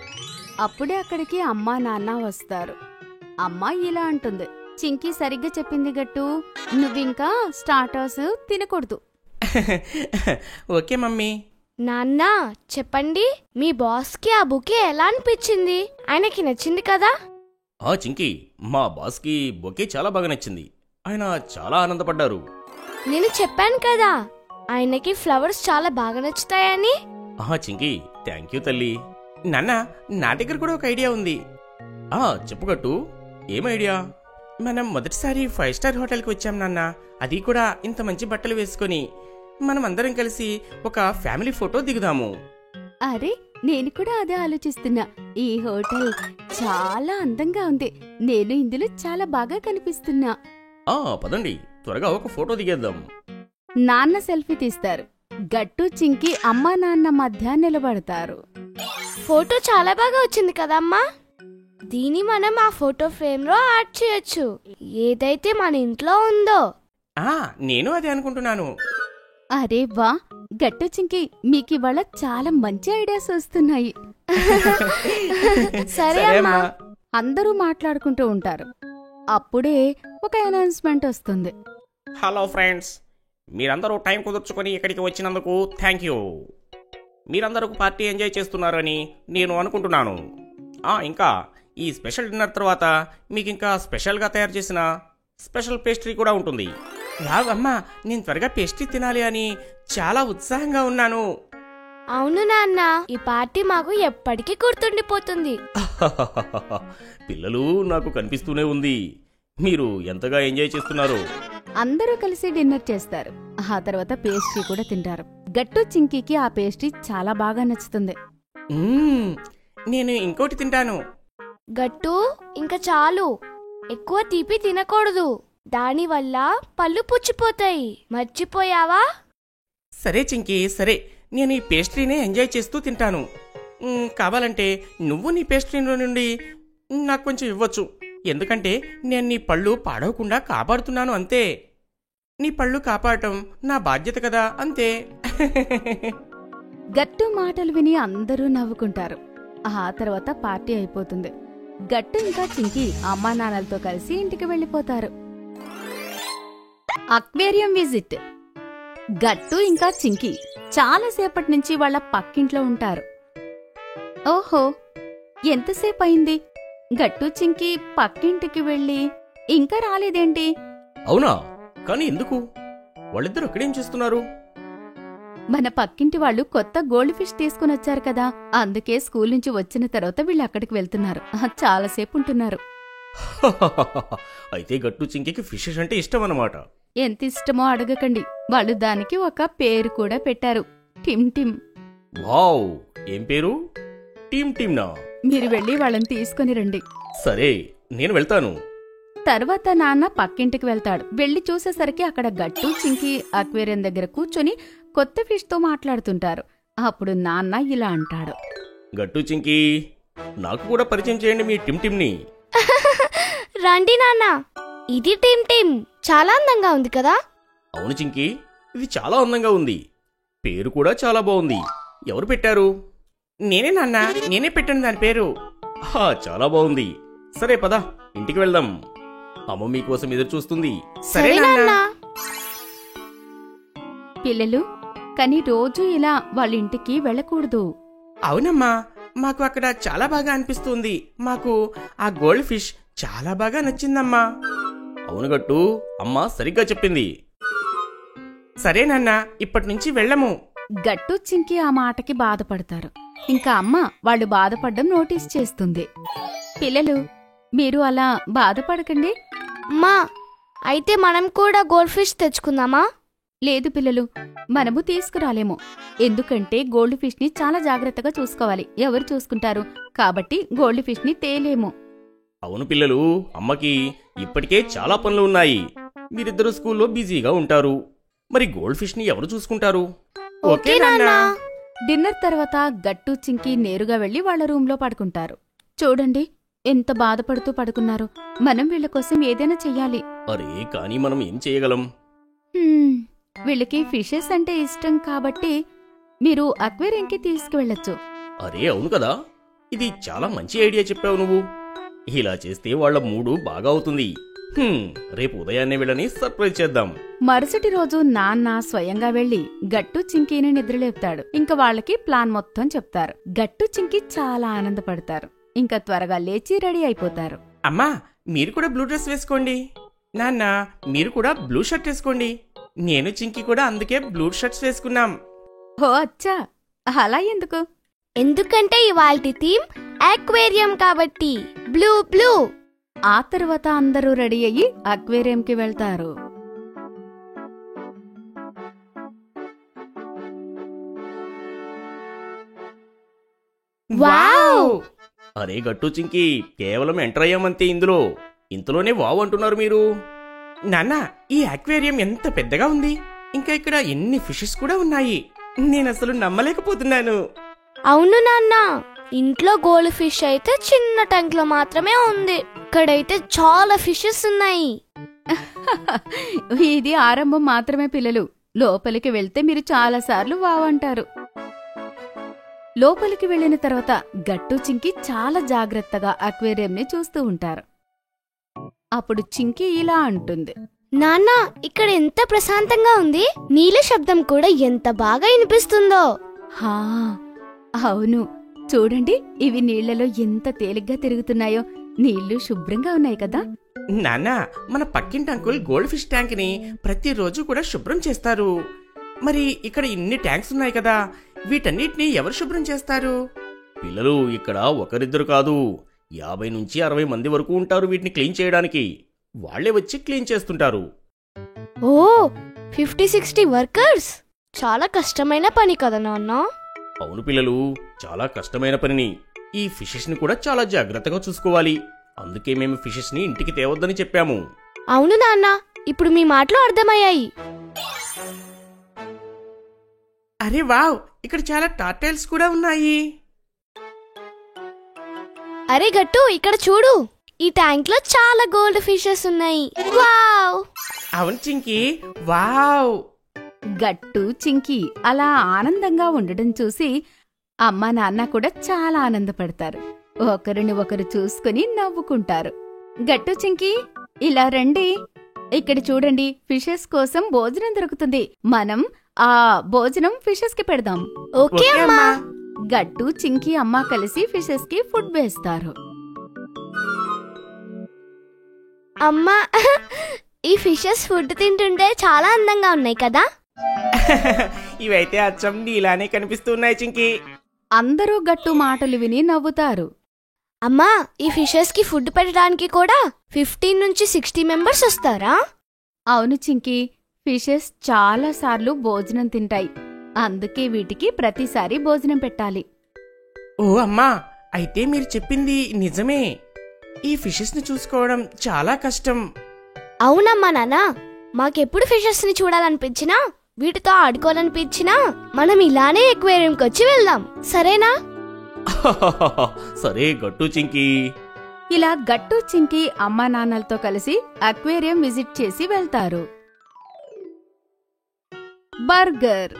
అప్పుడే అక్కడికి అమ్మా నాన్న వస్తారు. అమ్మ ఇలా అంటుంది, చింకి సరిగ్గా చెప్పింది గట్టు, నువ్వింకా స్టార్టర్స్ తినకూడదు. Okay mummy. నాన్న చెప్పండి, మీ బాస్ కి ఆ బొకే ఎలా అనిపించింది? ఆయనకి నచ్చింది కదా? చింకి, మా బాస్కి బొకే చాలా బాగా నచ్చింది. ఆయన చాలా ఆనందపడ్డారు. నేను చెప్పాను కదా ఆయనకి ఫ్లవర్స్ చాలా బాగా నచ్చుతాయని. చింకీ, థ్యాంక్ యూ తల్లి. నాన్న, నా దగ్గర కూడా ఒక ఐడియా ఉంది. చెప్పు గట్టు, ఏం ఐడియా? మనం మొదటిసారి 5 స్టార్ హోటల్కి వచ్చాం నాన్న, అది కూడా ఇంత మంచి బట్టలు వేసుకొని. మనం అందరం కలిసి ఒక ఫ్యామిలీ ఫోటో దిగుదాము. అరే నేను కూడా అదే ఆలోచిస్తున్నా. ఈ హోటల్ చాలా అందంగా ఉంది. నేను ఇందులో చాలా బాగా కనిపిస్తున్నా. పదండి, త్వరగా ఒక ఫోటో దిగేద్దాం. నాన్న సెల్ఫీ తీస్తారు. గట్టు చింకి అమ్మా నాన్న మధ్య నిలబడతారు. ఫోటో చాలా బాగా వచ్చింది కదమ్మా. దీన్ని మనం ఆ ఫోటో ఫ్రేమ్ లో యాడ్ చేయొచ్చు, ఏదైతే మన ఇంట్లో ఉందో. నేను అదే అనుకుంటున్నాను. అరే వా, గట్టు చింకి మీకు ఇవాళ చాలా మంచి ఐడియాస్ వస్తున్నాయి. సరే అమ్మా. అందరూ మాట్లాడుకుంటూ ఉంటారు. అప్పుడే ఒక అనౌన్స్మెంట్ వస్తుంది. హలో ఫ్రెండ్స్, మీరందరూ టైం కుదుర్చుకొని ఇక్కడికి వచ్చినందుకు థ్యాంక్ యూ. మీరందరూ పార్టీ ఎంజాయ్ చేస్తున్నారని నేను అనుకుంటున్నాను. ఇంకా ఈ స్పెషల్ డిన్నర్ తర్వాత మీకు ఇంకా స్పెషల్గా తయారు చేసిన స్పెషల్ పేస్ట్రీ కూడా ఉంటుంది. అమ్మా, నేను త్వరగా పేస్ట్రీ తినాలి అని చాలా ఉత్సాహంగా ఉన్నాను. అవును నాన్న, ఈ పార్టీ మాకు ఎప్పటికీ గుర్తుండిపోతుంది. పిల్లలు, నాకు కనిపిస్తూనే ఉంది మీరు ఎంతగా ఎంజాయ్ చేస్తున్నారు. అందరూ కలిసి డిన్నర్ చేస్తారు. ఆ తర్వాత పేస్ట్రీ కూడా తింటారు. గట్టు చింకీకి ఆ పేస్ట్రీ చాలా బాగా నచ్చుతుంది. నేను ఇంకోటి తింటాను. గట్టు, ఇంకా చాలు, ఎక్కువ తీపి తినకూడదు, దానివల్ల పళ్ళు పుచ్చిపోతాయి, మర్చిపోయావా? సరే చింకీ, సరే, నేను ఈ పేస్ట్రీనే ఎంజాయ్ చేస్తూ తింటాను. కావాలంటే నువ్వు నీ పేస్ట్రీలో నుండి నాకు కొంచెం ఇవ్వచ్చు, ఎందుకంటే నేను నీ పళ్ళు పాడవకుండా కాపాడుతున్నాను అంతే. నీ పళ్ళు కాపాడటం నా బాధ్యత కదా, అంతే. గట్టు మాటలు విని అందరూ నవ్వుకుంటారు. ఆ తర్వాత పార్టీ అయిపోతుంది. గట్టు ఇంకా చింకి అమ్మా నాన్నలతో కలిసి ఇంటికి వెళ్ళిపోతారు. Aquarium visit. గట్టు ఇంకా చింకి చాలాసేపటి నుంచి వాళ్ళ పక్కింట్లో ఉంటారు. ఓహో, ఎంతసేపు అయింది? గట్టు చింకి పక్కింటికి వెళ్ళి ఇంకా రాలేదేంటి? అవునా? కానీ ఎందుకు? వాళ్ళిద్దరు అక్కడేం చేస్తున్నారు? మన పక్కింటి వాళ్ళు కొత్త గోల్డ్ ఫిష్ తీసుకుని వచ్చారు కదా, అందుకే స్కూల్ నుంచి వచ్చిన తర్వాత వీళ్ళు అక్కడికి వెళ్తున్నారు. చాలాసేపు ఉంటున్నారు. అయితే గట్టు చింకికి ఫిషెస్ అంటే ఇష్టం అన్నమాట. ఎంత ఇష్టమో అడగకండి, వాళ్ళు దానికి ఒక పేరు కూడా పెట్టారు, టిమ్ టిమ్. వావ్, ఏం పేరు? టీమ్ టీమ్నా? మీరు వెళ్ళి వాళ్ళని తీసుకుని రండి. సరే, నేను వెళ్తాను. తర్వాత నాన్న పక్కింటికి వెళ్తాడు. వెళ్లి చూసేసరికి అక్కడ గట్టు చింకి అక్వేరియం దగ్గర కూర్చొని కొత్త ఫిష్ తో మాట్లాడుతుంటారు. అప్పుడు నాన్న ఇలా అంటాడు, గట్టు చింకి, నాకు కూడా పరిచయం చేయండి మీ టిమ్ టిమ్ని. రండి నాన్న, ఇది టీమ్ టీమ్, చాలా అందంగా ఉంది కదా? అవును చింకి, ఇది చాలా అందంగా ఉంది. పేరు కూడా చాలా బాగుంది. ఎవరు పెట్టారు? నేనే నాన్న, నేనే పెట్టాను దాని పేరు. చాలా బాగుంది. సరే పద, ఇంటికి వెళ్దాం. అమ్మ మీకోసం ఎదురు చూస్తుంది. సరే నాన్న. పిల్లలు, కానీ రోజూ ఇలా వాళ్ళ ఇంటికి వెళ్ళకూడదు. అవునమ్మా, మాకు అక్కడ చాలా బాగా అనిపిస్తుంది. మాకు ఆ గోల్డ్ ఫిష్ చాలా బాగా నచ్చిందమ్మా. అవును గట్టు, అమ్మ సరిగ్గా చెప్పింది. సరే నాన్న, ఇప్పటి నుంచి వెళ్ళము. గట్టు చింకి ఆ మాటకి బాధపడతారు. ఇంకా అమ్మ వాళ్ళు బాధపడ్డం నోటీస్ చేస్తుంది. పిల్లలు, మీరు అలా బాధపడకండి. మా అయితే మనం కూడా గోల్డ్ ఫిష్ తెచ్చుకుందామా? లేదు పిల్లలు, మనము తీసుకురాలేము. ఎందుకంటే గోల్డ్ ఫిష్ ని చాలా జాగ్రత్తగా చూసుకోవాలి. ఎవరు చూసుకుంటారు? కాబట్టి గోల్డ్ ఫిష్ ని తేలేము. అవును పిల్లలు, అమ్మకి ఇప్పటికే చాలా పనులు ఉన్నాయి. మీరిద్దరూ స్కూల్లో బిజీగా ఉంటారు. మరి గోల్డ్ ఫిష్ ని ఎవరు చూసుకుంటారు? ఓకే నాన్న. డిన్నర్ తర్వాత గట్టు చింకి నేరుగా వెళ్లి వాళ్ళ రూంలో పడుకుంటారు. చూడండి, ఎంత బాధపడుతూ పడుకున్నారు. మనం వీళ్ళ కోసం ఏదైనా చెయ్యాలి. అరే, కానీ మనం ఏం చేయగలం? వీళ్ళకి ఫిషెస్ అంటే ఇష్టం కాబట్టి మీరు అక్వేరియంకి తీసుకువెళ్ళొచ్చు. అరే అవును కదా, ఇది చాలా మంచి ఐడియా చెప్పావు నువ్వు. ఇలా చేస్తే వాళ్ళ మూడు బాగా అవుతుంది. రేపు ఉదయాన్నే వీళ్ళని సర్ప్రైజ్ చేద్దాం. మరుసటి రోజు నాన్న స్వయంగా వెళ్లి గట్టు చింకీని నిద్రలేపుతాడు. ఇంకా వాళ్ళకి ప్లాన్ మొత్తం చెప్తారు. గట్టు చింకి చాలా ఆనందపడతారు. ఇంకా త్వరగా లేచి రెడీ అయిపోతారు. అమ్మా, మీరు కూడా బ్లూ డ్రెస్ వేసుకోండి. నాన్న మీరు కూడా బ్లూ షర్ట్ వేసుకోండి. నేను చింకి కూడా అందుకే బ్లూ షర్ట్స్ వేసుకున్నాం. ఓ అచ్చా, అలా ఎందుకు? ఎందుకంటే ఇవాల్టి థీమ్ అక్వేరియం కాబట్టి బ్లూ బ్లూ. ఆ తర్వాత అందరూ రెడీ అయ్యి అక్వేరియంకి వెళ్తారు. వావ్! అరే గట్టు చింకి, కేవలం ఎంటర్ అయ్యామంతే ఇంతలోనే వావ్ అంటున్నారు మీరు. నాన్న, ఈ అక్వేరియం ఎంత పెద్దగా ఉంది. ఇంకా ఇక్కడ ఎన్ని ఫిషెస్ కూడా ఉన్నాయి. నేను అసలు నమ్మలేకపోతున్నాను. అవును నాన్న, ఇంట్లో గోల్డ్ ఫిష్ అయితే చిన్న ట్యాంక్ లో మాత్రమే ఉంది. ఇక్కడైతే చాలా ఫిషెస్ ఉన్నాయి. ఇది ఆరంభం మాత్రమే పిల్లలు. లోపలికి వెళ్తే మీరు చాలాసార్లు వావంటారు. లోపలికి వెళ్ళిన తర్వాత గట్టు చింకి చాలా జాగ్రత్తగా అక్వేరియంని చూస్తూ ఉంటారు. అప్పుడు చింకి ఇలా అంటుంది. నాన్న, ఇక్కడ ఎంత ప్రశాంతంగా ఉంది. నీళ్ళ శబ్దం కూడా ఎంత బాగా వినిపిస్తుందో. హా అవును, చూడండి ఇవి నీళ్లలో ఎంత తేలిగ్గా తిరుగుతున్నాయో. నీళ్లు శుభ్రంగా ఉన్నాయి కదా. నాన్న, మన పక్కింటి అంకుల్ గోల్డ్ ఫిష్ ట్యాంక్ ని ప్రతిరోజు కూడా శుభ్రం చేస్తారు. మరి ఇక్కడ ఇన్ని ట్యాంక్స్ ఉన్నాయి కదా, వీటన్నిటిని ఎవరు శుభ్రం చేస్తారు? పిల్లలు, ఇక్కడ ఒకరిద్దరు కాదు, 50 నుంచి 60 మంది వరకు ఉంటారు వీటిని క్లీన్ చేయడానికి. వాళ్లే వచ్చి క్లీన్ చేస్తుంటారు. ఓ, 50-60 వర్కర్స్. చాలా కష్టమైన పని కదా నాన్న. అవును పిల్లలు, చాలా కష్టమైన పనిని. ఈ ఫిషెస్ ని కూడా చాలా జాగ్రత్తగా చూసుకోవాలి. అందుకే మేము ఫిషెస్ ని ఇంటికి తేవద్దని చెప్పాము. అవును నాన్న, ఇప్పుడు మీ మాటలు అర్థమయ్యాయి. అరే వావ్, ఇక్కడ చాలా టార్టైల్స్ కూడా ఉన్నాయి. అరే గట్టు, ఇక్కడ చూడు. ఈ ట్యాంక్ లో చాలా గోల్డ్ ఫిషెస్ ఉన్నాయి. వావ్! అవును చింకి, వావ్! గట్టు చింకి అలా ఆనందంగా ఉండడం చూసి అమ్మా నాన్న కూడా చాలా ఆనందపడతారు. ఒకరిని ఒకరు చూసుకుని నవ్వుకుంటారు. గట్టు చింకి, ఇలా రండి. ఇక్కడ చూడండి, ఫిషెస్ కోసం భోజనం దొరుకుతుంది. మనం ఆ భోజనం ఫిషెస్ కి పెడదాం. ఓకే అమ్మా. గట్టు చింకి అమ్మ కలిసి ఫిషెస్ కి ఫుడ్ వేస్తారు. అమ్మా, ఈ ఫిషెస్ ఫుడ్ తింటుంటే చాలా అందంగా ఉన్నాయి కదా. ఇవైతే అచ్చం నీలానే కనిపిస్తున్నాయి చింకి. అందరూ గట్టు మాటలు విని నవ్వుతారు. అమ్మా, ఈ ఫిషెస్ కి ఫుడ్ పెట్టడానికి కూడా 15 నుంచి 60 మెంబర్స్ వస్తారా? అవును చింకి, ఫిషెస్ చాలా సార్లు భోజనం తింటాయి. అందుకే వీటికి ప్రతిసారి భోజనం పెట్టాలి. ఓ అమ్మా, అయితే మీరు చెప్పింది నిజమే. ఈ ఫిషెస్ ని చూసుకోవడం చాలా కష్టం. అవునమ్మా నాన్న, మాకెప్పుడు ఫిషెస్ ని చూడాలనిపించినా, వీటితో ఆడుకోవాలనిపించినా మనం ఇలానే ఎక్వేరియంకి వచ్చి వెళ్దాం. సరేనా? సరే గట్టు చింకి. ఇలా గట్టు చింకి అమ్మా నాన్నలతో కలిసి అక్వేరియం విజిట్ చేసి వెళ్తారు. బర్గర్.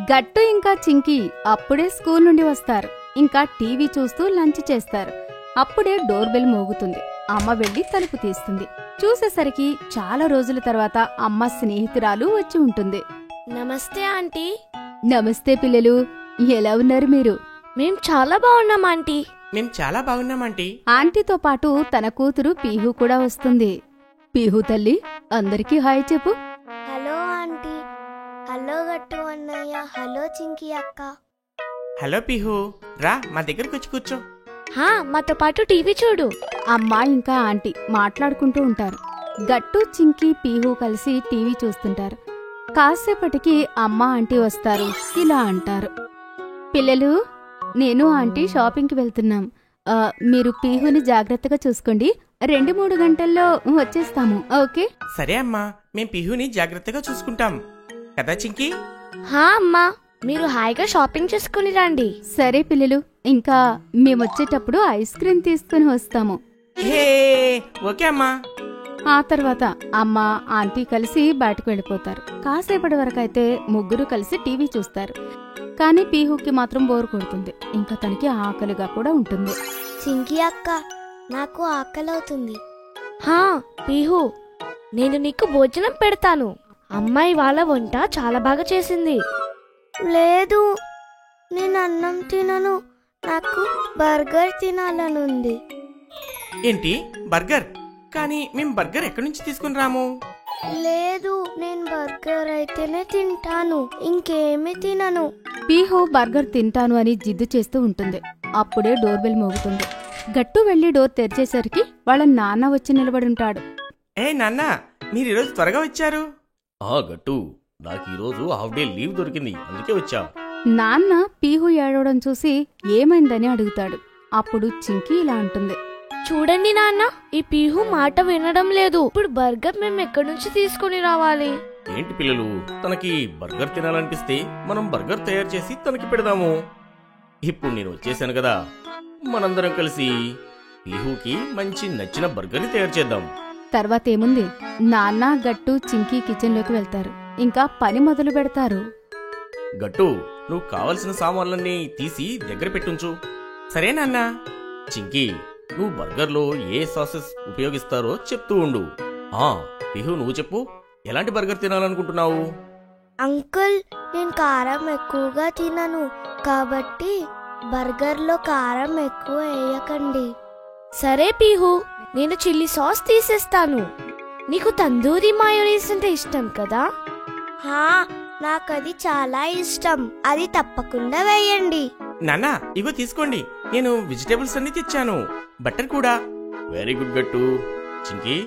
గట్టు ఇంకా చింకి అప్పుడే స్కూల్ నుండి వస్తారు. ఇంకా టీవీ చూస్తూ లంచ్ చేస్తారు. అప్పుడే డోర్ బెల్ మోగుతుంది. అమ్మ వెళ్లి తలుపు తీస్తుంది. చూసేసరికి చాలా రోజుల తర్వాత అమ్మ స్నేహితురాలు వచ్చి ఉంటుంది. నమస్తే ఆంటీ. నమస్తే పిల్లలు, ఎలా ఉన్నారు మీరు? మేం చాలా బాగున్నాం ఆంటీ. మేం చాలా బాగున్నామంటీ. ఆంటీతో పాటు తన కూతురు పీహు కూడా వస్తుంది. పీహు తల్లి, అందరికీ హాయ్ చెప్పు. Hello aunty. హలో గట్టు అన్నయ్య. హలో చింకి అక్క. హలో పిహు, రా మా దగ్గరకు వచ్చి కూర్చో. హా, మాతో పాటు టీవీ చూడు. అమ్మ ఇంకా ఆంటీ మాట్లాడుకుంటూ ఉంటారు. గట్టు చింకి పీహు కలిసి టీవీ చూస్తుంటారు. కాసేపటికి అమ్మ ఆంటీ వస్తారు. ఇలా అంటారు. పిల్లలు, నేను ఆంటీ షాపింగ్కి వెళ్తున్నాం. మీరు పీహుని జాగ్రత్తగా చూసుకోండి. 2-3 గంటల్లో వచ్చేస్తాము. ఓకే? సరే అమ్మా, మేం పిహుని జాగ్రత్తగా చూసుకుంటాం కదా చింకి. హా అమ్మా, మీరు హాయిగా షాపింగ్ చేసుకుని రండి. సరే పిల్లలు, ఇంకా మేమొచ్చేటప్పుడు ఐస్ క్రీమ్ తీసుకుని వస్తాము. హే, ఓకే అమ్మా. ఆ తర్వాత అమ్మ ఆంటీ కలిసి బయటకు వెళ్ళిపోతారు. కాసేపటి వరకైతే ముగ్గురు కలిసి టీవీ చూస్తారు. కానీ పీహుకి మాత్రం బోర్ కొడుతుంది. ఇంకా తనకి ఆకలిగా కూడా ఉంటుంది. చింకి అక్క, నాకు ఆకలవుతుంది. హా పీహు, నేను నీకు భోజనం పెడతాను. అమ్మాయి వాళ్ళ వంట చాలా బాగా చేసింది. లేదు, నేను అన్నం తినను. నాకు బర్గర్ తినాలనుంది. ఏంటి బర్గర్? కానీ మేం బర్గర్ ఎక్కడి నుంచి తీసుకుని రాము? లేదు, నేను బర్గర్ అయితేనే తింటాను, ఇంకేమీ తినను. పీహు బర్గర్ తింటాను అని జిద్దు చేస్తూ ఉంటుంది. అప్పుడే డోర్ బెల్ మోగుతుంది. గట్టు వెళ్లి డోర్ తెరిచేసరికి వాళ్ళ నాన్న వచ్చి నిలబడుంటాడు. ఏ నాన్న, మీరు ఈరోజు త్వరగా వచ్చారు. గట్టు, నాకు ఈరోజు హాఫ్ డే లీవ్ దొరికింది, అందుకే వచ్చా. నాన్న పీహు ఏడవడం చూసి ఏమైందని అడుగుతాడు. అప్పుడు చింకీ ఇలా అంటుంది. చూడండి నాన్న, ఈ పీహు మాట వినడం లేదు. ఇప్పుడు బర్గర్ మేము ఎక్కడి నుంచి తీసుకుని రావాలి? ఏంటి పిల్లలు, తనకి బర్గర్ తినాలనిపిస్తే మనం బర్గర్ తయారు చేసి తనకి పెడదాము. ఇప్పుడు నేను వచ్చేసాను కదా, మనందరం కలిసి పీహుకి మంచి నచ్చిన బర్గర్ని తయారు చేద్దాం. తర్వాత ఏముంది, నాన్న గట్టు చింకీ కిచెన్లోకి వెళ్తారు. ఇంకా పని మొదలు పెడతారు. గట్టు, నువ్వు కావలసిన సామాన్లన్నీ తీసి దగ్గర పెట్టుంచు. సరే నాన్న. చింకీ, నువ్వు బర్గర్లో ఏ సాసెస్ ఉపయోగిస్తారో చెప్తూ ఉండు. పిహు, నువ్వు చెప్పు, ఎలాంటి బర్గర్ తినాలనుకుంటున్నావు? అంకుల్, నేను కారం ఎక్కువగా తినను, కాబట్టి బర్గర్లో కారం ఎక్కువ వేయకండి. సరే పీహు, నేను చిల్లీ సాస్ తీసేస్తాను. నీకు తందూరి మయోనీస్ అంటే ఇష్టం కదా? నాకది చాలా ఇష్టం, అది తప్పకుండా వేయండి. నాన్న, ఇగో తీసుకోండి, నేను వెజిటేబుల్స్ అన్ని తెచ్చాను, బట్టర్ కూడా. వెరీ గుడ్ గట్టు. చింకీ,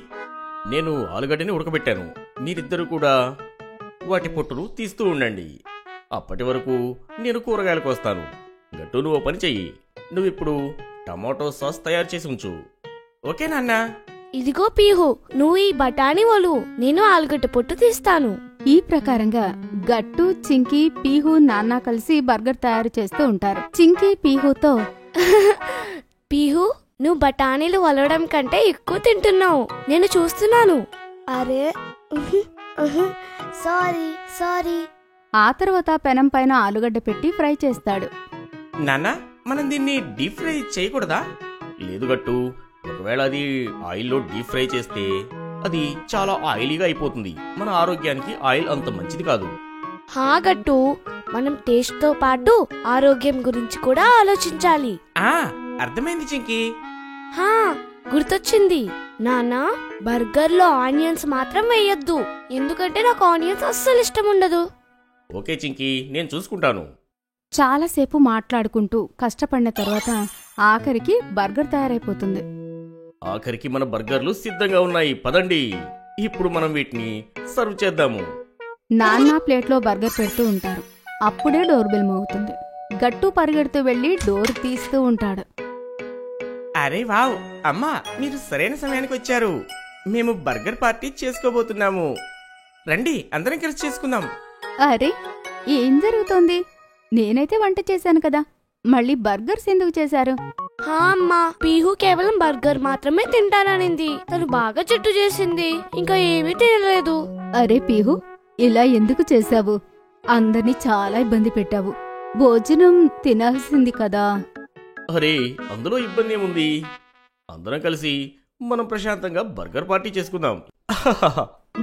నేను ఆలుగడ్డని ఉడకబెట్టాను, మీరిద్దరూ కూడా వాటి పొట్టును తీస్తూ ఉండండి. అప్పటి వరకు నేను కూరగాయలు కోస్తాను. గట్టు, నువ్వు పని చెయ్యి, నువ్విప్పుడు టమాటో సాస్ తయారు చేసి ఉంచు. ఓకే నాన్న? ఇదిగో పీహు, నువ్వు ఈ బఠానీ ఒలు, నేను ఆలుగడ్డ పొట్టు తీస్తాను. ఈ ప్రకారంగా గట్టు, చింకీ, పీహు, నాన్న కలిసి బర్గర్ తయారు చేస్తూ ఉంటారు. చింకీ పీహుతో, పీహు, నువ్వు బఠానీలు వలవడం కంటే ఎక్కువ తింటున్నావు, నేను చూస్తున్నాను. అరే, సారీ. ఆ తర్వాత పెనం పైన ఆలుగడ్డ పెట్టి ఫ్రై చేస్తాడు. నాన్న, మనం దీన్ని డీప్ ఫ్రై చేయకూడదా? లేదు గట్టు, ఒకవేళ అది ఆయిల్లో డీప్ ఫ్రై చేస్తే అది చాలా ఆయిలీగా అయిపోతుంది. మన ఆరోగ్యానికి ఆయిల్ అంత మంచిది కాదు. గట్టు, మనం టేస్ట్ తో పాటు ఆరోగ్యం గురించి కూడా ఆలోచించాలి. అర్థమైంది చింకీ. గుర్తొచ్చింది నానా, బర్గర్ లో ఆనియన్స్ మాత్రం వేయొద్దు, ఎందుకంటే నాకు ఆనియన్స్ అస్సలు ఇష్టం ఉండదు. ఓకే చింకీ, నేను చూసుకుంటాను. చాలాసేపు మాట్లాడుకుంటూ కష్టపడిన తర్వాత ఆఖరికి బర్గర్ తయారైపోతుంది. ఆఖరికి మన బర్గర్లు సిద్ధంగా ఉన్నాయి, పదండి. ఇప్పుడు మనం వీటిని సర్వ్ చేద్దాము. నాన్న ప్లేట్లో బర్గర్ పెడుతూ ఉంటారు. అప్పుడే డోర్ బెల్ మోగుతుంది. గట్టు పరిగెడుతూ వెళ్లి డోర్ తీస్తూ ఉంటాడు. అరే వావ్, అమ్మా, మీరు సరైన సమయానికి వచ్చారు. మేము బర్గర్ పార్టీ చేసుకోబోతున్నాము. రండి, అందరం కలిసి చేసుకుందాం. అరే, ఏం జరుగుతోంది? నేనైతే వంట చేశాను కదా, మళ్ళీ బర్గర్స్ ఎందుకు చేశారు? అమ్మా, పీహు కేవలం బర్గర్ మాత్రమే తింటాననింది. తను బాగా జట్టు చేసింది, ఇంకా ఏమీ తినలేదు. అరే పీహు, ఇలా ఎందుకు చేశావు? అందర్నీ చాలా ఇబ్బంది పెట్టావు. భోజనం తినాల్సింది కదా. అరే, అందులో ఇబ్బంది ఏముంది? అందరం కలిసి మనం ప్రశాంతంగా బర్గర్ పార్టీ చేసుకుందాం.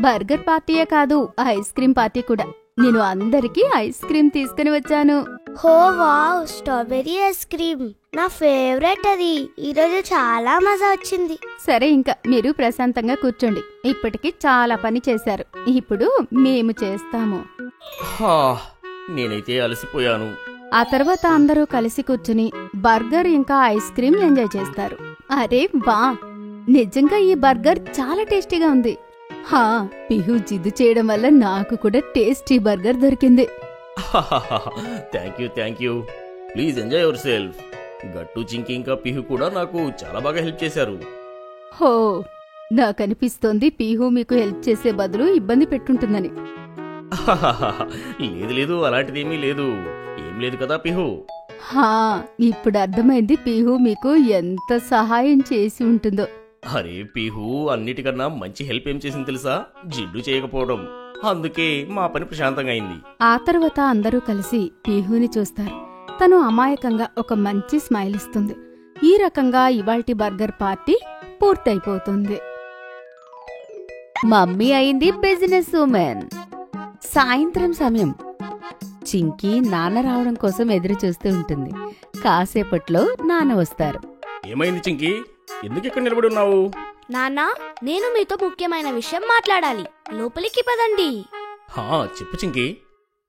బర్గర్ పార్టీయే కాదు, ఐస్ క్రీమ్ పార్టీ కూడా. నేను అందరికీ ఐస్ క్రీమ్ తీసుకుని వచ్చాను. హో వావ్, స్ట్రాబెర్రీ ఐస్ క్రీమ్ నా ఫేవరెట్. అది ఈరోజు చాలా మజా వచ్చింది. సరే, ఇంకా మీరు ప్రశాంతంగా కూర్చోండి. ఇప్పటికి చాలా పని చేశారు, ఇప్పుడు మేము చేస్తాము. నేనైతే అలసిపోయాను. ఆ తర్వాత అందరూ కలిసి కూర్చుని బర్గర్ ఇంకా ఐస్ క్రీమ్ ఎంజాయ్ చేస్తారు. అరే వా, నిజంగా ఈ బర్గర్ చాలా టేస్టీగా ఉంది. పిహు జిద్దు చేయడం వల్ల నాకు కూడా టేస్టీ బర్గర్ దొరికింది. Thank you. Please enjoy your self. గట్టు, చింకి ఇంకా పిహు కూడా నాకు చాలా బాగా హెల్ప్ చేశారు. హో, నాకనిపిస్తోంది పీహు మీకు హెల్ప్ చేసే బదులు ఇబ్బంది పెట్టుంటుందని. లేదు, అలాంటిదేమీ లేదు. ఏం లేదు కదా పిహు. ఇప్పుడు అర్థమైంది పీహు మీకు ఎంత సహాయం చేసి ఉంటుందో. అరే పిహు అన్నిటికన్నా మంచి హెల్ప్ ఏం చేసింది తెలుసా? జిడ్డు చేయకపోవడం. అందుకే మా పని ప్రశాంతంగా అయింది. ఆ తర్వాత అందరూ కలిసి పీహుని చూస్తారు. తను అమాయకంగా ఒక మంచి స్మైల్ ఇస్తుంది. ఈ రకంగా ఇవాల్టి బర్గర్ పార్టీ పూర్తయిపోతుంది. మమ్మీ అయింది బిజినెస్ ఉమెన్. సాయంత్రం సమయం. చింకీ నాన్న రావడం కోసం ఎదురు చూస్తూ ఉంటుంది. కాసేపట్లో నాన్న వస్తారు. ఏమైంది చింకీ? ఎందుకు ఇక్కడ నిలబడి ఉన్నావు? నాన్నా, నేను మీతో ముఖ్యమైన విషయం మాట్లాడాలి. లోపలికి పదండి. హా, చెప్పు చింకి.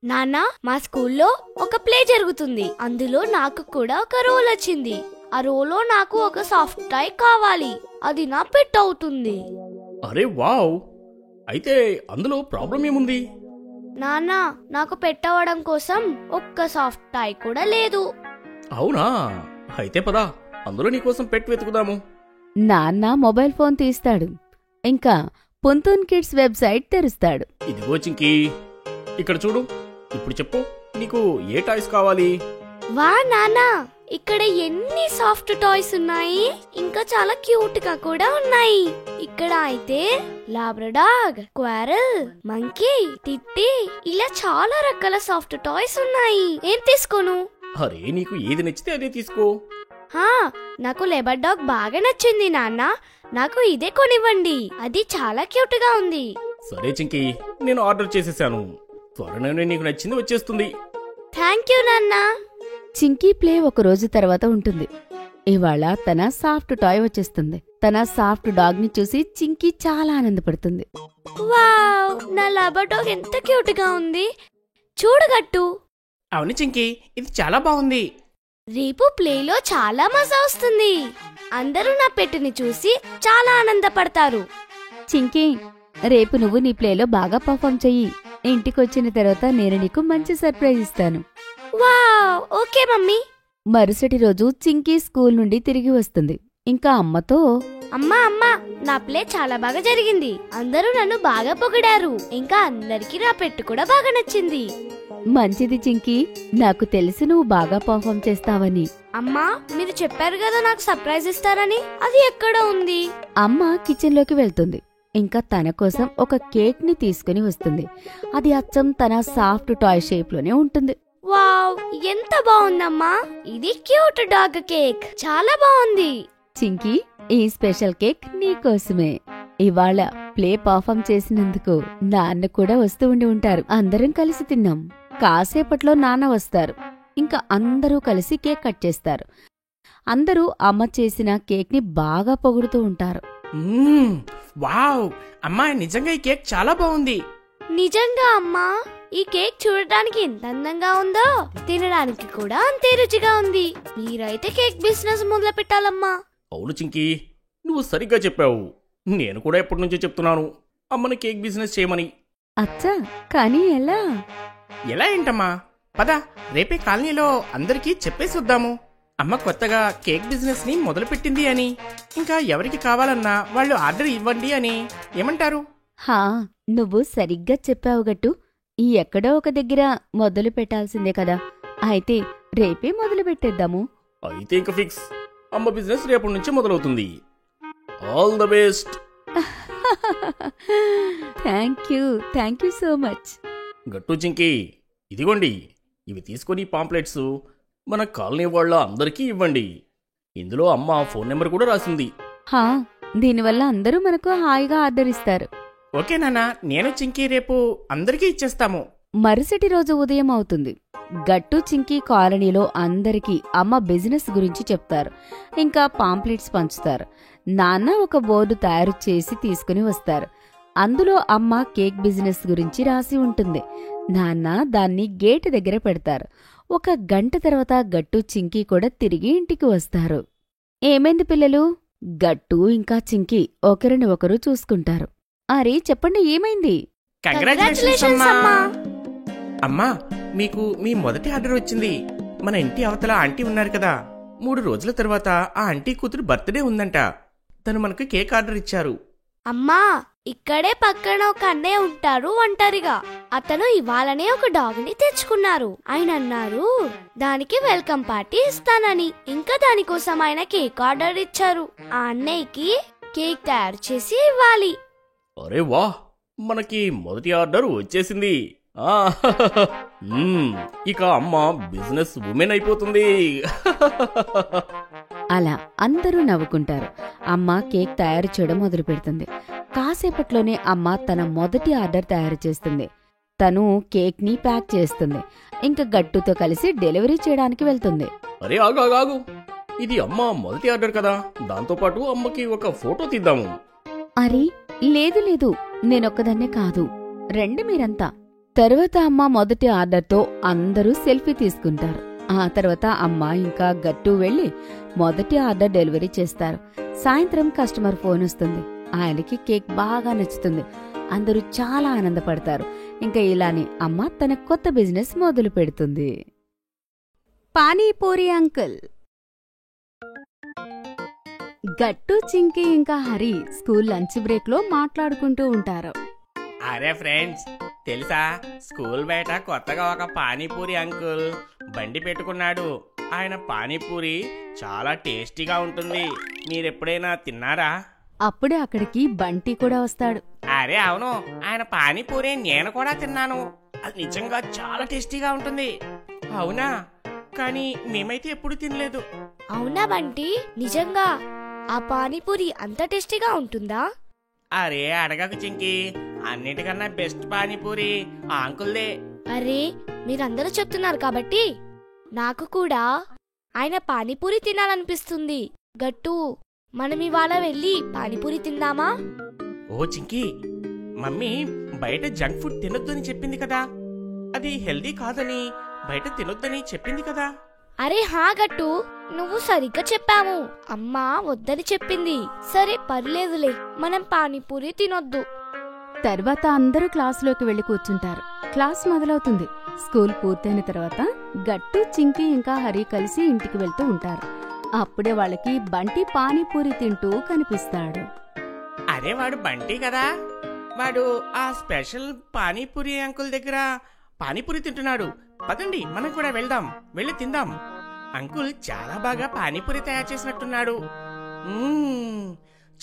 నాన్నా, మా స్కూల్లో ఒక ప్లే జరుగుతుంది. అందులో నాకు కూడా ఒక రోల్ వచ్చింది. ఆ రోల్లో నాకు ఒక సాఫ్ట్ టాయ్ కావాలి. అది నా పెట్ అవుతుంది. అరే వావ్! అయితే అందులో ప్రాబ్లం ఏముంది? నాన్నా, నాకు పెట్ అవ్వడం కోసం ఒక్క సాఫ్ట్ టాయ్ కూడా లేదు. అవునా? అయితే పదా, అందులో నీకోసం పెట్ వెతుకుదాము. నాన్న మొబైల్ ఫోన్ తీస్తాడు. ఇంకా పుంతూన్ కిడ్స్ వెబ్సైట్ తెరుస్తాడు. ఇదిగో చింకి, ఇక్కడ చూడు. ఇప్పుడు చెప్పు, నీకు ఏ టాయ్స్ కావాలి? వా నాన్నా, ఇక్కడ ఎన్ని సాఫ్ట్ టాయ్స్ ఉన్నాయి. ఇంకా చాలా క్యూట్ గా కూడా ఉన్నాయి. ఇక్కడ అయితే లాబ్రడాగ్, క్వారల్, మంకీ, టిట్టి ఇలా చాలా రకాల సాఫ్ట్ టాయ్స్ ఉన్నాయి. ఏం తీసుకోను? అరే, నీకు ఏది నచ్చితే అదే తీసుకో. హా, నాకు లేబర్ డాగ్ బాగా నచ్చింది నాన్న. నాకు ఇదే కొనివ్వండి. అది చాలా క్యూట్ గా ఉంది. సరే చింకి, నేను ఆర్డర్ చేసేసాను. త్వరలోనే నీకు నచ్చింది వచ్చేస్తుంది. థ్యాంక్ యూ నాన్న. చింకీ ప్లే ఒక రోజు తర్వాత ఉంటుంది. ఇవాళ తన సాఫ్ట్ టాయ్ వచ్చేస్తుంది. తన సాఫ్ట్ డాగ్ ని చూసి చింకీ చాలా ఆనందపడుతుంది. వావ్, నా లేబర్ డాగ్ ఎంత క్యూట్ గా ఉంది. చూడగట్టు. అవును చింకి, ఇది చాలా బాగుంది. రేపు ప్లేలో చాలా మజా వస్తుంది. అందరూ నా పెట్టుని చూసి చాలా ఆనందపడతారు. చింకీ, రేపు నువ్వు నీ ప్లేలో బాగా పర్ఫామ్ చెయ్యి. ఇంటికొచ్చిన తర్వాత నేను నీకు మంచి సర్ప్రైజ్ ఇస్తాను. Wow, okay mummy. మరుసటి రోజు చింకీ స్కూల్ నుండి తిరిగి వస్తుంది. ఇంకా అమ్మతో, అమ్మా అమ్మా, నా ప్లే చాలా బాగా జరిగింది. అందరూ నన్ను బాగా పొగిడారు. ఇంకా అందరికీ నా పెట్టు కూడా బాగా నచ్చింది. మంచిది చింకీ, నాకు తెలుసు నువ్వు బాగా పర్ఫామ్ చేస్తావని. అమ్మా, మీరు చెప్పారు కదా నాకు సర్ప్రైజ్ ఇస్తారని. అది ఎక్కడ ఉంది? అమ్మ కిచెన్లోకి వెళ్తుంది. ఇంకా తన కోసం ఒక కేక్ ని తీసుకుని వస్తుంది. అది అచ్చం తన సాఫ్ట్ టాయ్ షేప్ లోనే ఉంటుంది. వావ్, ఎంత బాగుందమ్మా. ఇది క్యూట్ డాగ్ కేక్. చాలా బాగుంది. చింకీ, ఈ స్పెషల్ కేక్ నీకోసమే. ఇవాళ ప్లే పర్ఫామ్ చేసినందుకు నాన్న కూడా వస్తూ ఉండి ఉంటారు. అందరం కలిసి తిన్నాం. కాసేపట్లో నాన్న వస్తారు. ఇంకా అందరూ కలిసి కేక్ కట్ చేస్తారు. అందరూ అమ్మ చేసిన కేక్ ని బాగా పొగుడుతూ ఉంటారు. వావ్, అమ్మా, నిజంగా ఈ కేక్ చాలా బాగుంది. నిజంగా అమ్మా, ఈ కేక్ చూడడానికి ఎంత అందంగా ఉందో, తినడానికి కూడా అంతే రుచిగా ఉంది. మీరైతే కేక్ బిజినెస్ మొదలు పెట్టాలమ్మా. అవును చింకీ, నువ్వు సరిగ్గా చెప్పావు. నేను కూడా ఎప్పటి నుంచో చెప్తున్నాను అమ్మని కేక్ బిజినెస్ చేయమని. అచ్చా, కానీ ఎలా? ఎలా ఏంటమ్మా? పద, రేపే కాలనీలో అందరికీ చెప్పేసి వద్దాము. అమ్మ కొత్తగా కేక్ బిజినెస్ ని మొదలుపెట్టింది అని, ఇంకా ఎవరికి కావాలన్నా వాళ్ళు ఆర్డర్ ఇవ్వండి అని. ఏమంటారు? హా, నువ్వు సరిగ్గా చెప్పావు గట్టు. ఈ ఎక్కడో ఒక దగ్గర మొదలు పెట్టాల్సిందే కదా. అయితే రేపే మొదలు పెట్టేద్దాము. అయితే ఇంక ఫిక్స్. అమ్మ బిజినెస్ రేపటి నుంచి మొదలవుతుంది. All the best. Thank you so much. గట్టు చింకి, ఇదిగోండి, ఇవి తీసుకొని పాంప్లెట్స్ మన కాలనీ వాళ్ళ అందరికీ ఇవ్వండి. ఇందులో అమ్మ ఫోన్ నెంబర్ కూడా రాసింది. హా, దీనివల్ల అందరూ మనకు హాయిగా ఆర్డర్ ఇస్తారు. ఓకే నాన్న, నేను చింకీ రేపు అందరికీ ఇచ్చేస్తాము. మరుసటి రోజు ఉదయం అవుతుంది. గట్టు చింకీ కాలనీలో అందరికీ అమ్మ బిజినెస్ గురించి చెప్తారు. ఇంకా పాంప్లెట్స్ పంచుతారు. నాన్న ఒక బోర్డు తయారు చేసి తీసుకుని వస్తారు. అందులో అమ్మ కేక్ బిజినెస్ గురించి రాసి ఉంటుంది. నాన్న దాన్ని గేటు దగ్గర పెడతారు. ఒక గంట తర్వాత గట్టు చింకీ కూడా తిరిగి ఇంటికి వస్తారు. ఏమైంది పిల్లలు? గట్టు ఇంకా చింకీ ఒకరిని ఒకరు చూసుకుంటారు. అరే చెప్పండి, ఏమైంది? కంగ్రాచులేషన్స్ అమ్మా. అమ్మా, మీకు మీ మొదటి ఆర్డర్ వచ్చింది. మన ఇంటి అవతల ఆంటీ ఉన్నారు కదా, 3 రోజుల తర్వాత ఆ ఆంటీ కూతురు బర్త్డే ఉందంట. తను మనకు కేక్ ఆర్డర్ ఇచ్చారు. అమ్మా, ఇక్కడే పక్కన ఒక అన్నయ్య ఉంటారు ఒంటరిగా. అతను ఇవాళనే ఒక డాగ్ ని తెచ్చుకున్నారు. ఆయన అన్నారు దానికి వెల్కమ్ పార్టీ ఇస్తానని. ఇంకా దానికోసం ఆయన కేక్ ఆర్డర్ ఇచ్చారు. ఆ అన్నయ్యకి కేక్ తయారు చేసి ఇవ్వాలి. అరే వా, మనకి మొదటి ఆర్డర్ వచ్చేసింది. ఇక అమ్మ బిజినెస్ ఉమెన్ అయిపోతుంది. అలా అందరూ నవ్వుకుంటారు. అమ్మ కేక్ తయారు చేయడం మొదలు పెడుతుంది. కాసేపట్లోనే అమ్మ తన మొదటి ఆర్డర్ తయారు చేస్తుంది. తను కేక్ ని ప్యాక్ చేస్తుంది. ఇంకా గట్టుతో కలిసి డెలివరీ చేయడానికి వెళ్తుంది. అరే ఆగు, ఇది అమ్మ మొదటి ఆర్డర్ కదా, దాంతోపాటు అమ్మకి ఒక ఫోటో తీద్దాము. అరే లేదు లేదు, నేనొక్కదన్నే కాదు, రండి మీరంతా. తర్వాత అమ్మ మొదటి ఆర్డర్తో అందరూ సెల్ఫీ తీసుకుంటారు. ఆ తర్వాత అమ్మ ఇంకా గట్టు వెళ్లి మొదటి ఆర్డర్ డెలివరీ చేస్తారు. సాయంత్రం కస్టమర్ ఫోన్ వస్తుంది. ఆయనకి కేక్ బాగా నచ్చుతుంది. అందరూ చాలా ఆనందపడతారు. ఇంకా ఇలానే అమ్మ తన కొత్త బిజినెస్ మొదలు పెడుతుంది. పానీపూరి అంకుల్. గట్టు, చింకీ ఇంకా హరి స్కూల్ లంచ్ బ్రేక్ లో మాట్లాడుకుంటూ ఉంటారు. అరే ఫ్రెండ్స్, తెలుసా స్కూల్ బయట కొత్తగా ఒక పానీపూరి అంకుల్ బండి పెట్టుకున్నాడు. ఆయన పానీపూరి చాలా టేస్టీగా ఉంటుంది. మీరెప్పుడైనా తిన్నారా? అప్పుడే అక్కడికి బంటి కూడా వస్తాడు. అరే అవును, ఆయన పానీపూరి నేను కూడా తిన్నాను. అది నిజంగా చాలా టేస్టీగా ఉంటుంది. అవునా? కానీ మేమైతే ఎప్పుడు తినలేదు. అవునా బంటి, నిజంగా ఆ పానీపూరి అంత టేస్టీగా ఉంటుందా? అరే అడగకు చింకి, అన్నిటికన్నా బెస్ట్ పానీపూరి ఆ అంకుల్దే. అరే మీరందరూ చెప్తున్నారు కాబట్టి నాకు కూడా ఆయన పానీపూరి తినాలనిపిస్తుంది. గట్టు, మనం ఇవాళ వెళ్ళి పానీపూరి తిందామా? ఓ చింకి, మమ్మీ బయట జంక్ ఫుడ్ తినొద్దు అని చెప్పింది కదా, అది హెల్దీ కాదని బయట తినొద్దని చెప్పింది కదా. అరే హా గట్టు, నువ్వు సరిగ్గా చెప్పావు. అమ్మా వద్దని చెప్పింది. సరే పర్లేదులే, మనం పానీపూరి తినొద్దు. తర్వాత అందరూ క్లాసులోకి వెళ్లి కూర్చుంటారు. క్లాస్ మొదలవుతుంది. స్కూల్ పూర్తయిన తర్వాత గట్టు, చింకీ ఇంకా హరి కలిసి ఇంటికి వెళ్తూ ఉంటారు. అప్పుడే వాళ్ళకి బంటి పానీపూరి తింటూ కనిపిస్తాడు. అరే వాడు బంటి కదా, వాడు ఆ స్పెషల్ పానీపూరి అంకుల్ దగ్గర పానీపూరి తింటున్నాడు. పదండి మనం కూడా వెళ్దాం, వెళ్ళి తిందాం. అంకుల్ చాలా బాగా పానీపూరి తయారు చేసినట్టున్నాడు.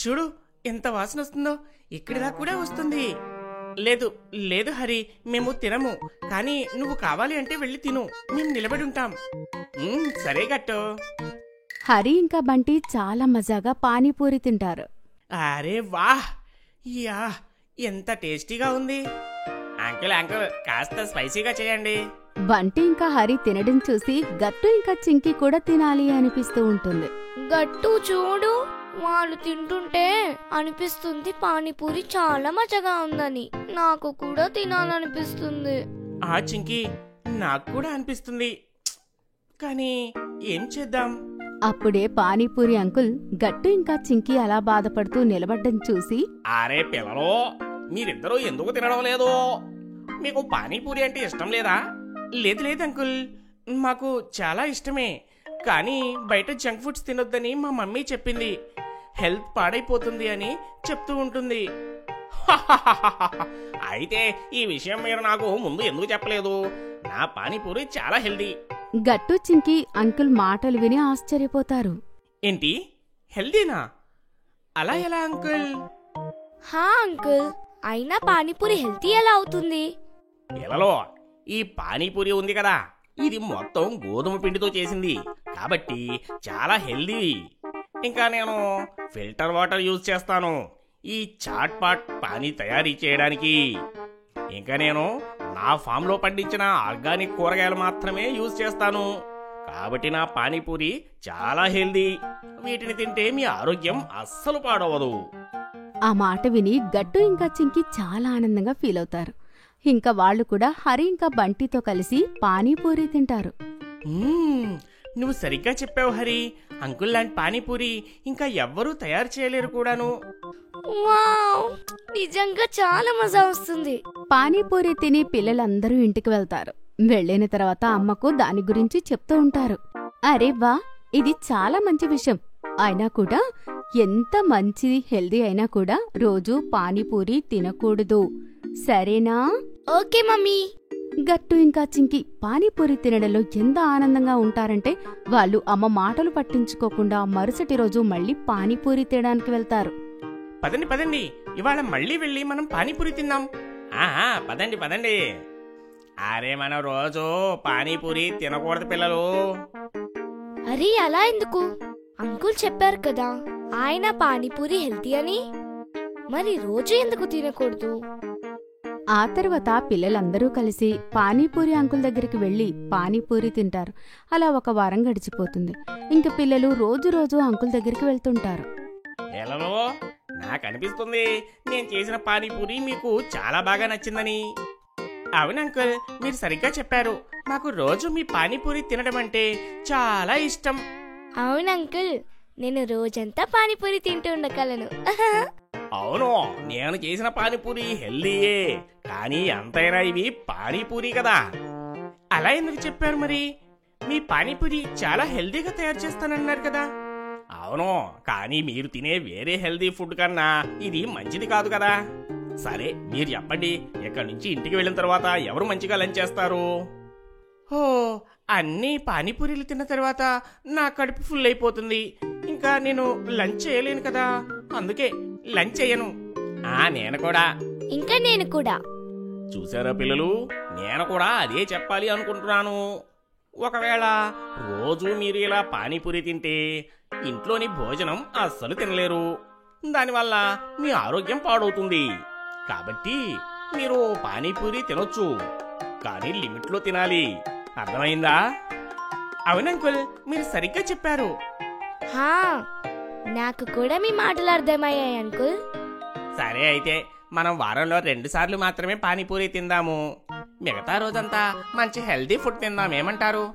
చూడు ఎంత వాసన వస్తుందో, ఇక్కడిదా కూడా వస్తుంది. లేదు లేదు హరి, మేము తినము. కానీ నువ్వు కావాలి అంటే వెళ్ళి తిను, మేము నిలబడి ఉంటాం. సరే గట్టు. హరి ఇంకా బంటి చాలా మజాగా పానీపూరి తింటారు. అరే వాహ్, యా ఎంత టేస్టీగా ఉంది. అంకుల్ అంకుల్ కాస్త స్పైసీగా చేయండి. బంటి ఇంకా హరి తినడం చూసి గట్టు ఇంకా చింకీ కూడా తినాలి అనిపిస్తూ ఉంటుంది. గట్టు చూడు, వాళ్ళు తింటుంటే అనిపిస్తుంది పానీపూరి చాలా మజాగా ఉందని. నాకు కూడా తినాలనిపిస్తుంది. ఆ చింకి, నాకు కూడా అనిపిస్తుంది. కానీ ఏం చేద్దాం? అప్పుడే పానీపూరి అంకుల్ గట్టు ఇంకా చింకీ అలా బాధపడుతూ నిలబడ్డం చూసి, అరే పిల్లలు, మీరిద్దరూ ఎందుకు తినడం లేదు? మీకు పానీపూరి అంటే ఇష్టం లేదా? లేదు లేదు అంకుల్, మాకు చాలా ఇష్టమే. కానీ బయట జంక్ ఫుడ్స్ తినొద్దని మా మమ్మీ చెప్పింది. హెల్త్ పాడైపోతుంది అని చెప్తూ ఉంటుంది. అయితే ఈ విషయం మీరు నాకు ముందు ఎందుకు చెప్పలేదు? నా పానీపూరి చాలా హెల్దీ. గట్టు, చింకీ అంకుల్ మాటలు విని ఆశ్చర్యపోతారు. ఏంటి హెల్దీనా? అలా ఎలా అంకుల్? హా అంకుల్, అయినా పానీపూరి హెల్తీ ఎలా అవుతుంది? పిల్లలో, ఈ పానీపూరి ఉంది కదా, ఇది మొత్తం గోధుమ పిండితో చేసింది కాబట్టి చాలా హెల్దీ. ఇంకా నేను ఫిల్టర్ వాటర్ యూజ్ చేస్తాను ఈ చాట్ పాట్ పానీ తయారీ చేయడానికి. ఇంకా నేను నా ఫామ్ లో పండించిన ఆర్గానిక్ కూరగాయలు మాత్రమే యూజ్ చేస్తాను. కాబట్టి నా పానీపూరి చాలా హెల్దీ. వీటిని తింటే మీ ఆరోగ్యం అస్సలు పాడవదు. ఆ మాట విని గట్టు ఇంకా చింకీ చాలా ఆనందంగా ఫీల్ అవుతారు. ఇంకా వాళ్ళు కూడా హరి ఇంకా బంటితో కలిసి పానీపూరి తింటారు. నువ్వు సరిగ్గా చెప్పావు హరి. అంకుల్ లాంటి పానీపూరి ఇంకా ఎవ్వరూ తయారు చేయలేరు కూడాను. వావ్, నిజంగా చాలా మజా వస్తుంది. పానీపూరి తిని పిల్లలందరూ ఇంటికి వెళ్తారు. వెళ్ళిన తర్వాత అమ్మకు దాని గురించి చెప్తూ ఉంటారు. అరే వా, ఇది చాలా మంచి విషయం. అయినా కూడా ఎంత మంచిది హెల్దీ అయినా కూడా రోజు పానీపూరి తినకూడదు, సరేనా? Okay mummy. గట్టు ఇంకా చింకి పానీపూరి తినడంలో ఎంత ఆనందంగా ఉంటారంటే వాళ్ళు అమ్మ మాటలు పట్టించుకోకుండా మరుసటి రోజు మళ్ళీ పానీపూరి తినడానికి వెళ్తారు. పదండి పదండి, ఇవాళ మళ్ళీ వెళ్ళి మనం పానీపూరి తిందాం. పదండి పదండి. అరే మనం రోజు పానీపూరి తినకూడదు పిల్లలు. అరే అలా ఎందుకు? అంకుల్ చెప్పారు కదా ఆయన పానీపూరి హెల్తీ అని. మరి రోజు ఎందుకు తినకూడదు? ఆ తర్వాత పిల్లలందరూ కలిసి పానీపూరి అంకుల్ దగ్గరికి వెళ్లి పానీపూరి తింటారు. అలా ఒక వారం గడిచిపోతుంది. ఇంక పిల్లలు రోజు అంకుల్ దగ్గరికి వెళ్తుంటారు. పిల్లలు, నాకు అనిపిస్తుంది నేను చేసిన పానీపూరి మీకు చాలా బాగా నచ్చిందని. అవును అంకుల్, మీరు సరిగ్గా చెప్పారు. మాకు రోజు మీ పానీపూరి తినడం అంటే చాలా ఇష్టం. అవును అంకుల్, నేను రోజంతా పానీపూరి తింటూ ఉండగలను. అవును, నేను చేసిన పానీపూరి హెల్దీయే, కానీ ఎంతైనా ఇవి పానీపూరి కదా. అలా ఎందుకు చెప్పారు మరి? మీ పానీపూరి చాలా హెల్దీగా తయారు చేస్తానన్నారు కదా. అవును, కానీ మీరు తినే వేరే హెల్దీ ఫుడ్ కన్నా ఇది మంచిది కాదు కదా. సరే, మీరు చెప్పండి, ఇక్కడి నుంచి ఇంటికి వెళ్ళిన తర్వాత ఎవరు మంచిగా లంచ్ చేస్తారు? ఓ, అన్నీ పానీపూరీలు తిన్న తర్వాత నా కడుపు ఫుల్ అయిపోతుంది. ఇంకా నేను లంచ్ చేయలేను కదా, అందుకే లంచ్ చేయను. నేను కూడా. ఇంకా నేను కూడా. చూసారా పిల్లలు, నేను కూడా అదే చెప్పాలి అనుకుంటున్నాను. ఒకవేళ రోజు మీరు ఇలా పానీపూరి తింటే ఇంట్లోని భోజనం అస్సలు తినలేరు. దానివల్ల మీ ఆరోగ్యం పాడవుతుంది. కాబట్టి మీరు పానీపూరి తినొచ్చు, కానీ లిమిట్లో తినాలి. అర్థమైందా? అవునంకుల్, మీరు సరిగ్గా చెప్పారు. హా, నాకు కూడా మీ మాటలు అర్థమయ్యాయి అంకుల్. సరే, అయితే మనం వారంలో 2 సార్లు మాత్రమే పానీపూరి తిందాము. మిగతా రోజంతా మంచి హెల్దీ ఫుడ్ తిందాం, ఏమంటారు?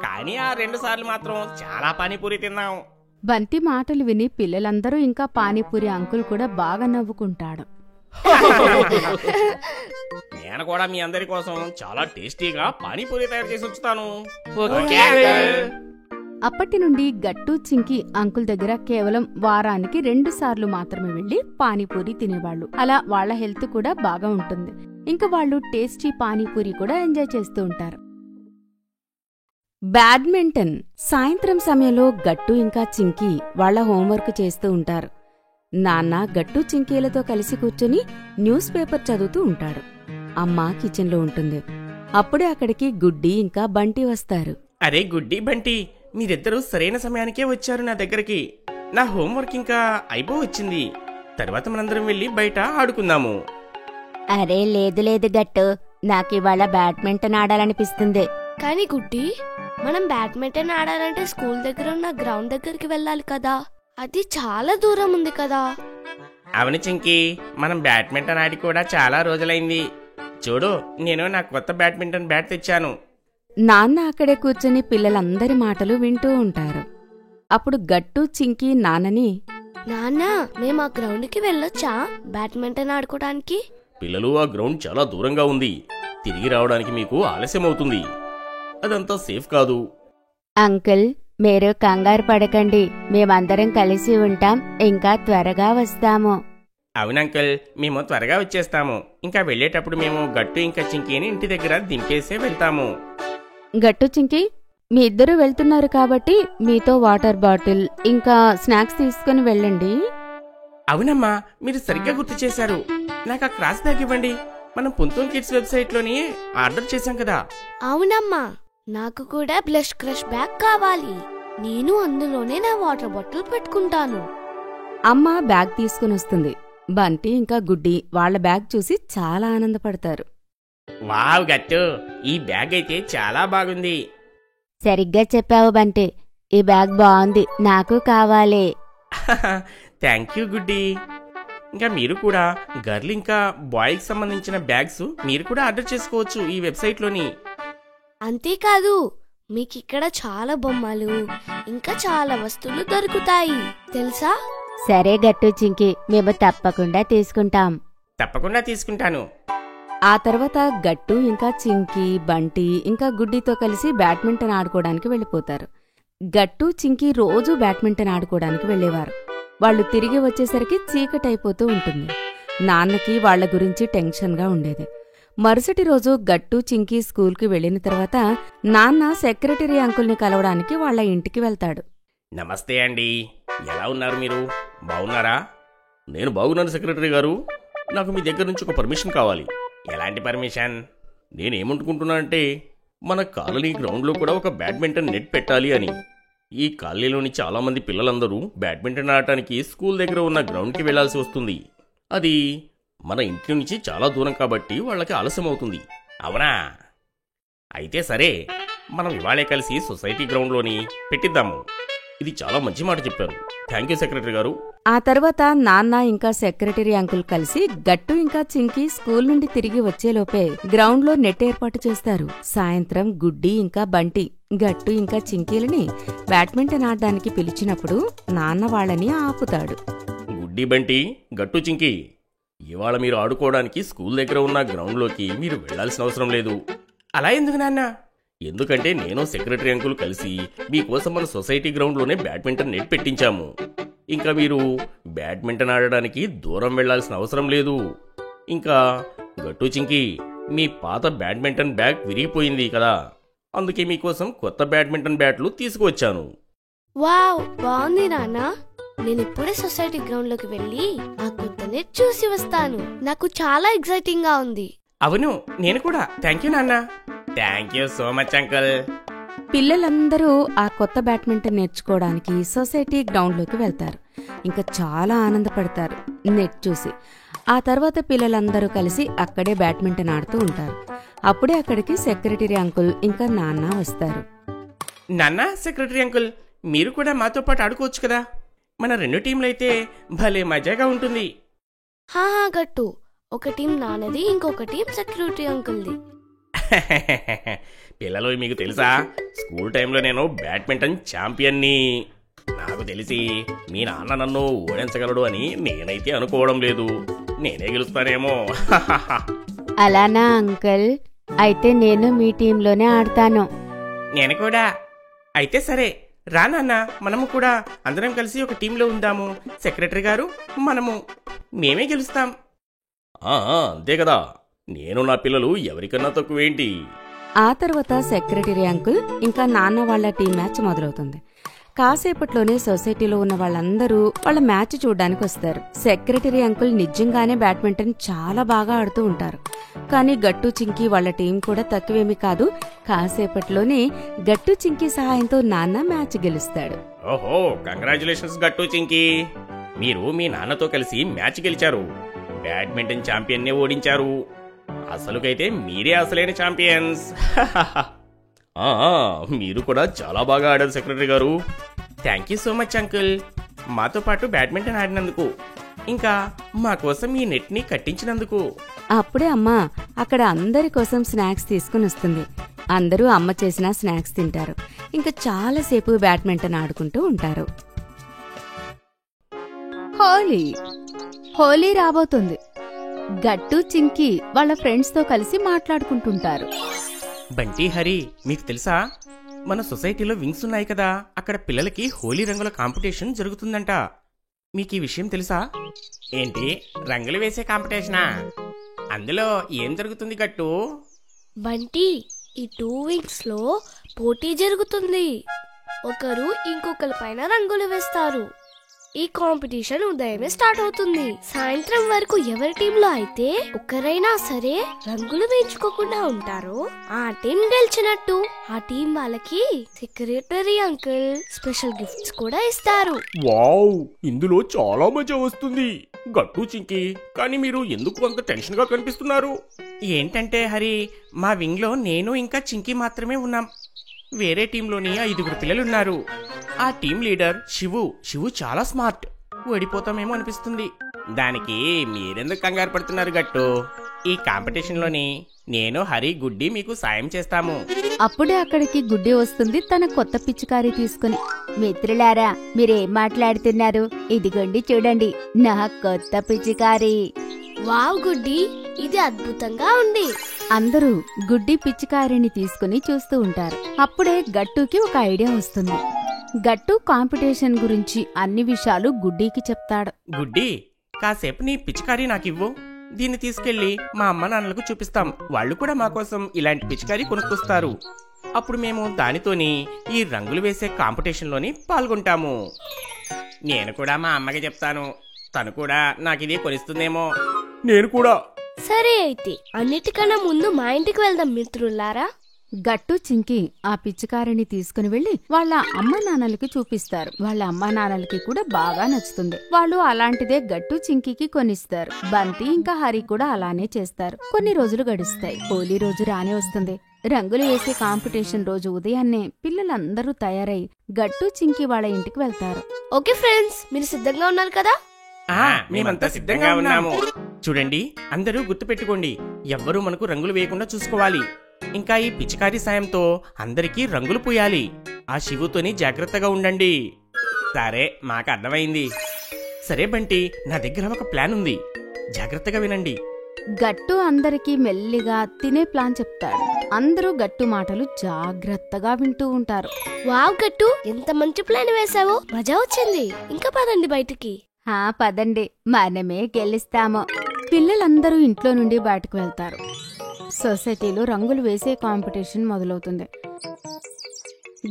కానీ ఆ 2 సార్లు మాత్రం చాలా పానీపూరి తిందాం. బంటి మాటలు విని పిల్లలందరూ ఇంకా పానీపూరి అంకుల్ కూడా బాగా నవ్వుకుంటాడు. నేను కూడా మీ అందరి కోసం చాలా టేస్టీగా పానీపూరి తయారు చేసి ఉంచుతాను. అప్పటి నుండి గట్టు చింకి అంకుల్ దగ్గర కేవలం వారానికి 2 సార్లు మాత్రమే వెళ్లి పానీపూరి తినేవాళ్లు. అలా వాళ్ల హెల్త్ కూడా బాగా ఉంటుంది. ఇంకా వాళ్ళు టేస్టీ పానీపూరి కూడా ఎంజాయ్ చేస్తూ ఉంటారు. బ్యాడ్మింటన్. సాయంత్రం సమయంలో గట్టు ఇంకా చింకి వాళ్ల హోంవర్క్ చేస్తూ ఉంటారు. నాన్న గట్టు చింకీలతో కలిసి కూర్చుని న్యూస్ పేపర్ చదువుతూ ఉంటాడు. అమ్మ కిచెన్లో ఉంటుంది. అప్పుడే అక్కడికి గుడ్డి ఇంకా బంటి వస్తారు. అరే గుడ్డి, బంటి, మీరిద్దరూ సరైన సమయానికే వచ్చారు నా దగ్గరికి. నా హోంవర్క్ ఇంకా అయిపోవచ్చింది. తర్వాత మనందరం వెళ్ళి బయట ఆడుకుందాము. అరే లేదు గట్టు, నాకివాళ బ్యాడ్మింటన్ ఆడాలనిపిస్తుంది. కానీ గుడ్డి, మనం బ్యాడ్మింటన్ ఆడాలంటే స్కూల్ దగ్గర ఉన్న గ్రౌండ్ దగ్గరికి వెళ్ళాలి కదా. అది చాలా దూరం ఉంది కదా. అవును చింకి, మనం బ్యాడ్మింటన్ ఆడి కూడా చాలా రోజులైంది. చూడు, నేను నా కొత్త బ్యాడ్మింటన్ బ్యాట్ తెచ్చాను. నాన్న అక్కడే కూర్చుని పిల్లలందరి మాటలు వింటూ ఉంటారు. అప్పుడు గట్టు చింకి నాన్నని, నాన్న, మేము ఆ గ్రౌండ్కి వెళ్ళొచ్చా బ్యాడ్మింటన్ ఆడుకోవడానికి? పిల్లలు, ఆ గ్రౌండ్ చాలా దూరంగా ఉంది. తిరిగి రావడానికి మీకు ఆలస్యం అవుతుంది. అదంతా సేఫ్ కాదు. అంకుల్, మీరు కంగారు పడకండి, మేమందరం కలిసి ఉంటాం, ఇంకా త్వరగా వస్తాము. అవునంకల్, మేము త్వరగా వచ్చేస్తాము. ఇంకా వెళ్ళేటప్పుడు మేము గట్టు ఇంకా చింకీని ఇంటి దగ్గర దింపేసే వెళ్తాము. గట్టు చింకి, మీ ఇద్దరు వెళ్తున్నారు కాబట్టి మీతో వాటర్ బాటిల్ ఇంకా స్నాక్స్ తీసుకుని వెళ్ళండి. అవునమ్మా, మీరు సరిగ్గా గుర్తు చేశారు. నాకు ఆ క్రాస్ బ్యాగ్ ఇవ్వండి. మనం పుంతూన్ కిడ్స్ వెబ్సైట్లోని ఆర్డర్ చేశాం కదా. అవునమ్మా, నాకు కూడా బ్లష్ క్రష్ బ్యాగ్ కావాలి. నేను అందులోనే నా వాటర్ బాటిల్ పెట్టుకుంటాను. అమ్మ బ్యాగ్ తీసుకుని వస్తుంది. బంటి ఇంకా గుడ్డి వాళ్ల బ్యాగ్ చూసి చాలా ఆనందపడతారు. వావ్ గట్టు, ఈ బ్యాగ్ అయితే చాలా బాగుంది. సరిగ్గా చెప్పావు బంటి, ఈ బ్యాగ్ బాగుంది, నాకు కావాలి. థ్యాంక్ యూ గుడ్డి. ఇంకా మీరు కూడా గర్ల్ ఇంకా బాయ్కి సంబంధించిన బ్యాగ్స్ మీరు కూడా ఆర్డర్ చేసుకోవచ్చు ఈ వెబ్సైట్లోని. అంతేకాదు, మీకిక్కడ చాలా బొమ్మలు ఇంకా చాలా వస్తువులు దొరుకుతాయి తెలుసా? సరే గట్టు చింకి, మేము తప్పకుండా తీసుకుంటాం. తప్పకుండా తీసుకుంటాను. ఆ తర్వాత గట్టు ఇంకా చింకి, బంటి ఇంకా గుడ్డితో కలిసి బ్యాడ్మింటన్ ఆడుకోవడానికి వెళ్ళిపోతారు. గట్టు చింకి రోజూ బ్యాడ్మింటన్ ఆడుకోవడానికి వెళ్లేవారు. వాళ్ళు తిరిగి వచ్చేసరికి చీకటైపోతూ ఉంటుంది. నాన్నకి వాళ్ల గురించి టెన్షన్గా ఉండేది. మరుసటి రోజు గట్టు చింకి స్కూల్కి వెళ్లిన తర్వాత నాన్న సెక్రటరీ అంకుల్ని కలవడానికి వాళ్ల ఇంటికి వెళ్తాడు. నమస్తే అండి, ఎలా ఉన్నారు మీరు? బాగున్నారా? నేను బాగున్నాను సెక్రటరీ గారు. నాకు మీ దగ్గర నుంచి ఒక పర్మిషన్ కావాలి. ఎలాంటి పర్మిషన్? నేనేమనుకుంటున్నానంటే మన కాలనీ గ్రౌండ్లో కూడా ఒక బ్యాడ్మింటన్ నెట్ పెట్టాలి అని. ఈ కాలనీలోని చాలామంది పిల్లలందరూ బ్యాడ్మింటన్ ఆడటానికి స్కూల్ దగ్గర ఉన్న గ్రౌండ్కి వెళ్లాల్సి వస్తుంది. అది మన ఇంటి నుంచి చాలా దూరం కాబట్టి వాళ్ళకి ఆలస్యం అవుతుంది. అవునా? అయితే సరే, మనం ఇవాళే కలిసి సొసైటీ గ్రౌండ్లోని పెట్టిద్దాము. ఇది చాలా మంచి మాట చెప్పారు. థ్యాంక్ యూ సెక్రటరీ గారు. ఆ తర్వాత నాన్న ఇంకా సెక్రటరీ అంకుల్ కలిసి గట్టు ఇంకా చింకి స్కూల్ నుండి తిరిగి వచ్చేలోపే గ్రౌండ్లో నెట్ ఏర్పాటు చేస్తారు. సాయంత్రం గుడ్డి ఇంకా బంటి గట్టు ఇంకా చింకీలని బ్యాడ్మింటన్ ఆడడానికి పిలిచినప్పుడు నాన్న వాళ్ళని ఆపుతాడు. గుడ్డి బంటి, గట్టు చింకి, ఇవాళ మీరు ఆడుకోవడానికి స్కూల్ దగ్గర ఉన్న గ్రౌండ్లోకి మీరు వెళ్లాల్సిన అవసరం లేదు. అలా ఎందుకు నాన్న? ఎందుకంటే నేను సెక్రటరీ అంకుల్ కలిసి మీకోసం మన సొసైటీ గ్రౌండ్లోనే బ్యాడ్మింటన్ నెట్ పెట్టించాము. ఇంకా మీరు బ్యాడ్మింటన్ ఆడడానికి దూరం వెళ్లాల్సిన అవసరం లేదు. ఇంకా గట్టు చింకి, మీ పాత బ్యాడ్మింటన్ బ్యాగ్ విరిగిపోయింది కదా, అందుకే మీకోసం కొత్త బ్యాడ్మింటన్ బ్యాట్లు తీసుకువచ్చాను. వావ్, బాగుంది నాన్న. నేను ఇప్పుడే సొసైటీ గ్రౌండ్ లోకి వెళ్ళి ఆ కొత్త నెట్ చూసి వస్తాను. నాకు చాలా ఎక్సైటింగ్ గా ఉంది. అవును, నేను కూడా. థ్యాంక్ యూ నాన్న. Thank you so much uncle. పిల్లలందరూ ఆ కొత్త బ్యాడ్మింటన్ నేర్చుకోవడానికి సొసైటీ గ్రౌండ్లోకి వెళ్తారు. ఇంకా చాలా ఆనందపడతారు నెట్ చూసి. ఆ తర్వాత పిల్లలందరూ కలిసి అక్కడే బ్యాడ్మింటన్ ఆడుతూ ఉంటారు. అప్పుడే అక్కడికి సెక్రటరీ అంకుల్ ఇంకా నాన్న వస్తారు. నాన్న, సెక్రటరీ అంకుల్, మీరు కూడా మాతో పాటు ఆడుకోవచ్చు కదా. మన 2 టీంలైతే భలే మజాగా ఉంటుంది. హాహా గట్టు, ఒక టీం నాన్నది, ఇంకొక టీం సెక్రటరీ అంకుల్ది. పిల్లలు, మీకు తెలుసా, స్కూల్ టైంలో నేను బ్యాడ్మింటన్ ఛాంపియన్ని. నాకు తెలిసి మీ నాన్న నన్ను ఓడించగలడు అని నేనైతే అనుకోవడం లేదు. నేనే గెలుస్తానేమో. అలానా అంకుల్? అయితే నేను మీ టీంలోనే ఆడతాను. నేను కూడా. అయితే సరే, రా నాన్న, మనము కూడా అందరం కలిసి ఒక టీంలో ఉందాము. సెక్రటరీ గారు, మేమే గెలుస్తాం. అంతే కదా, నేను నా పిల్లలు ఎవరికన్నా తక్కువేంటి. ఆ తర్వాత సెక్రటరీ అంకుల్ ఇంకా నాన్న వాళ్ళ టీం మ్యాచ్ మొదలవుతుంది. కాసేపట్లోనే సొసైటీలో ఉన్న వాళ్ళందరూ వాళ్ళ మ్యాచ్ చూడ్డానికి వస్తారు. సెక్రటరీ అంకుల్ నిజంగానే బ్యాడ్మింటన్ చాలా బాగా ఆడుతూ ఉంటారు. కానీ గట్టు చింకి వాళ్ళ టీం కూడా తక్కువేమీ కాదు. కాసేపట్లోనే గట్టు చింకి సహాయంతో నాన్న మ్యాచ్ గెలుస్తాడు. ఓహో, కంగ్రాచులేషన్స్ గట్టు చింకి. మీరు మీ నాన్నతో కలిసి మ్యాచ్ గెలిచారు. బ్యాడ్మింటన్ ఛాంపియన్ నే ఓడించారు. అసలుకైతే మీరే అసలైన ఛాంపియన్స్. మీరు కూడా చాలా బాగా ఆడారు సెక్రటరీ గారు. Thank you so much uncle, మాతో పాటు బ్యాడ్మింటన్ ఆడినందుకు, ఇంకా మా కోసం ఈ నెట్ ని కట్టించినందుకు. అప్పుడే అమ్మ అక్కడ అందరి కోసం స్నాక్స్ తీసుకుని వస్తుంది. అందరూ అమ్మ చేసిన స్నాక్స్ తింటారు. ఇంకా చాలాసేపు బ్యాడ్మింటన్ ఆడుకుంటూ ఉంటారు. హోలీ రాబోతుంది. గట్టు చింకి వాళ్ళ ఫ్రెండ్స్ తో కలిసి మాట్లాడుకుంటుంటారు. బంటి, హరి, మీకు తెలుసా, మన సొసైటీలో వింగ్స్ ఉన్నాయి కదా, అక్కడ పిల్లలకి హోలీ రంగుల కాంపిటీషన్ జరుగుతుందంట. మీకు ఈ విషయం తెలుసా? ఏంటి, రంగులు వేసే కాంపిటీషనా? అందులో ఏం జరుగుతుంది గట్టు? బంటి, ఈ 2 వీక్స్ లో పోటీ జరుగుతుంది. ఒకరు ఇంకొకరి పైన రంగులు వేస్తారు. ఈ కాంపిటీషన్ ఉదయమే స్టార్ట్ అవుతుంది. సాయంత్రం వరకు ఎవరి టీంలో అయితే ఒక్కరైనా సరే రంగులు వేయించుకోకుండా ఉంటారో ఆ టీం గెలిచినట్టు. ఆ టీం వాళ్ళకి సెక్రటరీ అంకుల్ స్పెషల్ గిఫ్ట్స్ కూడా ఇస్తారు. వావ్, ఇందులో చాలా మజా వస్తుంది. గట్టు చింకి, కానీ మీరు ఎందుకు అంత టెన్షన్ గా కనిపిస్తున్నారు? ఏంటంటే హరి, మా వింగ్ లో నేను ఇంకా చింకి మాత్రమే ఉన్నాం. వేరే టీంలోని 5 పిల్లలున్నారు. ఆ టీం లీడర్ శివు చాలా స్మార్ట్. ఓడిపోతామేమో అనిపిస్తుంది. దానికి మీరెందుకు కంగారు పడుతున్నారు గట్టు? ఈ కాంపిటీషన్ లోని నేను, హరి, గుడ్డి మీకు సాయం చేస్తాము. అప్పుడే అక్కడికి గుడ్డి వస్తుంది తన కొత్త పిచికారీ తీసుకుని. మిత్రులారా, మీరేం మాట్లాడుతున్నారు? ఇదిగోండి చూడండి, నా కొత్త పిచికారీ. వావ్ గుడ్డి, ఇది అద్భుతంగా ఉంది. అందరూ గుడ్డి పిచికారీని తీసుకుని చూస్తూ ఉంటారు. అప్పుడే గట్టుకి ఒక ఐడియా వస్తుంది. గట్టు కాంపిటీషన్ గురించి అన్ని విషయాలు గుడ్డీకి చెప్తాడు. గుడ్డి, కాసేపు నీ పిచికారీ నాకివ్వు. దీన్ని తీసుకెళ్లి మా అమ్మ నాన్నలకు చూపిస్తాం. వాళ్ళు కూడా మా కోసం ఇలాంటి పిచికారీ కొనుక్కొస్తారు. అప్పుడు మేము దానితోని ఈ రంగులు వేసే కాంపిటీషన్లోని పాల్గొంటాము. నేను కూడా మా అమ్మకి చెప్తాను. తను కూడా నాకిది కొనిస్తుందేమో. నేను కూడా. సరే, అయితే అన్నిటికన్నా ముందు మా ఇంటికి వెళ్దాం మిత్రులారా. గట్టు చింకి ఆ పిచ్చికారిని తీసుకుని వెళ్లి వాళ్ళ అమ్మా నాన్నలకి చూపిస్తారు. వాళ్ళ అమ్మా నాన్నలకి కూడా బాగా నచ్చుతుంది. వాళ్ళు అలాంటిదే గట్టు చింకికి కొనిస్తారు. బంతి ఇంకా హరి కూడా అలానే చేస్తారు. కొన్ని రోజులు గడుస్తాయి. హోలీ రోజు రానే వస్తుంది. రంగులు వేసే కాంపిటీషన్ రోజు ఉదయాన్నే పిల్లలందరూ తయారై గట్టు చింకి వాళ్ళ ఇంటికి వెళ్తారు. ఓకే ఫ్రెండ్స్, మీరు సిద్ధంగా ఉన్నారు కదా? మేమంతా సిద్ధంగా ఉన్నాము. చూడండి, అందరూ గుర్తుపెట్టుకోండి, ఎవ్వరూ మనకు రంగులు వేయకుండా చూసుకోవాలి. ఇంకా ఈ పిచికారి సాయంతో అందరికీ రంగులు పూయాలి. ఆ శివుతోని జాగ్రత్తగా ఉండండి. సరే, మాకు అర్థమైంది. సరే బంటి, నా దగ్గర ఒక ప్లాన్ ఉంది, జాగ్రత్తగా వినండి. గట్టు అందరికీ మెల్లిగా తినే ప్లాన్ చెప్తాడు. అందరూ గట్టు మాటలు జాగ్రత్తగా వింటూ ఉంటారు. వావ్ గట్టు, ఎంత మంచి ప్లాన్ వేశావో, మజా వచ్చింది. ఇంకా పదండి బయటికి. పదండి, మనమే గెలుస్తాము. పిల్లలందరూ ఇంట్లో నుండి బయటకు వెళ్తారు. సొసైటీలో రంగులు వేసే కాంపిటీషన్ మొదలవుతుంది.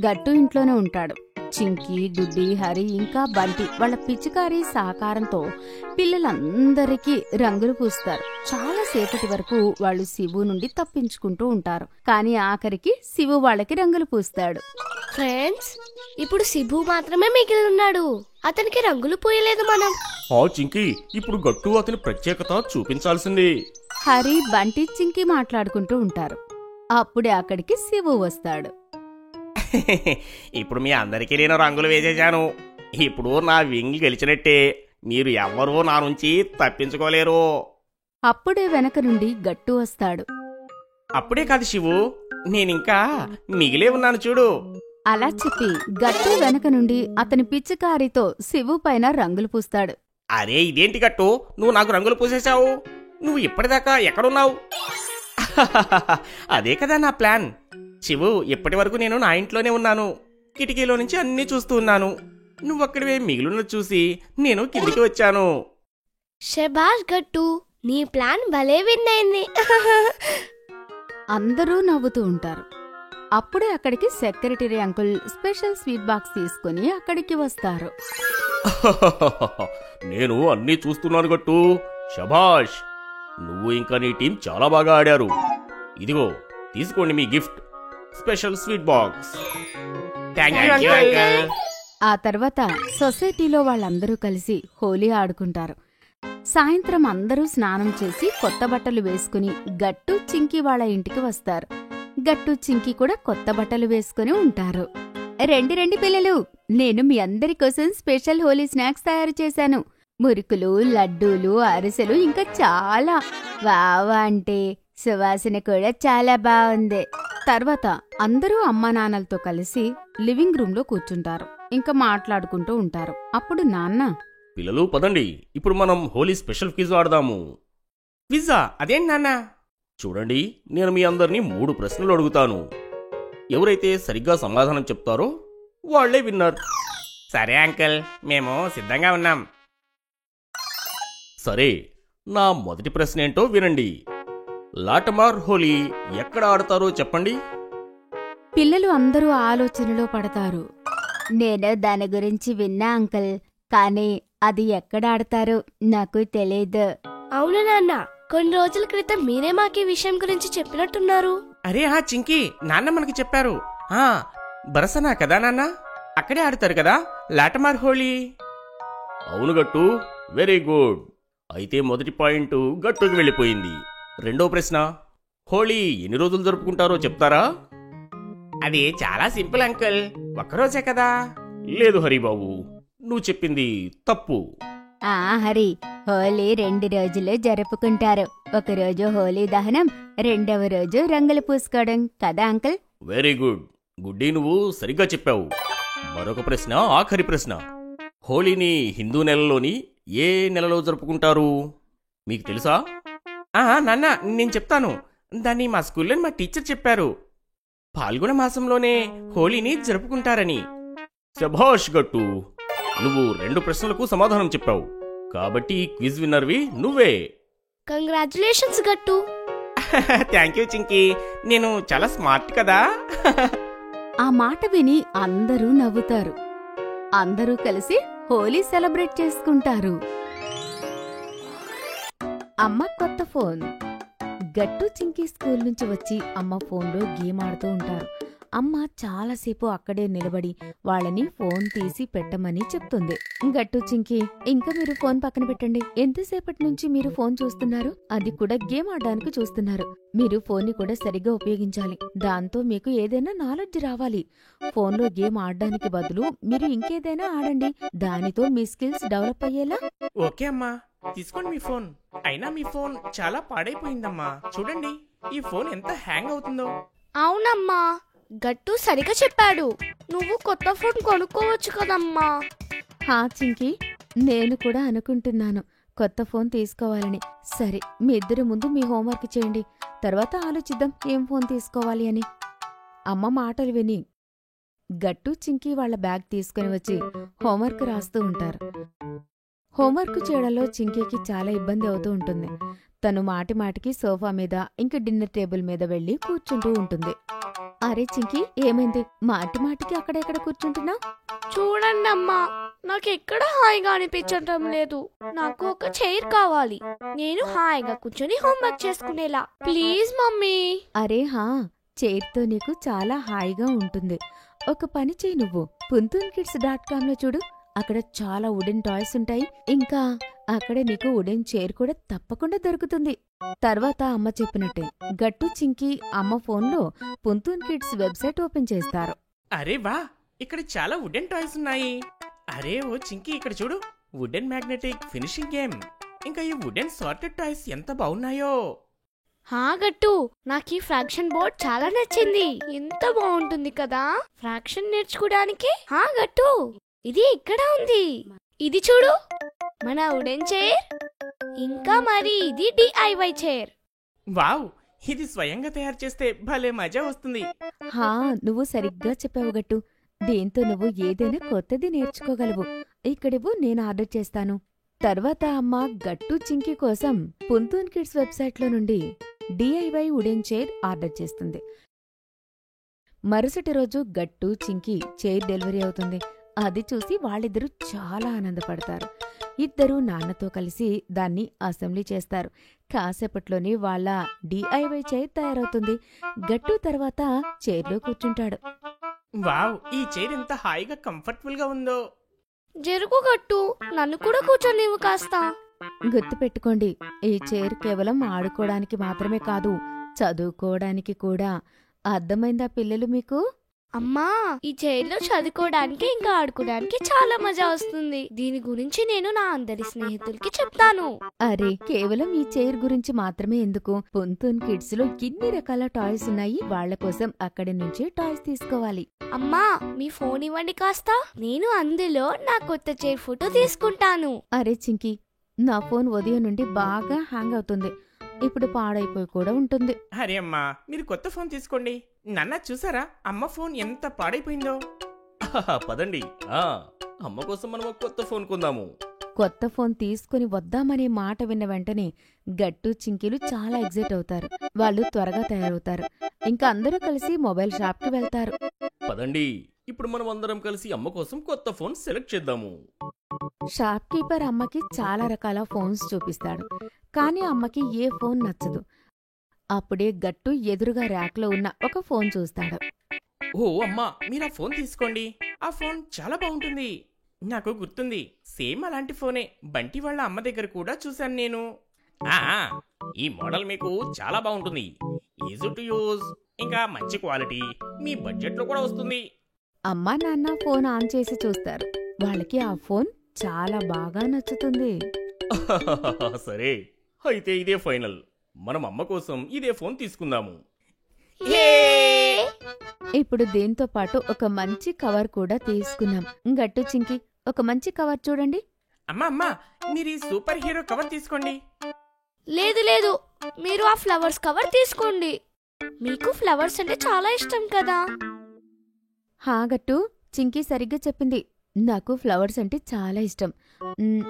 గట్టు ఇంట్లోనే ఉంటాడు. చింకి, గుడ్డి, హరి ఇంకా బంటి వాళ్ళ పిచికారి సహకారంతో పిల్లలందరికీ రంగులు పూస్తారు. చాలా సేపటి వరకు వాళ్ళు శివు నుండి తప్పించుకుంటూ ఉంటారు. కానీ ఆఖరికి శివు వాళ్ళకి రంగులు పూస్తాడు. ఫ్రెండ్స్, ఇప్పుడు శిబు మాత్రమే మిగిలి ఉన్నాడు. అతనికి రంగులు పూయలేదు మనం. చింకి, ఇప్పుడు గట్టు అతని ప్రత్యేకత చూపించాల్సింది. హరి, బంటి, చింకి మాట్లాడుకుంటూ ఉంటారు. అప్పుడే అక్కడికి శివు వస్తాడు. ఇప్పుడు మీ అందరికీ నేను రంగులు వేసేశాను. ఇప్పుడు నా వింగ్ గెలిచినట్టే. మీరు ఎవ్వరూ నా నుంచి తప్పించుకోలేరు. అప్పుడే వెనక నుండి గట్టు వస్తాడు. అప్పుడే కాదు శివు, నేనింకా మిగిలే ఉన్నాను చూడు. అలా చెప్పి గట్టు వెనక నుండి అతని పిచ్చికారితో శివు పైన రంగులు పూస్తాడు. అరే, ఇదేంటి గట్టు, నువ్వు నాకు రంగులు పూసేశావు? నువ్వు ఇప్పటిదాకా ఎక్కడున్నావు? అదే కదా నా ప్లాన్. శివు, ఇప్పటి వరకు నేను నా ఇంట్లోనే ఉన్నాను. కిటికీలో నుంచి అన్నీ చూస్తూ ఉన్నాను. నువ్వక్కడివే మిగిలిన చూసి నేను కిందికి వచ్చాను. శబాష్ గట్టు, నీ ప్లాన్ భలే విన్ అయింది. అందరూ నవ్వుతూ ఉంటారు. అప్పుడే అక్కడికి secretary uncle special sweet box తీసుకుని అక్కడికి వస్తారు. నేను అన్నీ చూస్తున్నాను గట్టు. శబాష్, నువ్వు ఇంకా నీ టీం చాలా బాగా ఆడారు. ఇదిగో తీసుకోండి మీ గిఫ్ట్, స్పెషల్ స్వీట్ బాక్స్. ఆ తర్వాత సొసైటీలో వాళ్ళందరూ కలిసి హోలీ ఆడుకుంటారు. సాయంత్రం అందరూ స్నానం చేసి కొత్త బట్టలు వేసుకుని గట్టు, చింకి వాళ్ళ ఇంటికి వస్తారు. గట్టు, చింకి కూడా కొత్త బట్టలు వేసుకుని ఉంటారు. రండి పిల్లలు, నేను మీ అందరి కోసం స్పెషల్ హోలీ స్నాక్స్ తయారు చేశాను. మురుకులు, లడ్డూలు, అరిసెలు ఇంకా చాలా. వావా అంటే సువాసన కూడా చాలా బాగుంది. తర్వాత అందరూ అమ్మా నాన్నలతో కలిసి లివింగ్ రూమ్ లో కూర్చుంటారు. ఇంకా మాట్లాడుకుంటూ ఉంటారు. అప్పుడు నాన్న, పిల్లలు పదండి, ఇప్పుడు మనం హోలీ స్పెషల్ క్విజ్ ఆడదాము. క్విజా? అదేంటి నాన్న? చూడండి, నేను మీ అందరినీ 3 ప్రశ్నలు అడుగుతాను. ఎవరైతే సరిగ్గా సమాధానం చెప్తారో వాళ్లే విన్నర్. సరే అంకుల్, మేము సిద్ధంగా ఉన్నాం. సరే, నా మొదటి ప్రశ్న ఏంటో వినండి. లాటమార్ హోలీ ఎక్కడ ఆడతారో చెప్పండి. పిల్లలు అందరూ ఆలోచనలో పడతారు. నేను దాని గురించి విన్నా అంకుల్, కానీ అది ఎక్కడ ఆడతారో నాకు తెలియదు. అవును నాన్న, కొన్ని రోజుల క్రితం మీరే మాకు ఈ విషయం గురించి చెప్పినట్టున్నారు. అరే చింకి, నాన్న మనకి చెప్పారు. బరసనా కదా నాన్న, అక్కడే ఆడతారు కదా లాటమార్ హోలీ. అవును గట్టు, వెరీ గుడ్. అయితే మొదటి పాయింట్ గట్టుకి వెళ్ళిపోయింది. రెండో ప్రశ్న, హోలీ ఎన్ని రోజులు జరుపుకుంటారో చెప్తారా? అది చాలా సింపుల్ అంకుల్, ఒక్కరోజే కదా. లేదు హరిబాబు, నువ్వు చెప్పింది తప్పు. హరి, హోలీ 2 రోజులు జరుపుకుంటారు. ఒక రోజు హోలీ దహనం, రెండవ రోజు రంగులు పూసుకోవడం కదా అంకుల్? వెరీ గుడ్ గుడ్డి, నువ్వు సరిగ్గా చెప్పావు. మరొక ప్రశ్న, ఆఖరి ప్రశ్న. హోలీని హిందూ నెలలోని ఏ నెలలో జరుపుకుంటారు మీకు తెలుసా? నాన్న, నేను చెప్తాను. దాన్ని మా స్కూల్లో మా టీచర్ చెప్పారు. పాల్గొన మాసంలోనే హోలీని జరుపుకుంటారని. శభాష్ గట్టు, నువ్వు 2 ప్రశ్నలకు సమాధానం చెప్పావు. కాబట్టి క్విజ్ విన్నర్వి నువ్వే. కంగ్రాచులేషన్స్ గట్టు. థ్యాంక్ యూ చింకి, నేను చాలా స్మార్ట్ కదా. ఆ మాట విని అందరూ నవ్వుతారు. అందరూ కలిసి హోలీ సెలబ్రేట్ చేసుకుంటారు. అమ్మ కొత్త ఫోన్. గట్టు చింకీ స్కూల్ నుంచి వచ్చి అమ్మ ఫోన్లో గేమ్ ఆడుతూ ఉంటారు. అమ్మ చాలాసేపు అక్కడే నిలబడి వాళ్ళని ఫోన్ తీసి పెట్టమని చెప్తుంది. గట్టు చింకీ, ఇంకా మీరు ఫోన్ పక్కన పెట్టండి. ఎంతసేపటి నుంచి మీరు ఫోన్ చూస్తున్నారు? అది కూడా గేమ్ ఆడడానికి చూస్తున్నారు. మీరు ఫోన్ని కూడా సరిగ్గా ఉపయోగించాలి. దాంతో మీకు ఏదైనా నాలెడ్జ్ రావాలి. ఫోన్లో గేమ్ ఆడడానికి బదులు మీరు ఇంకేదైనా ఆడండి. దానితో మీ స్కిల్స్ డెవలప్ అయ్యేలా. ఓకే అమ్మా, తీసుకోండి మీ ఫోన్. అయినా మీ ఫోన్ చాలా పాడైపోయిందమ్మా. చూడండి ఈ ఫోన్ ఎంత హ్యాంగ్ అవుతుందో. అవునమ్మా, గట్టు సరిగా చెప్పాడు. నువ్వు కొత్త ఫోన్ కొనుక్కోవచ్చు కదమ్మా. హా చింకీ, నేను కూడా అనుకుంటున్నాను కొత్త ఫోన్ తీసుకోవాలని. సరే, మీ ఇద్దరు ముందు మీ హోంవర్క్ చేయండి, తర్వాత ఆలోచిద్దాం ఏం ఫోన్ తీసుకోవాలి అని. అమ్మ మాటలు విని గట్టు చింకీ వాళ్ళ బ్యాగ్ తీసుకుని వచ్చి హోంవర్క్ రాస్తూ ఉంటారు. హోంవర్క్ చేయడంలో చింకీకి చాలా ఇబ్బంది అవుతూ ఉంటుంది. తను మాటిమాటికి సోఫా మీద ఇంకా డిన్నర్ టేబుల్ మీద వెళ్లి కూర్చుంటూ ఉంటుంది. అరే చింకీ, ఏమైంది? మాటిమాటికి అక్కడెక్కడ కూర్చుంటున్నా? చూడండి అమ్మా, నాకు ఎక్కడ హాయిగా అనిపించటం లేదు. నాకు ఒక చైర్ కావాలి. నేను హాయిగా కూర్చొని హోంవర్క్ చేసుకునేలా. Please mummy. అరే హా, చైర్తో నీకు చాలా హాయిగా ఉంటుంది. ఒక పని చేయి, నువ్వు puntunkids.com లో చూడు. అక్కడ చాలా వుడెన్ టాయ్స్ ఉంటాయి. ఇంకా అక్కడ నీకు వుడెన్ చైర్ కూడా తప్పకుండా దొరుకుతుంది. తర్వాత అమ్మ చెప్పినట్టే గట్టు చింకీ అమ్మ ఫోన్లో పుంతూన్ కిడ్స్ వెబ్సైట్ ఓపెన్ చేస్తారు. అరే వా, ఇక్కడ చాలా వుడెన్ టాయ్స్ ఉన్నాయి. అరే ఓ చింకీ, ఇక్కడ చూడు, వుడెన్ మ్యాగ్నెటిక్ ఫినిషింగ్ గేమ్. ఇంకా ఈ వుడెన్ సార్టెడ్ టాయ్స్ ఎంత బాగున్నాయో. హా గట్టు, నాకు ఈ ఫ్రాక్షన్ బోర్డ్ చాలా నచ్చింది. ఎంత బాగుంటుంది కదా ఫ్రాక్షన్ నేర్చుకోవడానికి. హా గట్టు, ఇది ఇక్కడ ఉంది. ఇది చూడు, మన వుడెన్ చైర్. ఇంకా మరి ఇది DIY చైర్. వావ్, ఇది స్వయంగా తయారు చేస్తే భలే మజా వస్తుంది. హా, నువ్వు సరిగ్గా చెప్పావు గట్టు. దీంతో నువ్వు ఏదైనా కొత్తది నేర్చుకోగలవు. ఇక్కడివ్వు, నేను ఆర్డర్ చేస్తాను. తర్వాత అమ్మ గట్టు చింకీ కోసం పుంతూన్ కిడ్స్ వెబ్సైట్లో నుండి DIY వుడెన్ చైర్ ఆర్డర్ చేస్తుంది. మరుసటి రోజు గట్టు చింకీ చైర్ డెలివరీ అవుతుంది. అది చూసి వాళ్ళిద్దరూ చాలా ఆనందపడతారు. ఇద్దరూ నాన్నతో కలిసి దాన్ని అసెంబ్లీ చేస్తారు. కాసేపట్లోనే వాళ్ళ DIY చైర్ తయారవుతుంది. గట్టు తర్వాత చైర్లో కూర్చుంటాడు. వావ్, ఈ చైర్ ఎంత హాయిగా కంఫర్టబుల్ గా ఉందో. జరుగు గట్టు, నన్ను కూడా కూర్చొనివ్వు కాస్త. గుర్తుపెట్టుకోండి, ఈ చైర్ కేవలం ఆడుకోవడానికి మాత్రమే కాదు, చదువుకోవడానికి కూడా. అర్థమైందా పిల్లలు మీకు? అమ్మా, ఈ చైర్లో చదువుకోవడానికి ఇంకా ఆడుకోవడానికి చాలా మజా వస్తుంది. దీని గురించి నేను నా అందరి స్నేహితులకి చెప్తాను. అరే, కేవలం ఈ చైర్ గురించి మాత్రమే ఎందుకు? పుంతూన్ కిడ్స్ లో ఎన్ని రకాల టాయ్స్ ఉన్నాయి. వాళ్ల కోసం అక్కడి నుంచి టాయ్స్ తీసుకోవాలి. అమ్మా, మీ ఫోన్ ఇవ్వండి కాస్త. నేను అందులో నా కొత్త చైర్ ఫోటో తీసుకుంటాను. అరే చింకీ, నా ఫోన్ ఉదయం నుండి బాగా హ్యాంగ్ అవుతుంది. ఇప్పుడు పాడైపోయి కూడా ఉంటుంది. అరే అమ్మా, మీరు కొత్త ఫోన్ తీసుకోండి. నాన్న చూసారా అమ్మ ఫోన్ ఎంత పాడైపోయిందో. పదండి, అమ్మ కోసం మనం ఒక కొత్త ఫోన్ కొందాము. కొత్త ఫోన్ తీసుకుని వద్దామనే మాట విన్న వెంటనే గట్టు చింకీలు చాలా ఎగ్జైట్ అవుతారు. వాళ్ళు త్వరగా తయారవుతారు. ఇంకా అందరూ కలిసి మొబైల్ షాప్కి వెళ్తారు. పదండి, ఇప్పుడు మనం అందరం కలిసి అమ్మ కోసం కొత్త ఫోన్ సెలెక్ట్ చేద్దాము. షాప్ కీపర్ అమ్మకి చాలా రకాల ఫోన్స్ చూపిస్తాడు. కానీ అమ్మకి ఏ ఫోన్ నచ్చదు. అప్పుడే గట్టు ఎదురుగా ర్యాక్లో ఉన్న ఒక ఫోన్ చూస్తాడు. ఓ అమ్మా, మీరు ఆ ఫోన్ తీసుకోండి. ఆ ఫోన్ చాలా బాగుంటుంది. నాకు గుర్తుంది, సేమ్ అలాంటి ఫోనే బంటి వాళ్ళ అమ్మ దగ్గర కూడా చూశాను నేను. ఈ మోడల్ మీకు చాలా బాగుంటుంది. ఈజీ టు యూజ్, ఇంకా మంచి క్వాలిటీ, మీ బడ్జెట్ లో కూడా వస్తుంది. అమ్మా నాన్న ఫోన్ ఆన్ చేసి చూస్తారు. వాళ్ళకి ఆ ఫోన్ చాలా బాగా నచ్చుతుంది. సరే, అయితే ఇదే ఫైనల్. మనం అమ్మ కోసం ఇదే ఫోన్ తీసుకుందాము. ఇప్పుడు దీంతో పాటు ఒక మంచి కవర్ కూడా తీసుకున్నాం. గట్టు చింకి, ఒక మంచి కవర్ చూడండి. అమ్మా, మీరు ఈ సూపర్ హీరో కవర్ తీసుకోండి. లేదు లేదు, మీరు ఆ ఫ్లవర్స్ కవర్ తీసుకోండి. మీకు ఫ్లవర్స్ అంటే చాలా ఇష్టం కదా. హా గట్టు, చింకీ సరిగ్గా చెప్పింది. నాకు ఫ్లవర్స్ అంటే చాలా ఇష్టం.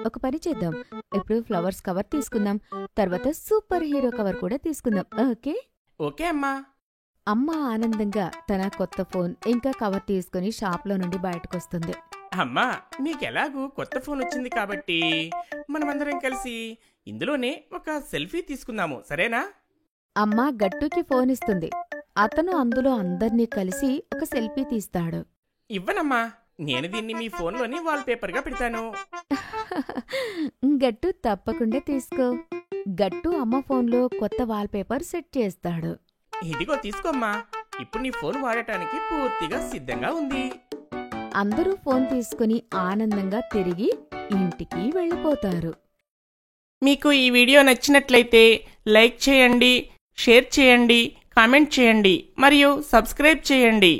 ఒక పని చేద్దాం, ఇప్పుడు ఫ్లవర్స్ కవర్ తీసుకుందాం, తర్వాత సూపర్ హీరో కవర్ కూడా తీసుకుందాం. ఓకే? ఓకే అమ్మా. అమ్మ ఆనందంగా తన కొత్త ఫోన్ ఇంకా కవర్ తీసుకుని షాప్లో నుండి బయటకొస్తుంది. అమ్మా, మీకెలాగూ కొత్త ఫోన్ వచ్చింది కాబట్టి మనమందరం కలిసి ఇందులోనే ఒక సెల్ఫీ తీసుకుందాము, సరేనా? అమ్మ గట్టుకి ఫోన్ ఇస్తుంది. అతను అందులో అందర్నీ కలిసి ఒక సెల్ఫీ తీస్తాడు. ఇవ్వనమ్మా, నేను దీన్ని మీ ఫోన్లోని వాల్పేపర్గా పెడతాను. గట్టు తప్పకుండా తీసుకో. గట్టు అమ్మ ఫోన్లో కొత్త వాల్పేపర్ సెట్ చేస్తాడు. ఇదిగో తీసుకోమ్మా, ఇప్పుడు నీ ఫోన్ వాడటానికి పూర్తిగా సిద్ధంగా ఉంది. అందరూ ఫోన్ తీసుకుని ఆనందంగా తిరిగి ఇంటికి వెళ్ళిపోతారు. మీకు ఈ వీడియో నచ్చినట్లయితే లైక్ చేయండి, షేర్ చేయండి, కామెంట్ చేయండి మరియు సబ్స్క్రైబ్ చేయండి.